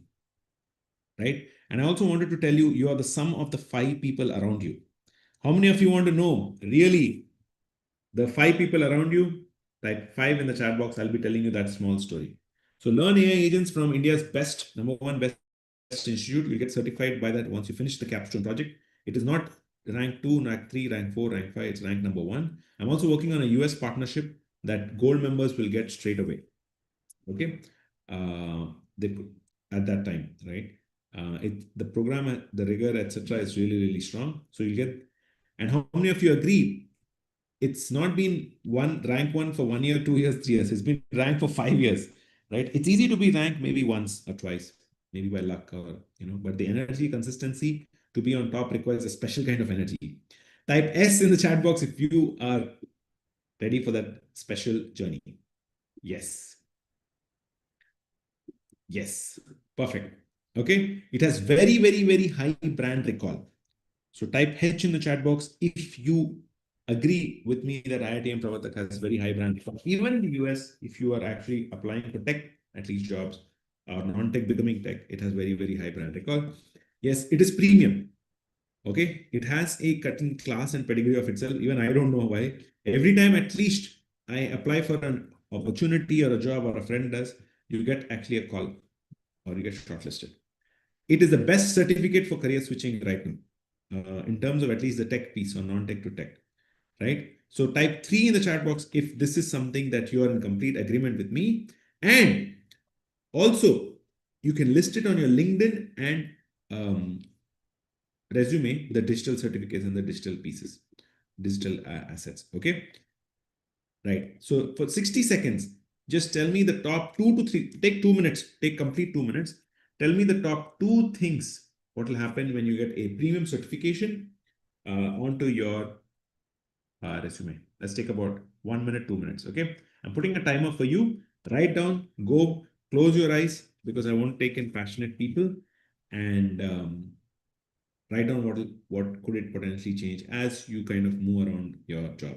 right. And I also wanted to tell you, you are the sum of the 5 people around you. How many of you want to know really the 5 people around you? Type 5 in the chat box. I'll be telling you that small story. So learn AI agents from India's #1 best institute. You'll get certified by that once you finish the capstone project. It is not rank 2, rank 3, rank 4, rank 5. It's rank #1. I'm also working on a US partnership that gold members will get straight away. Okay. They put at that time, right? The program, the rigor, etc., is really, really strong. So you get, and how many of you agree? It's not been rank 1 for 1 year, 2 years, 3 years. It's been ranked for 5 years, right? It's easy to be ranked maybe once or twice, maybe by luck or, but the energy, consistency to be on top requires a special kind of energy. Type S in the chat box if you are ready for that special journey. Yes. Yes. Perfect. Okay. It has very, very, very high brand recall. So type H in the chat box if you agree with me that IITM Pravartak has very high brand recall. Even in the US, if you are actually applying for tech, at least jobs, or non-tech becoming tech, it has very, very high brand recall. Yes, it is premium. Okay. It has a cutting class and pedigree of itself. Even I don't know why. Every time at least I apply for an opportunity or a job or a friend does, you get actually a call or you get shortlisted. It is the best certificate for career switching right now, in terms of at least the tech piece or non-tech to tech, right? So type 3 in the chat box if this is something that you are in complete agreement with me. And also, you can list it on your LinkedIn and resume, the digital certificates and the digital pieces, digital assets, okay? Right. So for 60 seconds, just tell me the top 2 to 3, take 2 minutes, take complete 2 minutes. Tell me the top 2 things, what will happen when you get a premium certification onto your resume. Let's take about 1 minute, 2 minutes. Okay. I'm putting a timer for you. Write down, go, close your eyes because I won't take in passionate people, and write down what could it potentially change as you kind of move around your job.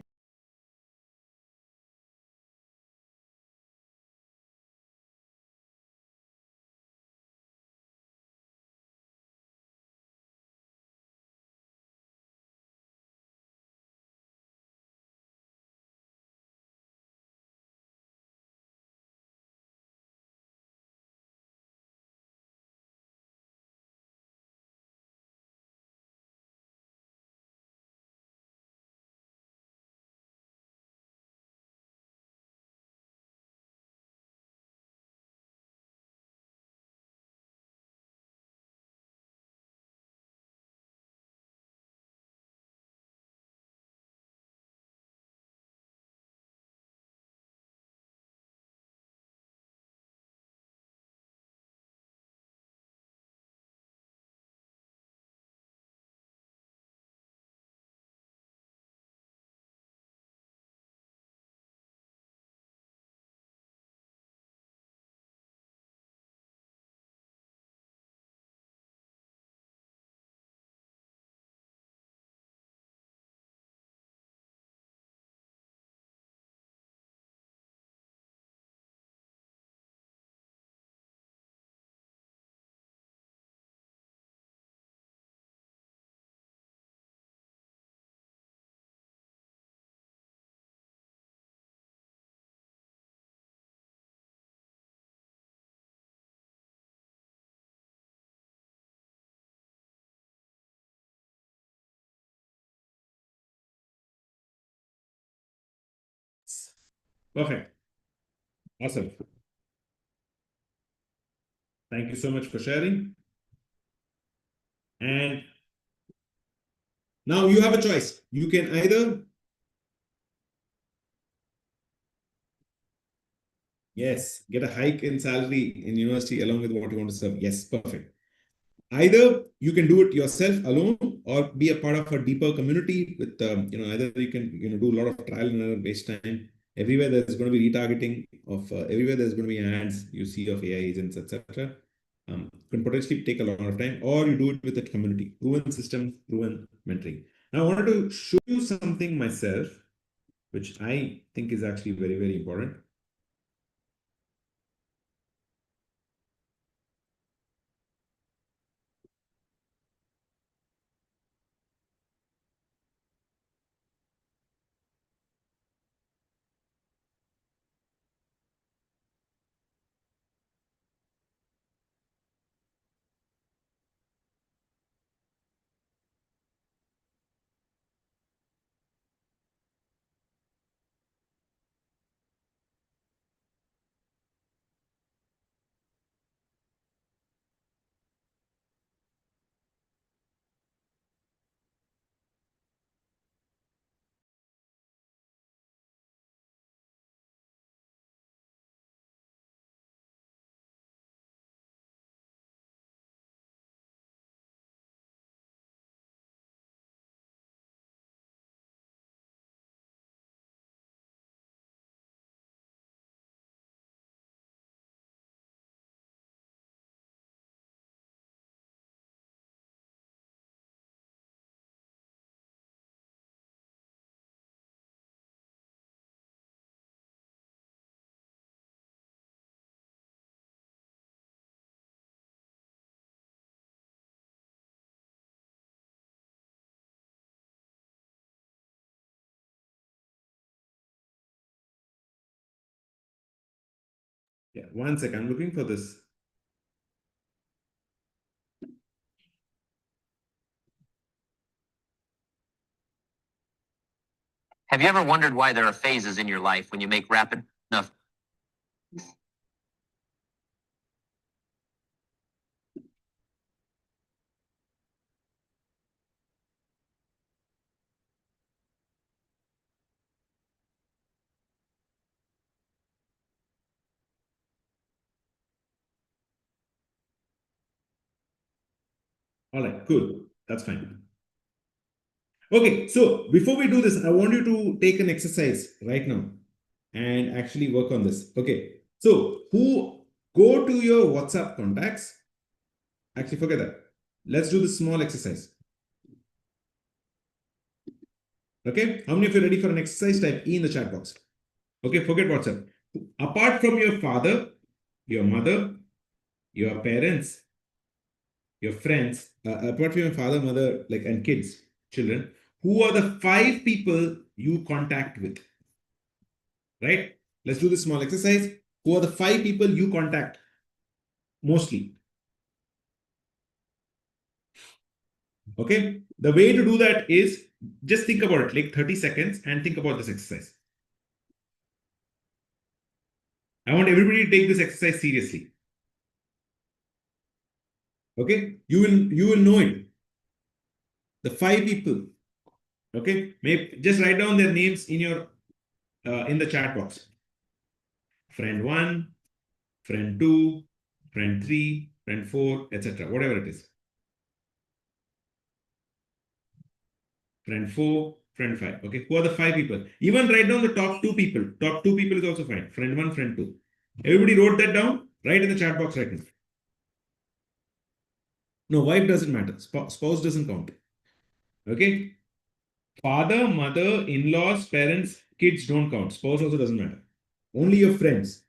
Perfect. Awesome. Thank you so much for sharing. And now you have a choice. You can either, yes, get a hike in salary in university along with what you want to serve. Yes, perfect. Either you can do it yourself alone or be a part of a deeper community with, either you can, do a lot of trial and error, waste time. Everywhere there's going to be retargeting of, everywhere there's going to be ads you see of AI agents, etc. Can potentially take a lot of time, or you do it with a community, proven systems, proven mentoring. Now, I wanted to show you something myself, which I think is actually very, very important. Yeah, 1 second. I'm looking for this. Have you ever wondered why there are phases in your life when you make rapid enough? All right, cool. That's fine. Okay, so before we do this, I want you to take an exercise right now and actually work on this. Okay, so go to your WhatsApp contacts. Actually, forget that. Let's do this small exercise. Okay, how many of you are ready for an exercise? Type E in the chat box. Okay, forget WhatsApp. Apart from your father, your mother, your parents, your friends, apart from your father, mother, like and kids, children, who are the 5 people you contact with? Right? Let's do this small exercise. Who are the 5 people you contact mostly? Okay. The way to do that is just think about it, like 30 seconds, and think about this exercise. I want everybody to take this exercise seriously. Okay. You will know it. The 5 people. Okay. Maybe just write down their names in your in the chat box. Friend 1, friend 2, friend 3, friend 4, etc. Whatever it is. Friend 4, friend 5. Okay, who are the 5 people? Even write down the top 2 people. Top 2 people is also fine. Friend 1, friend 2. Everybody wrote that down? Write in the chat box right now. No, wife doesn't matter. Spouse doesn't count. Okay? Father, mother, in-laws, parents, kids don't count. Spouse also doesn't matter. Only your friends.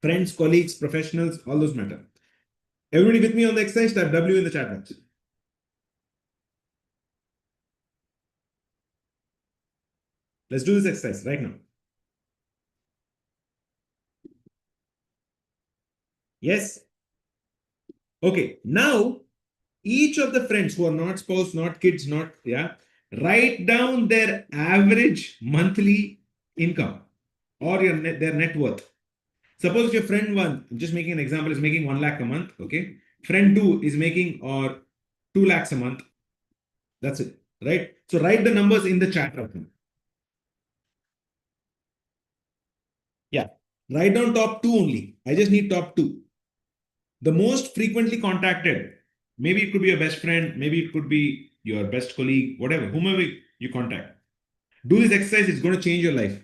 Friends, colleagues, professionals, all those matter. Everybody with me on the exercise? Type W in the chat box. Let's do this exercise right now. Yes? Okay, now each of the friends who are not spouse, not kids, not, yeah, write down their average monthly income or their net worth. Suppose your friend 1, I'm just making an example, is making 1 lakh a month. Okay. Friend 2 is making or 2 lakhs a month. That's it. Right. So write the numbers in the chat right now. Yeah. Write down top 2 only. I just need top 2. The most frequently contacted, maybe it could be your best friend, maybe it could be your best colleague, whatever, whomever you contact. Do this exercise, it's going to change your life.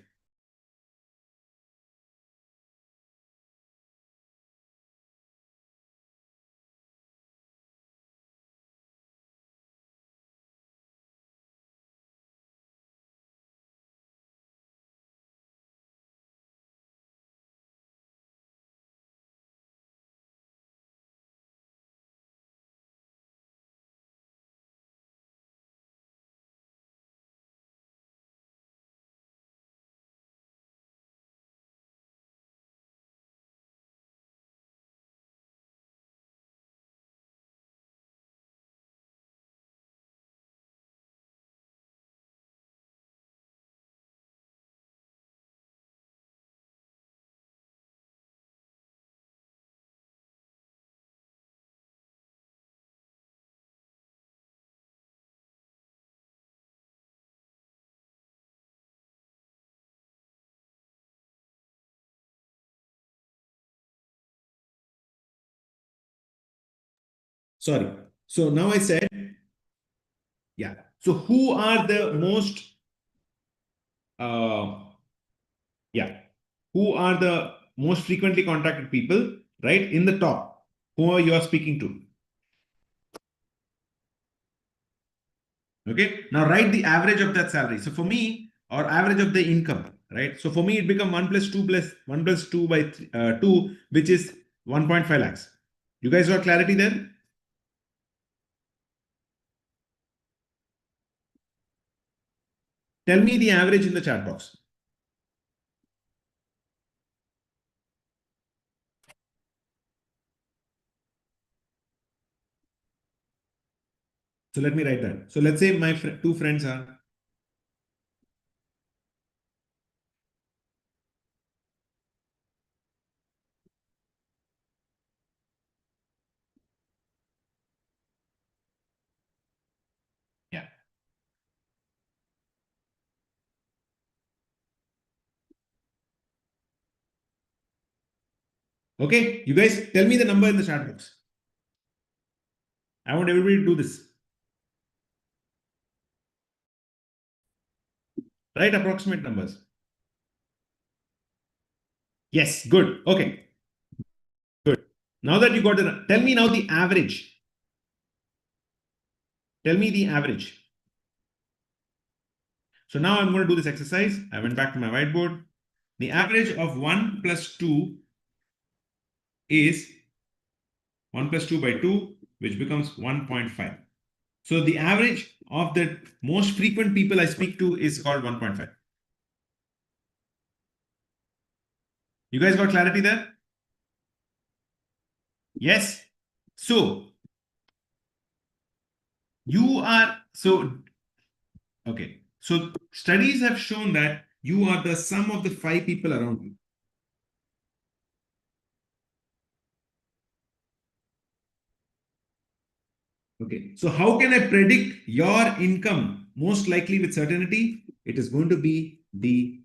Sorry. So now I said, yeah. So who are the most, yeah, who are the most frequently contacted people, right? In the top, who are you are speaking to? Okay. Now write the average of that salary. So for me, or average of the income, right? So for me, it become 1 plus 2 plus 1 plus 2 by 2, which is 1.5 lakhs. You guys got clarity there? Tell me the average in the chat box. So let me write that. So let's say my 2 friends are, yeah. Okay, you guys tell me the number in the chat box. I want everybody to do this. Write approximate numbers. Yes, good. Okay. Good. Now that you got it, tell me now the average. Tell me the average. So now I'm going to do this exercise. I went back to my whiteboard. The average of 1 plus 2 is 1 plus 2 by 2, which becomes 1.5. So the average of the most frequent people I speak to is called 1.5. You guys got clarity there? Yes. So okay. So studies have shown that you are the sum of the 5 people around you. Okay. So how can I predict your income most likely with certainty? It is going to be the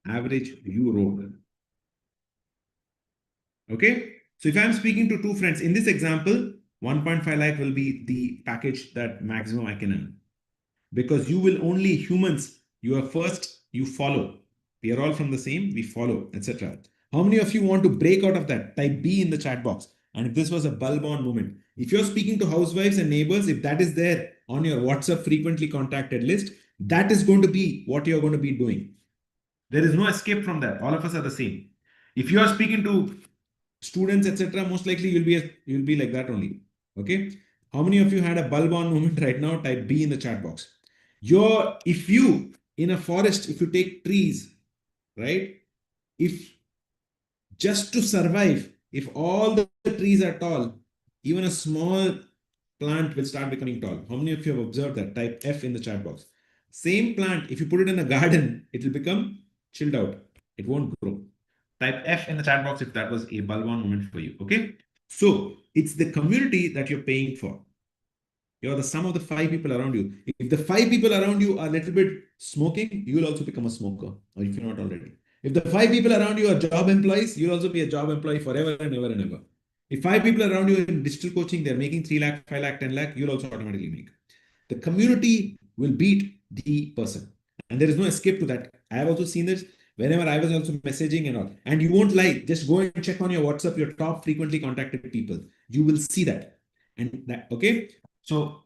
average you wrote. Okay. So if I'm speaking to two friends in this example, 1.5 lakh will be the package that maximum I can earn. Because you will only humans, you are first, you follow. We are all from the same, we follow, etc. How many of you want to break out of that? Type B in the chat box. And if this was a bulb on moment, if you're speaking to housewives and neighbors, if that is there on your WhatsApp frequently contacted list, that is going to be what you're going to be doing. There is no escape from that. All of us are the same. If you are speaking to students, etc., most likely you'll be like that only. Okay. How many of you had a bulb on moment right now? Type B in the chat box. If you in a forest, if you take trees, right? If just to survive, if all the trees are tall, even a small plant will start becoming tall. How many of you have observed that? Type F in the chat box. Same plant, if you put it in a garden, it will become chilled out. It won't grow. Type F in the chat box if that was a bulb on moment for you. Okay. So it's the community that you're paying for. You're the sum of the 5 people around you. If the 5 people around you are a little bit smoking, you will also become a smoker, or if you're not already. If the 5 people around you are job employees, you'll also be a job employee forever and ever and ever. If 5 people around you in digital coaching, they're making 3 lakh, 5 lakh, 10 lakh, you'll also automatically make. The community will beat the person. And there is no escape to that. I have also seen this whenever I was also messaging and all. And you won't lie, just go and check on your WhatsApp, your top frequently contacted people. You will see that. And that, okay. So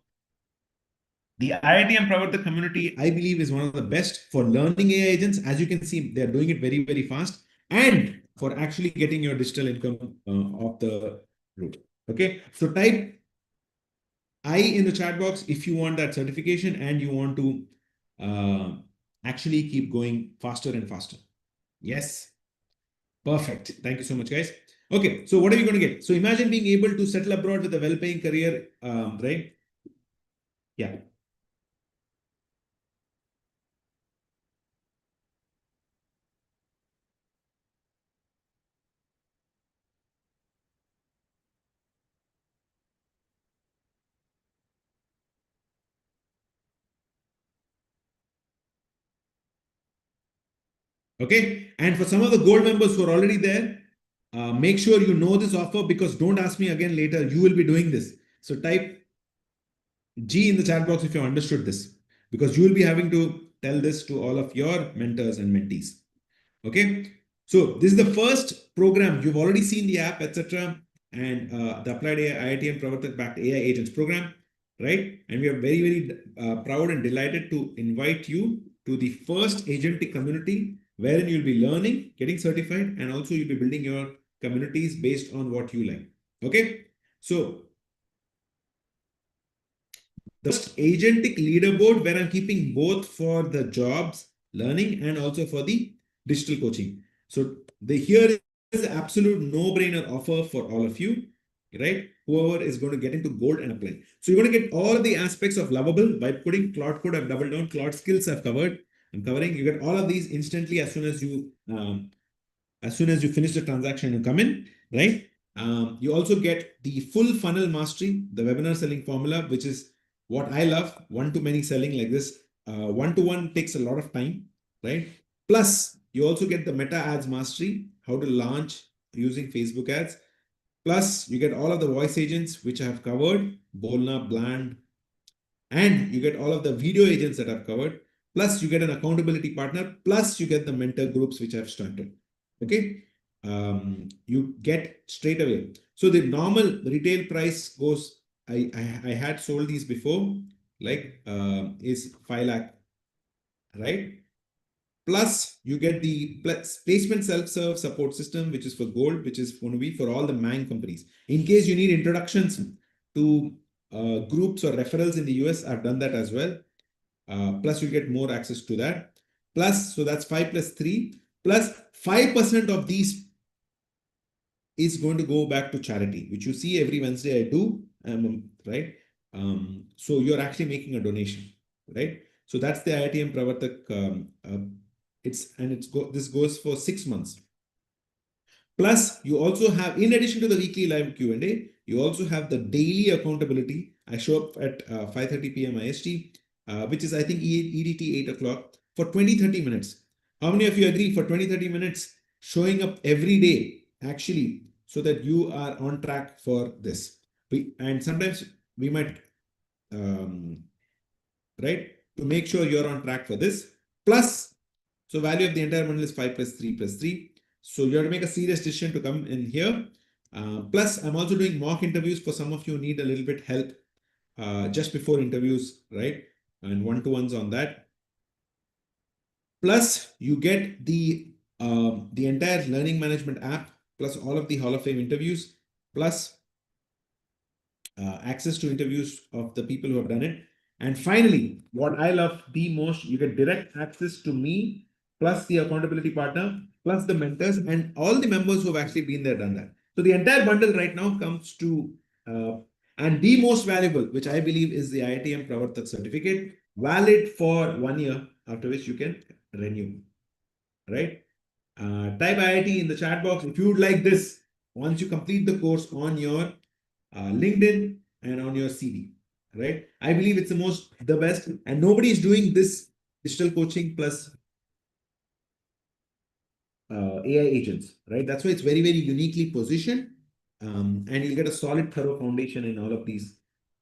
the IIT and Pravartak community, I believe, is one of the best for learning AI agents. As you can see, they're doing it very, very fast, and for actually getting your digital income off the route. Okay, so type I in the chat box if you want that certification and you want to actually keep going faster and faster. Yes, perfect. Thank you so much, guys. Okay, so what are you going to get? So imagine being able to settle abroad with a well-paying career, right? Yeah. Okay. And for some of the gold members who are already there, make sure you know this offer, because don't ask me again later. You will be doing this. So type G in the chat box if you understood this, because you will be having to tell this to all of your mentors and mentees. Okay. So this is the first program. You've already seen the app, etc. And the Applied AI, IIT and Pravartak backed AI agents program, right? And we are very, very proud and delighted to invite you to the first agentic community wherein you'll be learning, getting certified, and also you'll be building your communities based on what you like. Okay. So the first agentic leaderboard where I'm keeping both for the jobs, learning, and also for the digital coaching. So here is the absolute no-brainer offer for all of you, right? Whoever is going to get into gold and apply. So you're going to get all the aspects of Lovable by putting Claude Code. I've doubled down. Claude Skills I've covered. I'm covering. You get all of these instantly as soon as you finish the transaction and come in, right? You also get the full funnel mastery, the webinar selling formula, which is what I love. One-to-many selling like this. One-to-one takes a lot of time, right? Plus, you also get the meta ads mastery, how to launch using Facebook ads. Plus, you get all of the voice agents, which I have covered, Bolna, Bland, and you get all of the video agents that I've covered. plus you get an accountability partner, plus you get the mentor groups which I've started. Okay. You get straight away. So the normal retail price goes, I had sold these before, like is 5 lakh, right? Plus you get the placement self-serve support system, which is for gold, which is going to be for all the Mang companies. In case you need introductions to groups or referrals in the US, I've done that as well. Plus you get more access to that. Plus, so that's 5 plus 3, plus 5% of these is going to go back to charity, which you see every Wednesday I do, right? So you're actually making a donation, right? So that's the IITM Pravartak. This goes for 6 months. Plus, you also have, in addition to the weekly live Q&A, you also have the daily accountability. I show up at 5:30 p.m. IST, which is, I think, EDT 8 o'clock for 20-30 minutes. How many of you agree for 20-30 minutes showing up every day, actually, so that you are on track for this? And sometimes we might, right, to make sure you're on track for this. Plus, so value of the entire bundle is 5 plus 3 plus 3. So you have to make a serious decision to come in here. Plus, I'm also doing mock interviews for some of you who need a little bit help just before interviews, right? And one-to-ones on that. Plus, you get the entire learning management app, plus all of the Hall of Fame interviews, plus access to interviews of the people who have done it. And finally, what I love the most, you get direct access to me, plus the accountability partner, plus the mentors, and all the members who have actually been there, done that. So the entire bundle right now comes to, and the most valuable, which I believe is the IITM Pravartak certificate, valid for 1 year, after which you can renew, right? Type IIT in the chat box if you would like this once you complete the course on your LinkedIn and on your CV, right? I believe it's the best, and nobody is doing this digital coaching plus AI agents, right? That's why it's very, very uniquely positioned, and you'll get a solid, thorough foundation in all of these,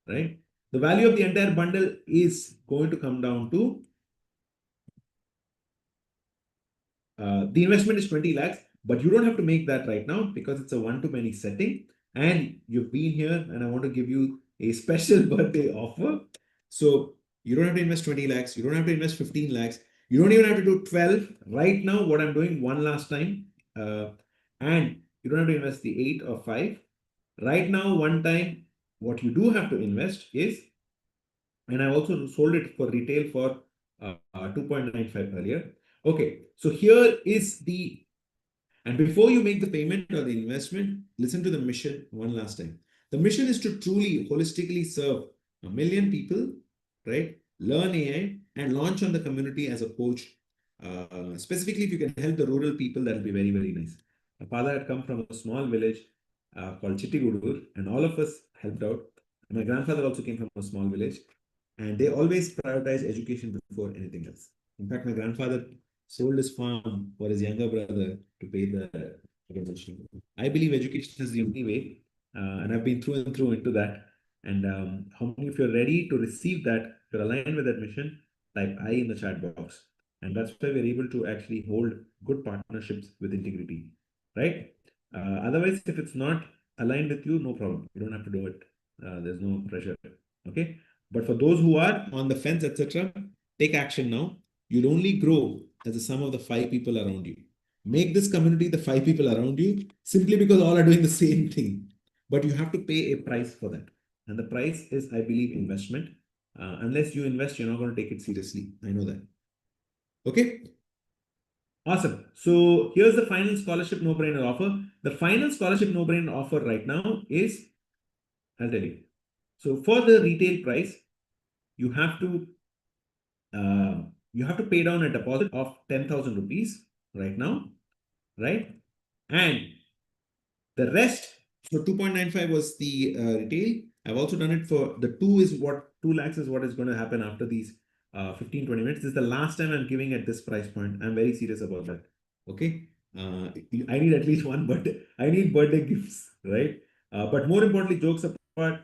right? The value of the entire bundle is going to come down to the investment is 20 lakhs, but you don't have to make that right now because it's a one-to-many setting. And you've been here, and I want to give you a special birthday offer. So you don't have to invest 20 lakhs. You don't have to invest 15 lakhs. You don't even have to do 12. Right now, what I'm doing one last time, and you don't have to invest the 8 or 5. Right now, one time, what you do have to invest is, and I also sold it for retail for 2.95 earlier. Okay, so here is the, and before you make the payment or the investment, listen to the mission one last time. The mission is to truly holistically serve 1 million people, right? Learn AI and launch on the community as a coach. Specifically, if you can help the rural people, that will be very, very nice. My father had come from a small village called Chittigudur, and all of us helped out. And my grandfather also came from a small village, and they always prioritize education before anything else. In fact, my grandfather sold his farm for his younger brother to pay the organization. I believe education is the only way, and I've been through and through into that. And how many of you are ready to receive that, if you're aligned with that mission, type I in the chat box. And that's why we're able to actually hold good partnerships with integrity, right? Otherwise, if it's not aligned with you, no problem. You don't have to do it. There's no pressure. Okay. But for those who are on the fence, etc., take action now. You'll only grow as the sum of the 5 people around you. Make this community the 5 people around you simply because all are doing the same thing. But you have to pay a price for that. And the price is, I believe, investment. Unless you invest, you're not going to take it seriously. I know that. Okay. Awesome. So here's the final scholarship no-brainer offer. The final scholarship no-brainer offer right now is, I'll tell you. So for the retail price, you have to pay down a deposit of 10,000 rupees right now, right? And the rest, so 2.95 was the retail. I've also done it for the 2 lakhs is what is going to happen after these 15-20 minutes. This is the last time I'm giving at this price point. I'm very serious about that. Okay. I need at least one birthday. I need birthday gifts, right? But more importantly, jokes apart,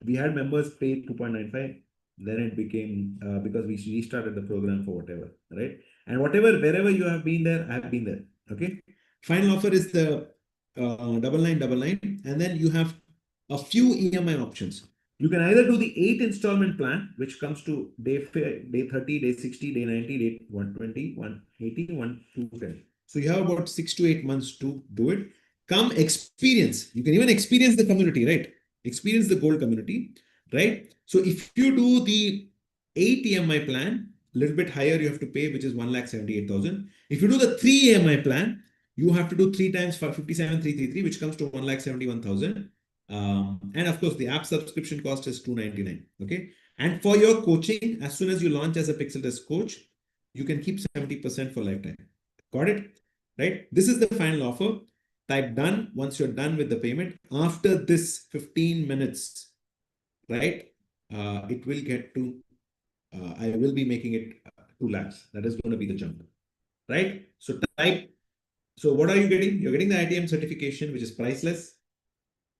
we had members pay 2.95. Then it became because we restarted the program for whatever, right? And whatever, wherever you have been there, I have been there. Okay. Final offer is the 9999, and then you have a few EMI options. You can either do the 8 installment plan, which comes to day 30, day 60, day 90, day 120, 180, 210. So you have about 6 to 8 months to do it. Come experience. You can even experience the community, right? Experience the gold community, right? So if you do the 8 EMI plan, a little bit higher you have to pay, which is 1,78,000. If you do the 3 EMI plan, you have to do 3 times for 57,333, which comes to 1,71,000. And of course, the app subscription cost is 299. Okay. And for your coaching, as soon as you launch as a Pixel Test coach, you can keep 70% for lifetime. Got it? Right? This is the final offer. Type done once you're done with the payment. After this 15 minutes, right? It will get to, I will be making it 2 lakhs. That is going to be the jump, right? So type, so what are you getting? You're getting the ITM certification, which is priceless.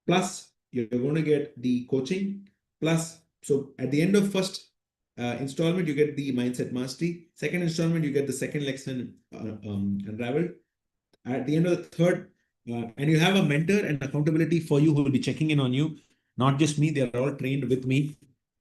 Plus, you're going to get the coaching. Plus, so at the end of first installment, you get the mindset mastery. Second installment, you get the second lesson unraveled. At the end of the third, and you have a mentor and accountability for you who will be checking in on you. Not just me, they are all trained with me.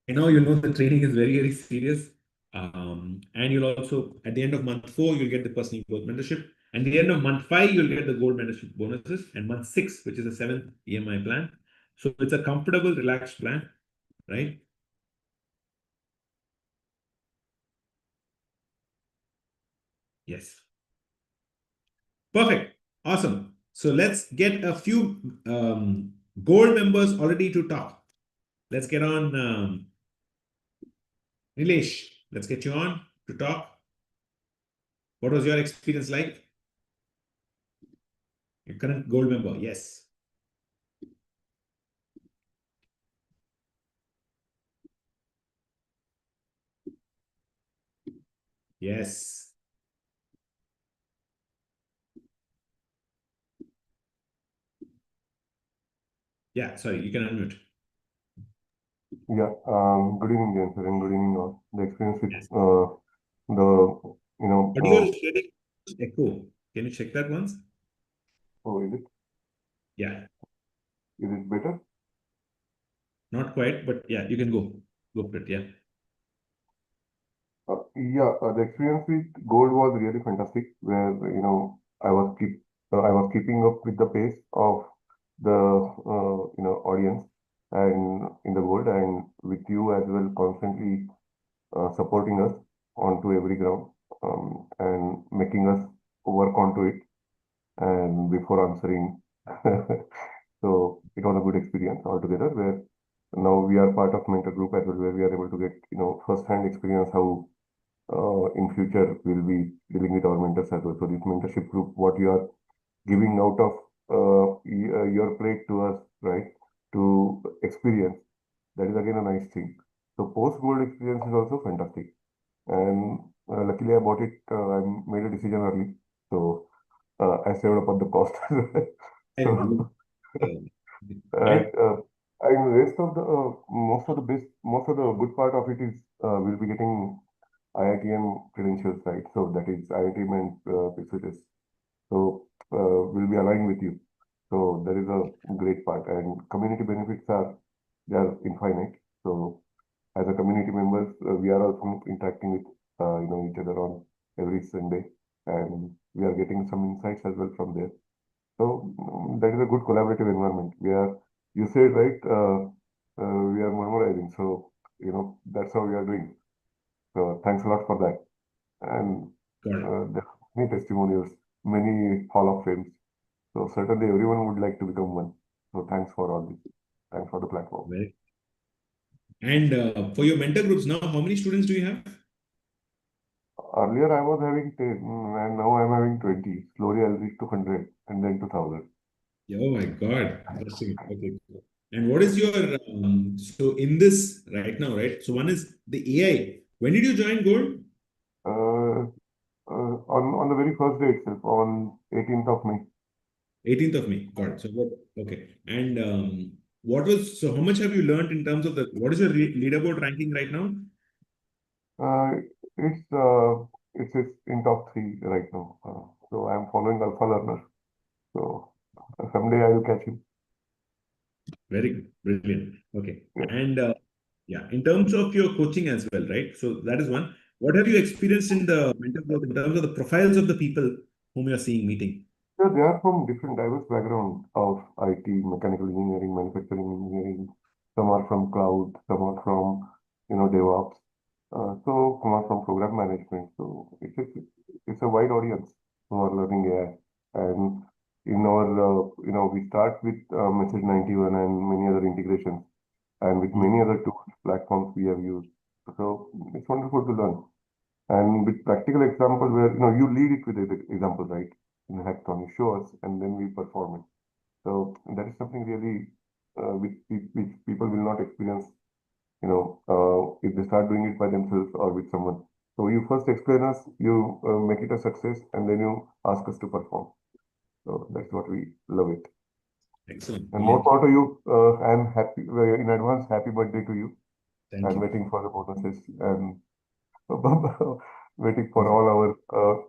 I know you know the training is very, very serious. And you'll also, at the end of month 4, you'll get the personal growth mentorship. And at the end of month 5, you'll get the gold mentorship bonuses. And month 6, which is the 7th EMI plan. So it's a comfortable, relaxed plan, right? Yes. Perfect. Awesome. So let's get a few gold members already to talk. Let's get on Nilesh. Let's get you on to talk. What was your experience like? Your current gold member, yes. Yes. Yeah, sorry, you can unmute. Yeah, good evening, Jensen, and good evening all. The experience with Yes. But you are getting echo. Can you check that once? oh, is it? Yeah, Is it better? not quite, but yeah, you can go. Go for it, yeah. The experience with gold was really fantastic. Where I was keeping up with the pace of the audience and in the gold, and with you as well, constantly supporting us onto every ground, and making us work onto it and before answering. So it was a good experience altogether. Where now we are part of mentor group as well, where we are able to get first-hand experience how in future we'll be dealing with our mentors as well. So this mentorship group, what you are giving out of your plate to us, right, to experience, that is again a nice thing. So post-gold experience is also fantastic. And luckily I bought it, I made a decision early. So I saved up on the cost. And you, So, and, rest of the most of the good part of it is we'll be getting IITM credentials, right? So that is IITM and pixetests. So we'll be aligned with you. So there is a great part, and community benefits are they are infinite. So as a community members, we are also interacting with each other on every Sunday, and we are getting some insights as well from there. So that is a good collaborative environment. You said right, we are memorizing. So that's how we are doing. So thanks a lot for that. And there are many testimonials, many Hall of Fames. So certainly everyone would like to become one. So thanks for all this. Thanks for the platform. And for your mentor groups now, how many students do you have? Earlier I was having 10 and now I'm having 20. Slowly I'll reach to 100 and then 2000. Oh my God. Interesting. Okay. And what is your, so in this right now, right? So one is the AI. When did you join Gold? On the very first day itself, on 18th of May. 18th of May. Got it. So what, okay. And So how much have you learned in terms of what is your leaderboard ranking right now? It's in top 3 right now. So I'm following Alpha Learner. So someday I will catch him. Very good. Brilliant. Okay. Yeah. And yeah, in terms of your coaching as well, right? So that is one. What have you experienced in the mental growth in terms of the profiles of the people whom you're seeing meeting? Yeah, they are from different diverse background of IT, mechanical engineering, manufacturing engineering. Some are from cloud, some are from, DevOps. So some are from program management. So it's a wide audience who are learning AI. And in our, we start with Message 91 and many other integrations, and with many other tools, platforms we have used. So it's wonderful to learn. And with practical example where, you lead it with the example, right? In hackathon, you show us, and then we perform it. So that is something really which people will not experience, if they start doing it by themselves or with someone. So you first explain us, you make it a success, and then you ask us to perform. So that's what we love it. Excellent. And more power to you. I'm happy in advance. Happy birthday to you. Thank I'm you. waiting for the bonuses and waiting for all our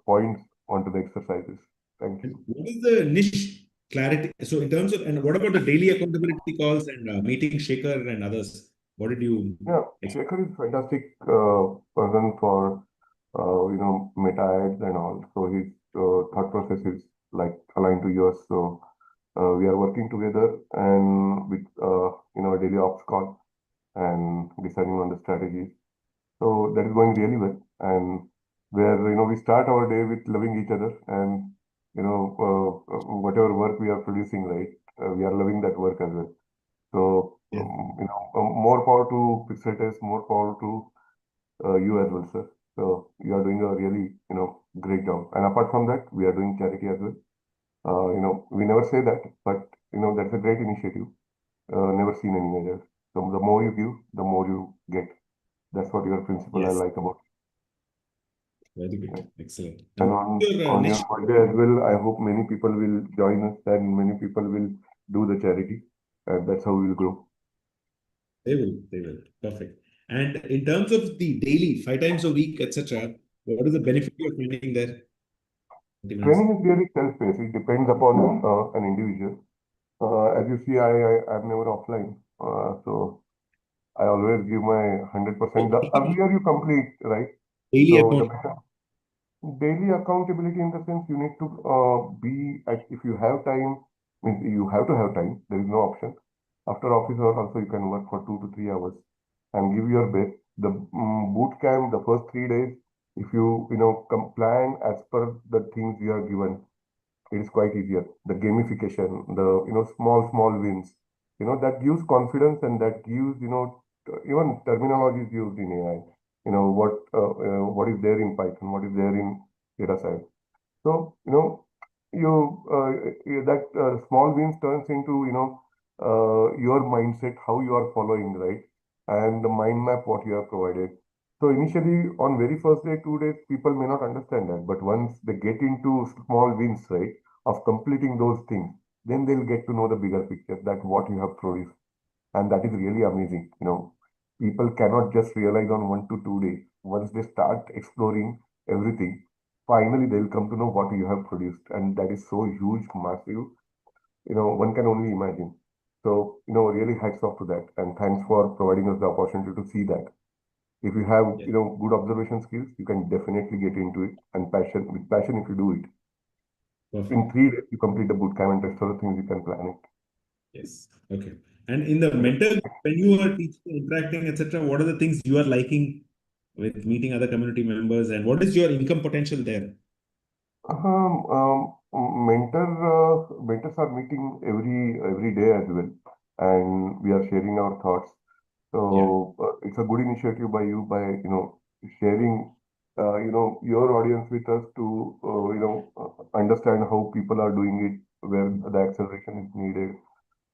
points onto the exercises. Thank you. What is the niche clarity? So in terms of, and what about the daily accountability calls and meeting Shaker and others? What did you Yeah, expect? Shekhar is fantastic person for meta ads and all. So his thought process is like aligned to yours. So we are working together and with a daily ops call and deciding on the strategies. So that is going really well. And where we start our day with loving each other, and whatever work we are producing, right, we are loving that work as well. So Yeah. more power to pixetests, more power to you as well, sir. So you are doing a really great job. And apart from that, we are doing charity as well. We never say that, but that's a great initiative. Never seen any measure. So the more you give, the more you get. That's what your principle I Yes. like about. Very Yeah. good. Excellent. And And your on your niche, birthday as well, I hope many people will join us and many people will do the charity. And that's how we'll grow. they will. Perfect. And in terms of the daily, 5 times a week, etc., what is the benefit you're finding there? 20 minutes. Training is really self-paced. It depends upon an individual. As you see, I'm never offline. So I always give my 100%. The earlier you complete, right? Daily So the account. better. Daily accountability in the sense you need to be at, if you have time, means you have to have time. There is no option. After office hours also you can work for 2 to 3 hours and give your best. The boot camp, the first 3 days, if you plan as per the things you are given, it is quite easier. The gamification, the small wins, that gives confidence and that gives even terminology is used in AI. What is there in Python, what is there in data science. So that small wins turns into your mindset, how you are following, right, and the mind map what you have provided. So initially, on very first day, 2 days, people may not understand that, but once they get into small wins, right, of completing those things, then they'll get to know the bigger picture that what you have produced, and that is really amazing. People cannot just realize on 1 to 2 days. Once they start exploring everything, finally they'll come to know what you have produced, and that is so huge, massive. One can only imagine. So really hats off to that, and thanks for providing us the opportunity to see that. If you have Yes. good observation skills, you can definitely get into it, and with passion, if you do it, Perfect. in 3 days you complete the boot camp and rest of the things you can plan it. Yes. Okay. And in the mentor, when you are teaching, interacting, etc., what are the things you are liking with meeting other community members, and what is your income potential there? Mentors are meeting every day as well, and we are sharing our thoughts. So it's a good initiative by you by sharing your audience with us to understand how people are doing it, where the acceleration is needed,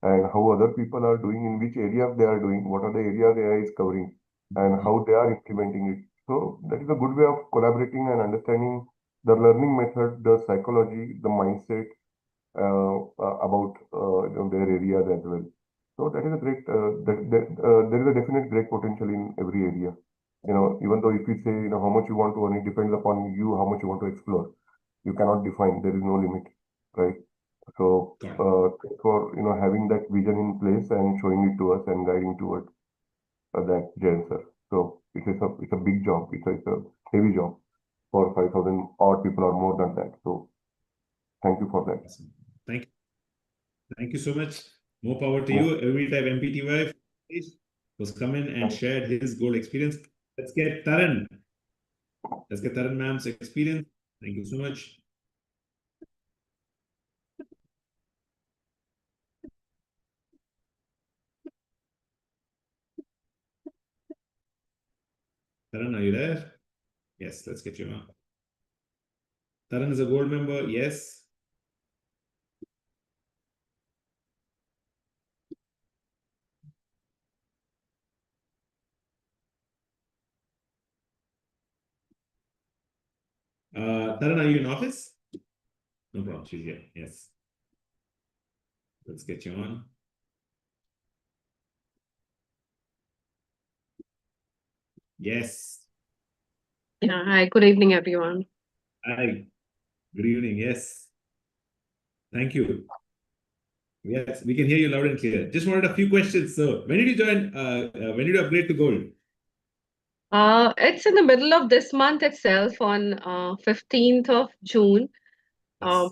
and how other people are doing, in which areas they are doing, what are the areas AI is covering, and how they are implementing it. So that is a good way of collaborating and understanding the learning method, the psychology, the mindset about their areas as well. So that is a great, there is a definite great potential in every area. Even though if you say, how much you want to earn, it depends upon you, how much you want to explore. You cannot define, there is no limit, right? So, thanks for, having that vision in place and showing it to us and guiding towards that, Jayan sir. So it's a big job. It's a heavy job for 5,000 odd people or more than that. So thank you for that. Awesome. Thank you so much. More power to you. Every time MPTY was come in and shared his gold experience. Let's get Taran. Let's get Taran ma'am's experience. Thank you so much. Taran, are you there? Yes, let's get you on. Taran is a gold member. Yes. Taran, are you in office? No problem. She's here. Yes. Let's get you on. Yes. Yeah. Hi. Good evening, everyone. Hi. Good evening. Yes. Thank you. Yes, we can hear you loud and clear. Just wanted a few questions. So, when did you join? When did you upgrade to gold? It's in the middle of this month itself on 15th of June. Yes.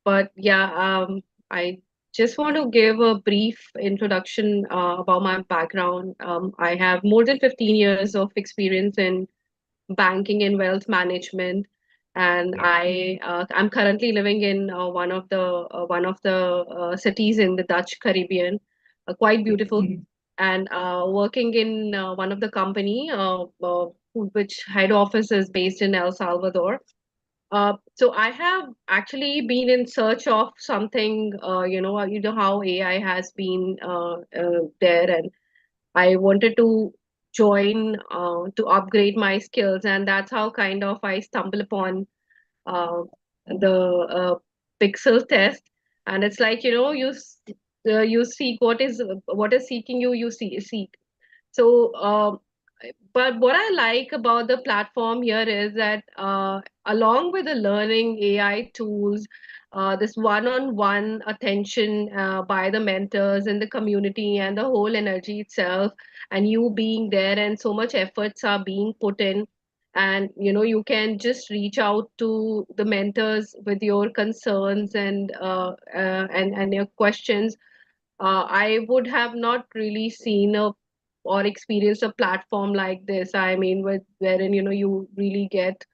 But yeah, I just want to give a brief introduction about my background. I have more than 15 years of experience in banking and wealth management, and I'm currently living in one of the cities in the Dutch Caribbean, quite beautiful, and working in one of the company which head office is based in El Salvador. So I have actually been in search of something, you know how AI has been there, and I wanted to join to upgrade my skills, and that's how kind of I stumble upon uh, the pixel test. And it's like, you seek what is seeking you, you seek. So, but what I like about the platform here is that along with the learning AI tools, this one-on-one attention by the mentors in the community and the whole energy itself, and you being there, and so much efforts are being put in. And you can just reach out to the mentors with your concerns and your questions. I would have not really seen a or experienced a platform like this. I mean, wherein you really get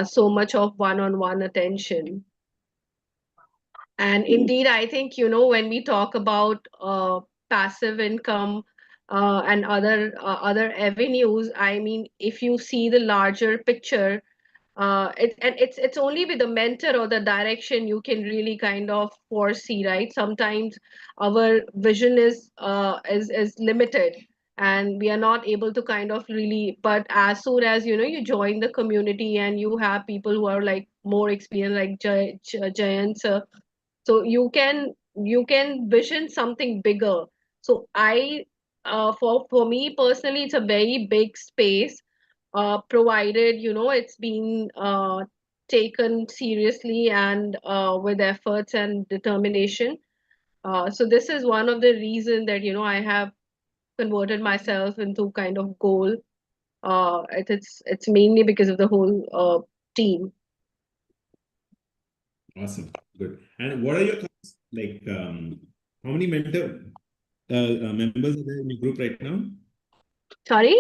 so much of one-on-one attention. And indeed, I think when we talk about passive income and other avenues, I mean, if you see the larger picture, it's only with the mentor or the direction you can really kind of foresee, right? Sometimes our vision is limited, and we are not able to kind of really. But as soon as you join the community and you have people who are like more experienced, like Giants, so you can vision something bigger. So for me personally, it's a very big space, provided it's been taken seriously and with efforts and determination. So this is one of the reasons that I have converted myself into kind of goal. It's mainly because of the whole team. Awesome. Good. And what are your thoughts? Like, how many mentor members are there in your group right now? Sorry.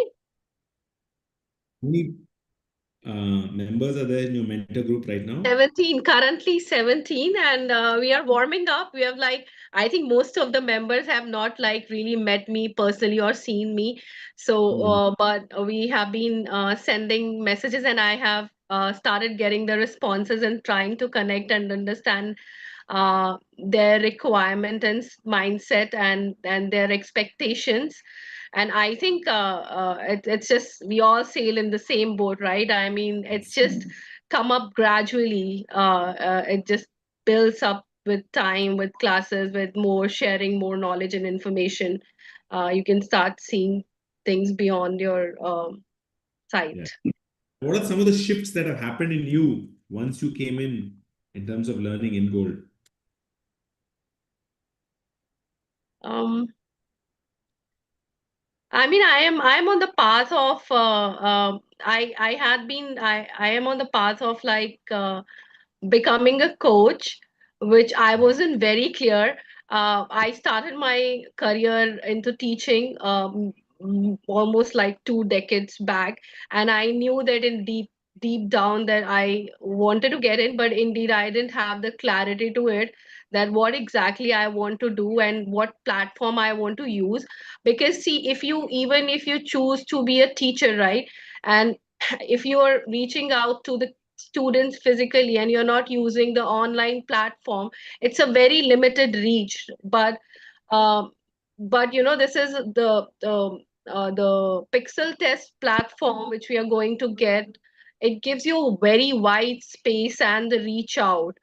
How many members are there in your mentor group right now? 17, currently 17, and we are warming up. We have like, I think most of the members have not like really met me personally or seen me. So, but we have been sending messages, and I have started getting the responses and trying to connect and understand their requirement and mindset and their expectations. And I think it's just we all sail in the same boat, right? I mean, it's just come up gradually. It just builds up with time, with classes, with more sharing, more knowledge and information, you can start seeing things beyond your sight. Yeah. What are some of the shifts that have happened in you once you came in terms of learning in gold? I mean, I'm on the path of I am on the path of like becoming a coach, which I wasn't very clear. I started my career into teaching almost like 2 decades back, and I knew that in deep down that I wanted to get in, but indeed I didn't have the clarity to it, that what exactly I want to do and what platform I want to use. Because see, if you choose to be a teacher, right, and if you are reaching out to the students physically and you're not using the online platform, it's a very limited reach. Um, but this is the pixel test platform which we are going to get. It gives you a very wide space and the reach out.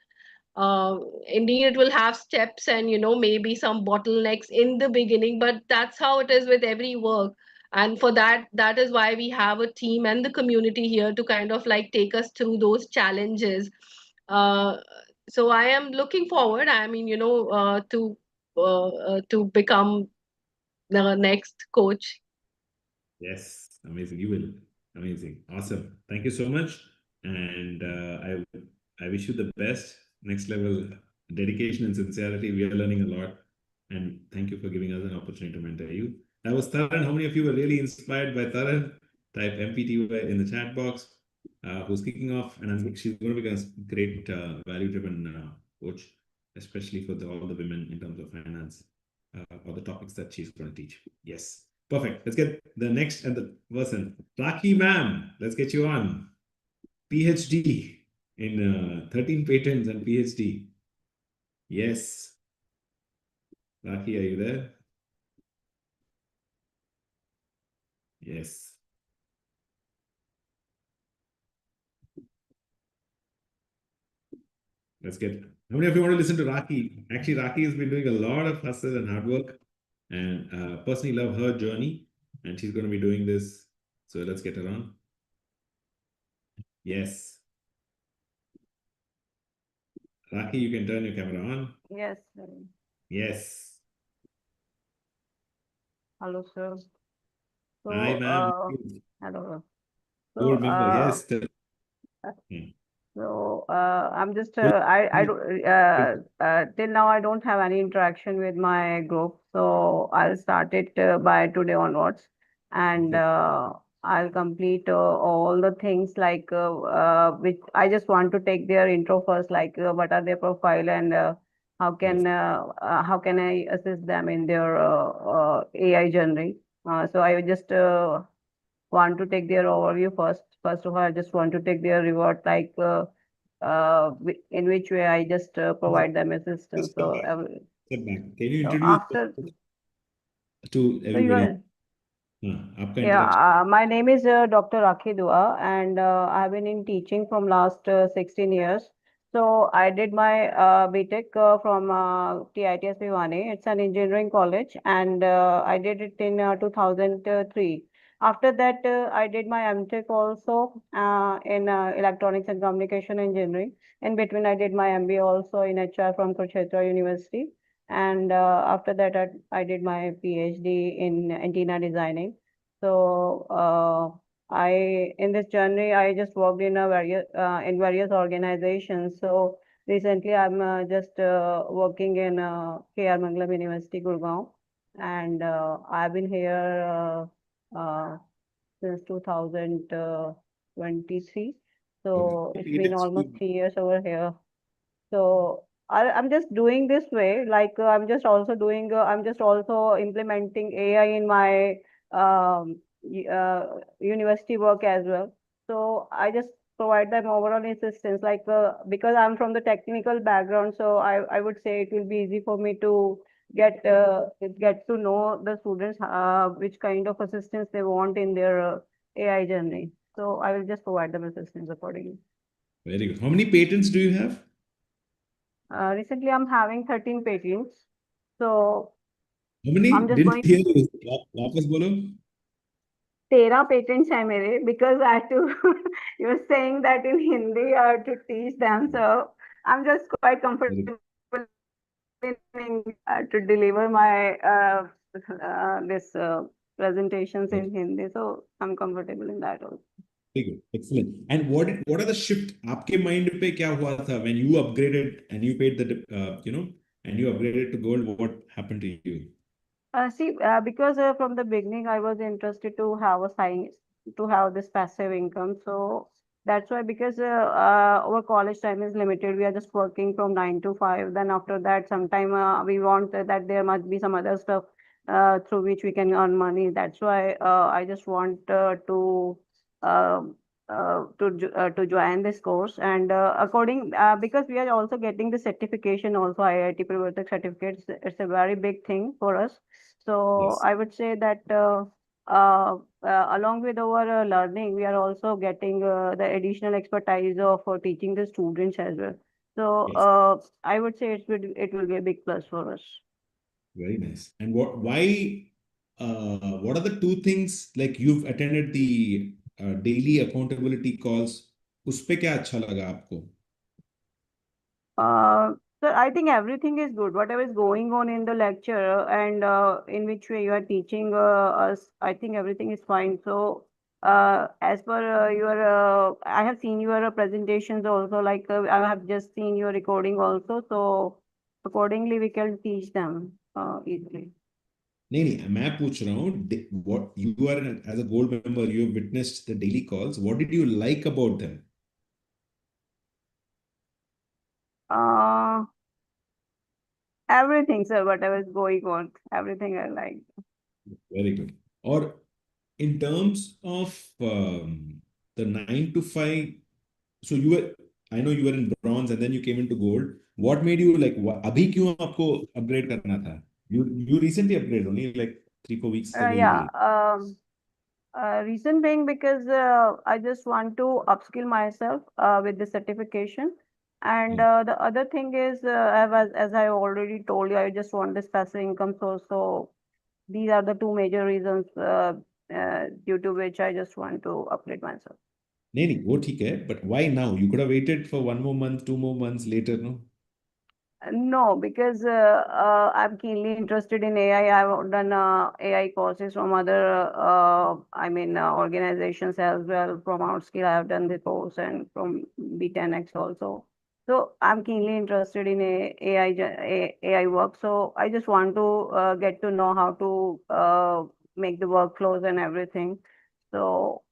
uh, Indeed, it will have steps and maybe some bottlenecks in the beginning, but that's how it is with every work. And for that is why we have a team and the community here to kind of like take us through those challenges. uh, so I am looking forward, I mean, to become the next coach. Yes, amazing. You will. Amazing. Awesome. Thank you so much. And I wish you the best. Next level dedication and sincerity. We are learning a lot. And thank you for giving us an opportunity to mentor you. That was Taran. How many of you were really inspired by Taran? Type MPTY in the chat box. Who's kicking off? And she's going to become a great value-driven coach, especially for all the women in terms of finance or the topics that she's going to teach. Yes. Perfect. Let's get the next and the person. Raki ma'am, let's get you on. PhD in 13 patents and PhD. Yes. Raki, are you there? Yes. Let's get. How many of you want to listen to Raki? Actually, Raki has been doing a lot of hustle and hard work, and personally love her journey. And she's going to be doing this. So let's get her on. Yes. Raki, you can turn your camera on. Yes. Yes. Hello, sir. Hi, ma'am. Hello. Board member. Yes. So I'm just I don't till now I don't have any interaction with my group. So I'll start it by today onwards, and I'll complete all the things like which I just want to take their intro first, like what are their profile and how can I assist them in their AI journey. So I will just want to take their overview first. First of all, I just want to take their reward, like in which way I just provide them assistance. So, Step back. Can you so introduce after, to so you everybody? are, आपका yeah, introduction. my name is Dr. Rakhi Dua, and I've been in teaching from last 16 years. So I did my BTech from TITS Bhiwani. It's an engineering college, and I did it in 2003. After that, I did my MTech also in electronics and communication engineering. In between, I did my MBA also in HR from Kurukshetra University. And after that, I did my PhD in antenna designing. So I in this journey I just worked in various organizations. So recently I'm just working in KR Mangalam University, Gurgaon, and I've been here since 2023. So it's been almost 3 years over here. So I'm just doing this way, like I'm just also implementing AI in my university work as well. So I just provide them overall assistance, like because I'm from the technical background, so I would say it will be easy for me to get to know the students which kind of assistance they want in their AI journey. So I will just provide them assistance accordingly. Very good. How many patents do you have? Recently, I'm having 13 patents. So How many? I'm just Didn't going. hear you. वापस बोलो. 13 patents hai mere, because I had to, you were saying that in Hindi I have to teach them. So I'm just quite comfortable in English, to deliver my this presentations in Hindi. So I'm comfortable in that also. Very good. Excellent. And what are the shift? आपके mind पे क्या हुआ था when you upgraded and you paid the and you upgraded to gold? What happened to you? Because from the beginning I was interested to have a science, to have this passive income. So that's why, because our college time is limited, we are just working from 9 to 5. Then after that, sometime we want that there must be some other stuff through which we can earn money. That's why I just want uh, to join this course. And because we are also getting the certification, also IIT Pravartak certificates. It's a very big thing for us. So Yes. I would say that along with our learning, we are also getting the additional expertise of teaching the students as well. So Yes. I would say it will be a big plus for us. Very nice. And what are the two things, like you've attended the daily accountability calls? उस पे क्या अच्छा लगा आपको? So I think everything is good. Whatever is going on in the lecture and in which way you are teaching us, I think everything is fine. So as per I have seen your presentations also. Like I have just seen your recording also. So accordingly, we can teach them easily. नहीं, मैं पूछ रहा हूँ, what you are as a gold member, you have witnessed the daily calls. What did you like about them? Uh, Everything, sir. Whatever is going on, everything I like. Very good. Or in terms of the 9 to 5, so I know you were in bronze and then you came into gold. What made you like, अभी क्यों आपको upgrade करना था? You recently upgraded only like 3-4 weeks ago you Yeah. did. Reason being, because I just want to upskill myself with the certification. And the other thing is, as I already told you, I just want this passive income source. So these are the two major reasons due to which I just want to upgrade myself. नहीं, वो ठीक है, but why now? You could have waited for 1 more month, 2 more months later, no? No, because I'm keenly interested in AI. I've done AI courses from other, organizations as well. From Outskill, I have done the course, and from B10X also. So I'm keenly interested in AI work. So I just want to get to know how to make the workflows and everything. So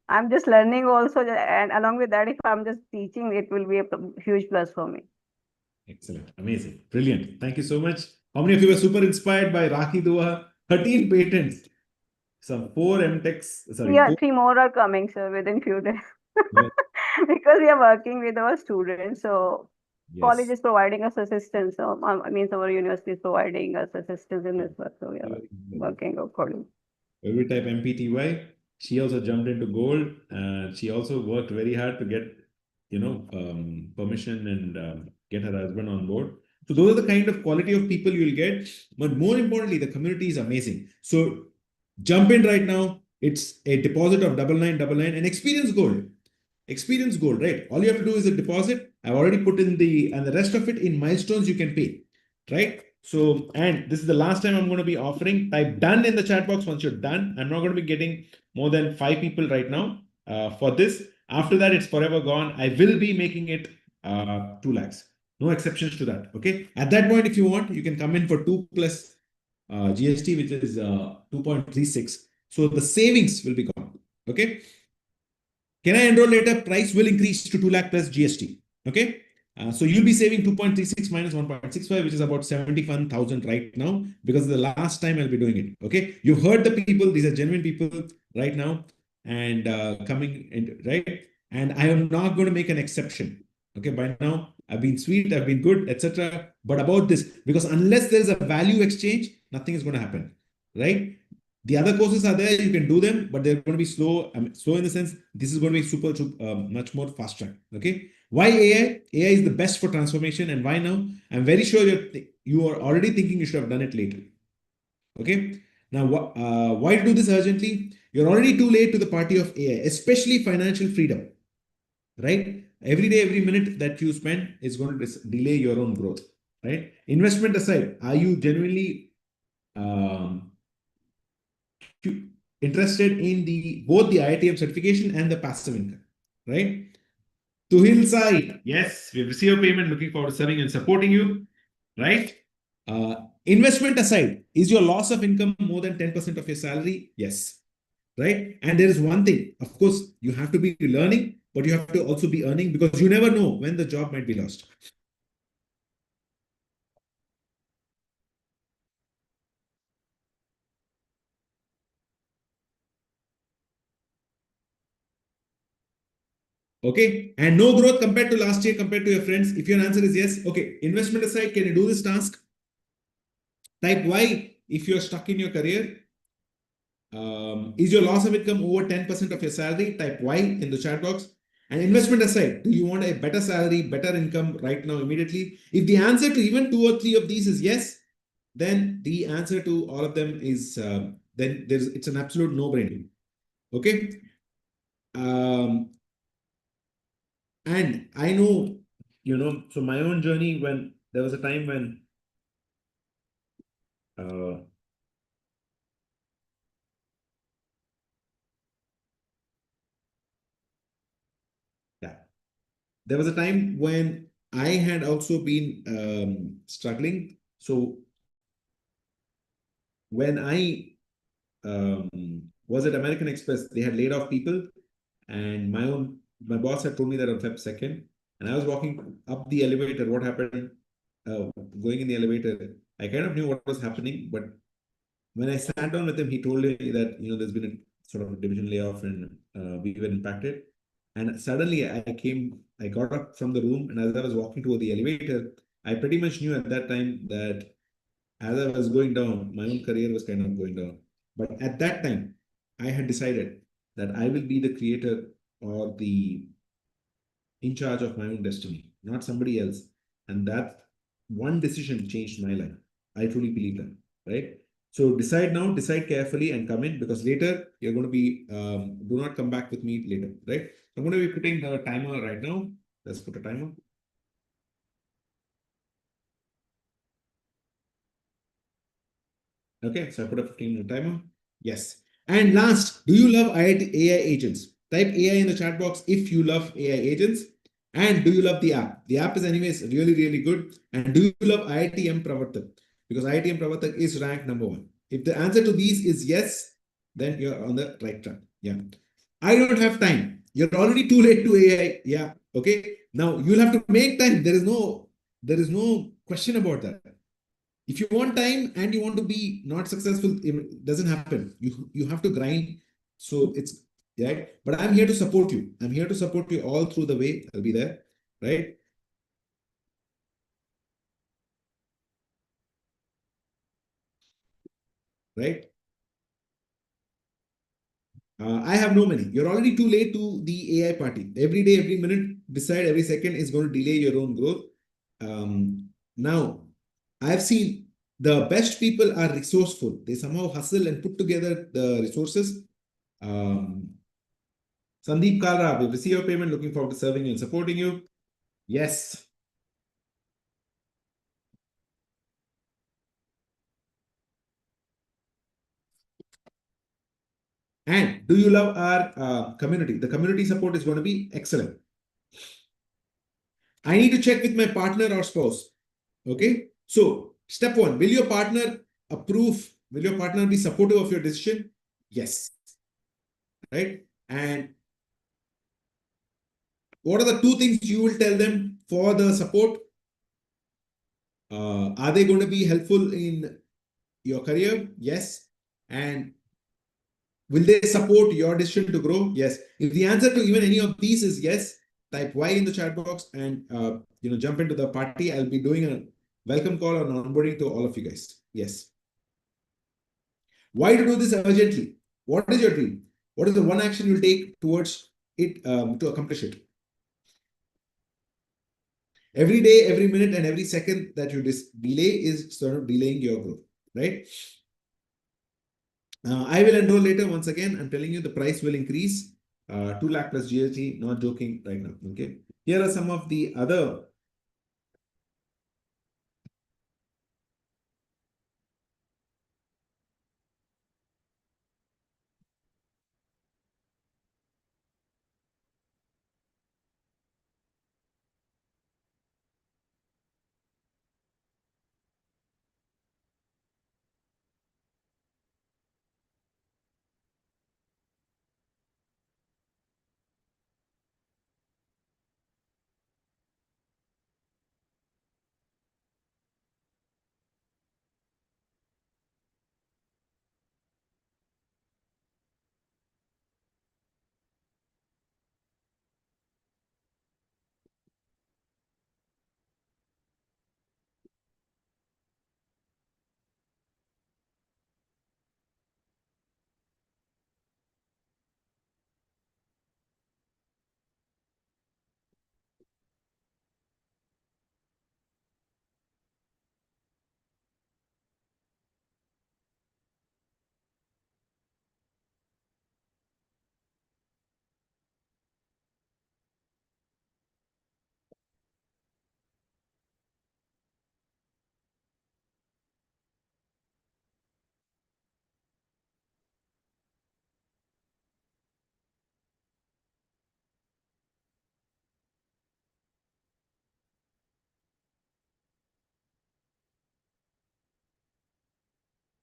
I'm just learning also, and along with that, if I'm just teaching, it will be a huge plus for me. Excellent. Amazing. Brilliant. Thank you so much. How many of you were super inspired by Rakhi Dua? 13 patents. Some 4 MTechs. Sorry, Yeah, 4. 3 more are coming, sir, within few days. Yeah. Because we are working with our students, so college Yes. is providing us assistance. So means our university is providing us assistance in this work. So we are working accordingly. Every type MPTY. She also jumped into gold, and she also worked very hard to get, permission and get her husband on board. So those are the kind of quality of people you will get. But more importantly, the community is amazing. So jump in right now. It's a deposit of 9999 and experience gold, right? All you have to do is a deposit. I've already put in and the rest of it in milestones you can pay, right? So, and this is the last time I'm going to be offering. Type done in the chat box once you're done. I'm not going to be getting more than 5 people right now for this. After that, it's forever gone. I will be making it 2 lakhs. No exceptions to that. Okay. At that point, if you want, you can come in for 2 plus GST, which is 2.36. So the savings will be gone. Okay. Can I enroll later? Price will increase to 2 lakh plus GST. Okay. So you'll be saving 2.36 minus 1.65, which is about 71,000 right now, because the last time I'll be doing it. Okay. You've heard the people. These are genuine people right now and coming in, right? And I am not going to make an exception. Okay. By now, I've been sweet, I've been good, etc. But about this, because unless there's a value exchange, nothing is going to happen. Right. The other courses are there, you can do them, but they're going to be slow. Slow in the sense, this is going to be super much more fast track. Okay. Why AI? AI is the best for transformation, and why now? I'm very sure you are already thinking you should have done it later. Okay. Now, why to do this urgently? You're already too late to the party of AI, especially financial freedom. Right? Every day, every minute that you spend is going to delay your own growth. Right? Investment aside, are you genuinely interested in both the IITM certification and the passive income? Right? To Hillside, yes, we've received payment. Looking forward to serving and supporting you. Right? Investment aside, is your loss of income more than 10% of your salary? Yes. Right? And there is one thing, of course, you have to be learning, but you have to also be earning, because you never know when the job might be lost. Okay. And no growth compared to last year, compared to your friends. If your answer is yes, okay. Investment aside, can you do this task? Type Y if you're stuck in your career. Is your loss of income over 10% of your salary? Type Y in the chat box. And investment aside, do you want a better salary, better income right now, immediately? If the answer to even 2 or 3 of these is yes, then the answer to all of them is then it's an absolute no-brainer. Okay. And I know, so my own journey, when there was a time when yeah, there was a time when I had also been struggling. So when I was at American Express, they had laid off people, and my boss had told me that on Feb 2nd, and I was walking up the elevator. What happened? Going in the elevator, I kind of knew what was happening, but when I sat down with him, he told me that there's been a sort of a division layoff, and we were impacted. And suddenly, I got up from the room, and as I was walking toward the elevator, I pretty much knew at that time that as I was going down, my own career was kind of going down. But at that time, I had decided that I will be the creator or the in charge of my own destiny, not somebody else. And that one decision changed my life. I truly believe that, right? So decide now, decide carefully, and come in, because later you're going to be, do not come back with me later, right? I'm going to be putting the timer right now. Let's put a timer. Okay, so I put a 15-minute timer. Yes. And last, do you love AI agents? Type AI in the chat box if you love AI agents. And do you love the app? The app is anyways really, really good. And do you love IITM Pravartak? Because IITM Pravartak is ranked #1. If the answer to these is yes, then you're on the right track. Yeah. I don't have time. You're already too late to AI. Yeah. Okay. Now you'll have to make time. There is no question about that. If you want time and you want to be not successful, it doesn't happen. You have to grind. So it's right. But I'm here to support you. I'm here to support you all through the way. I'll be there. Right. Right. I have no money. You're already too late to the AI party. Every day, every minute, decide every second is going to delay your own growth. Now, I've seen the best people are resourceful. They somehow hustle and put together the resources. Sandeep Kalra, we receive your payment. Looking forward to serving you and supporting you. Yes. And do you love our community? The community support is going to be excellent. I need to check with my partner or spouse. Okay. So, step 1, will your partner approve? Will your partner be supportive of your decision? Yes. Right. And what are the 2 things you will tell them for the support? Are they going to be helpful in your career? Yes. And will they support your decision to grow? Yes. If the answer to even any of these is yes, type Y in the chat box and jump into the party. I'll be doing a welcome call on onboarding to all of you guys. Yes. Why to do this urgently? What is your dream? What is the one action you'll take towards it to accomplish it? every day, every minute, and every second that you delay is sort of delaying your growth, right? I will enroll later. Once again, I'm telling you the price will increase. 2 lakh plus GST, not joking right now. Okay. Here are some of the other.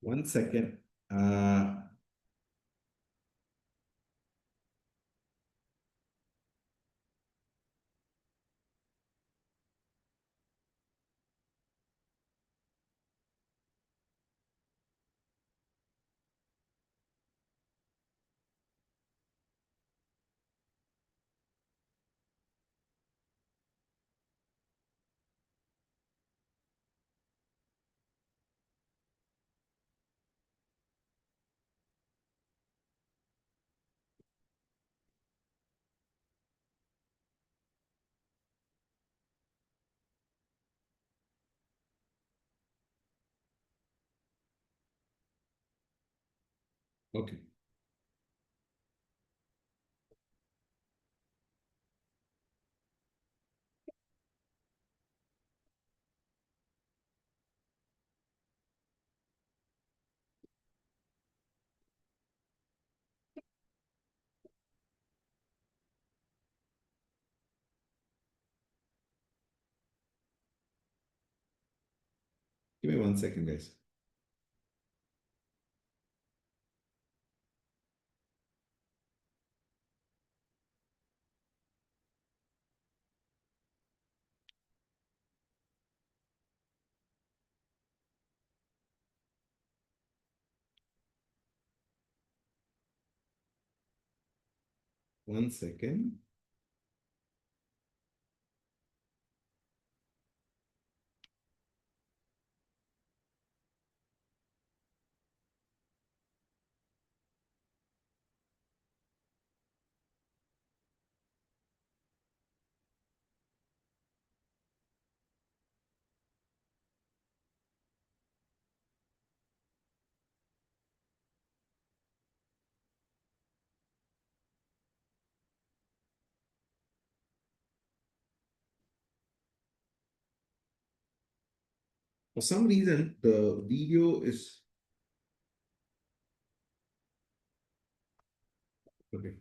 One second. Okay. Give me 1 second, guys. One second. For some reason, the video is okay.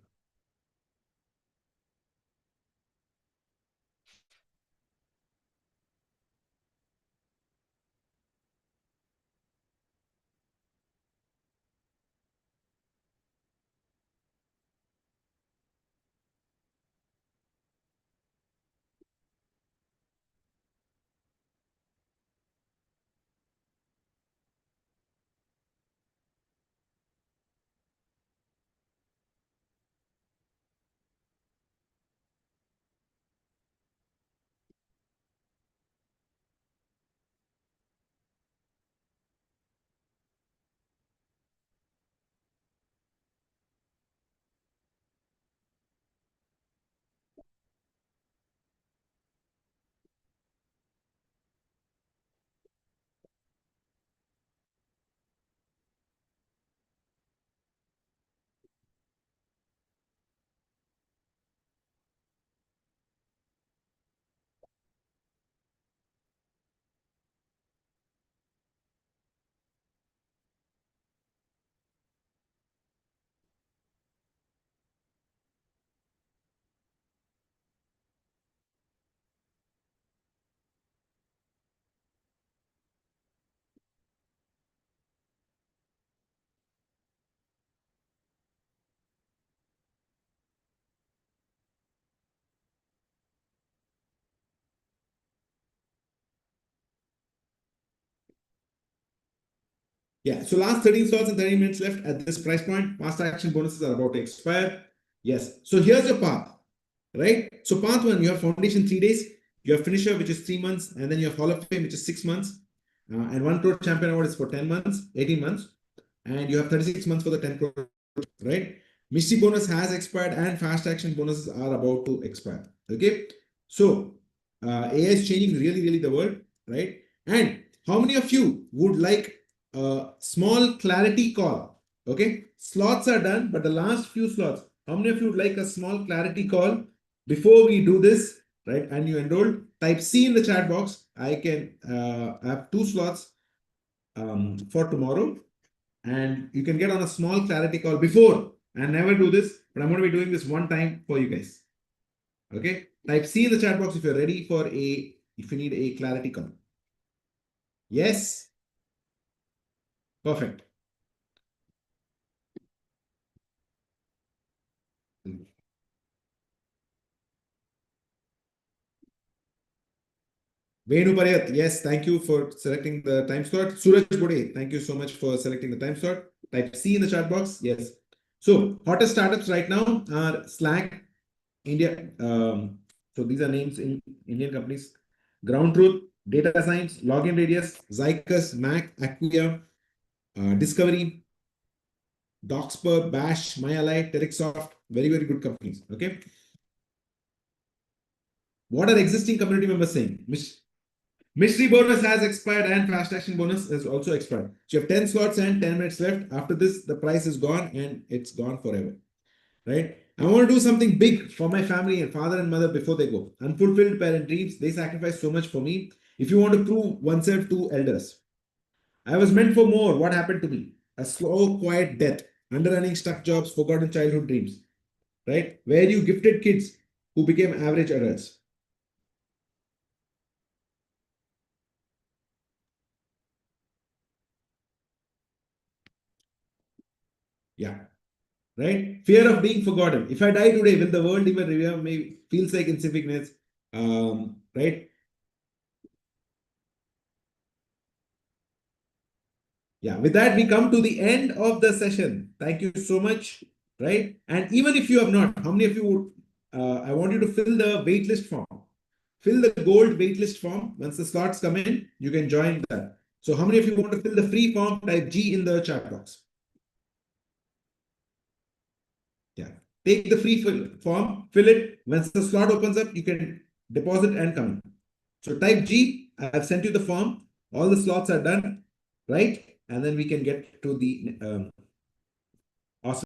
Yeah, so last 13 slots and 30 minutes left at this price point. Fast action bonuses are about to expire. Yes, so here's your path, right? So path one, you have foundation 3 days, you have finisher, which is 3 months, and then you have Hall of Fame, which is 6 months, and 1 crore champion award is for 10 months, 18 months, and you have 36 months for the 10 crore, right? Mystery bonus has expired and fast action bonuses are about to expire. Okay, so AI is changing really the world, right? And how many of you would like a small clarity call? Okay, slots are done, but the last few slots, how many of you would like a small clarity call before we do this, right? And you enrolled, type C in the chat box. I can have 2 slots for tomorrow, and you can get on a small clarity call before, and never do this, but I'm going to be doing this one time for you guys. Okay, type C in the chat box if you're ready for if you need a clarity call. Yes, perfect. Venu Pariyat, yes, thank you for selecting the time slot. Suraj Bode, thank you so much for selecting the time slot. Type C in the chat box, yes. So, hottest startups right now are Slack, India. So, these are names in Indian companies. Ground Truth, Data Science, Login Radius, Zycus, Mac, Acquia, Discovery, Doxper, Bash, MyAlly, Terexsoft, very good companies. Okay. What are existing community members saying? Mystery bonus has expired and fast action bonus has also expired. So you have 10 slots and 10 minutes left. After this, the price is gone and it's gone forever. Right? I want to do something big for my family and father and mother before they go. Unfulfilled parent dreams, they sacrifice so much for me. If you want to prove oneself to elders, I was meant for more. What happened to me? A slow, quiet death, underrunning stuck jobs, forgotten childhood dreams. Right? Where you gifted kids who became average adults. Yeah. Right? Fear of being forgotten. If I die today, will the world even remember me? Feels like insignificance. Right? Yeah. With that, we come to the end of the session. Thank you so much. Right? And even if you have not, how many of you would? I want you to fill the waitlist form. Fill the gold waitlist form. Once the slots come in, you can join that. So, how many of you want to fill the free form? Type G in the chat box. Yeah. Take the free form, fill it. Once the slot opens up, you can deposit and come in. So type G. I have sent you the form. All the slots are done, right? And then we can get to the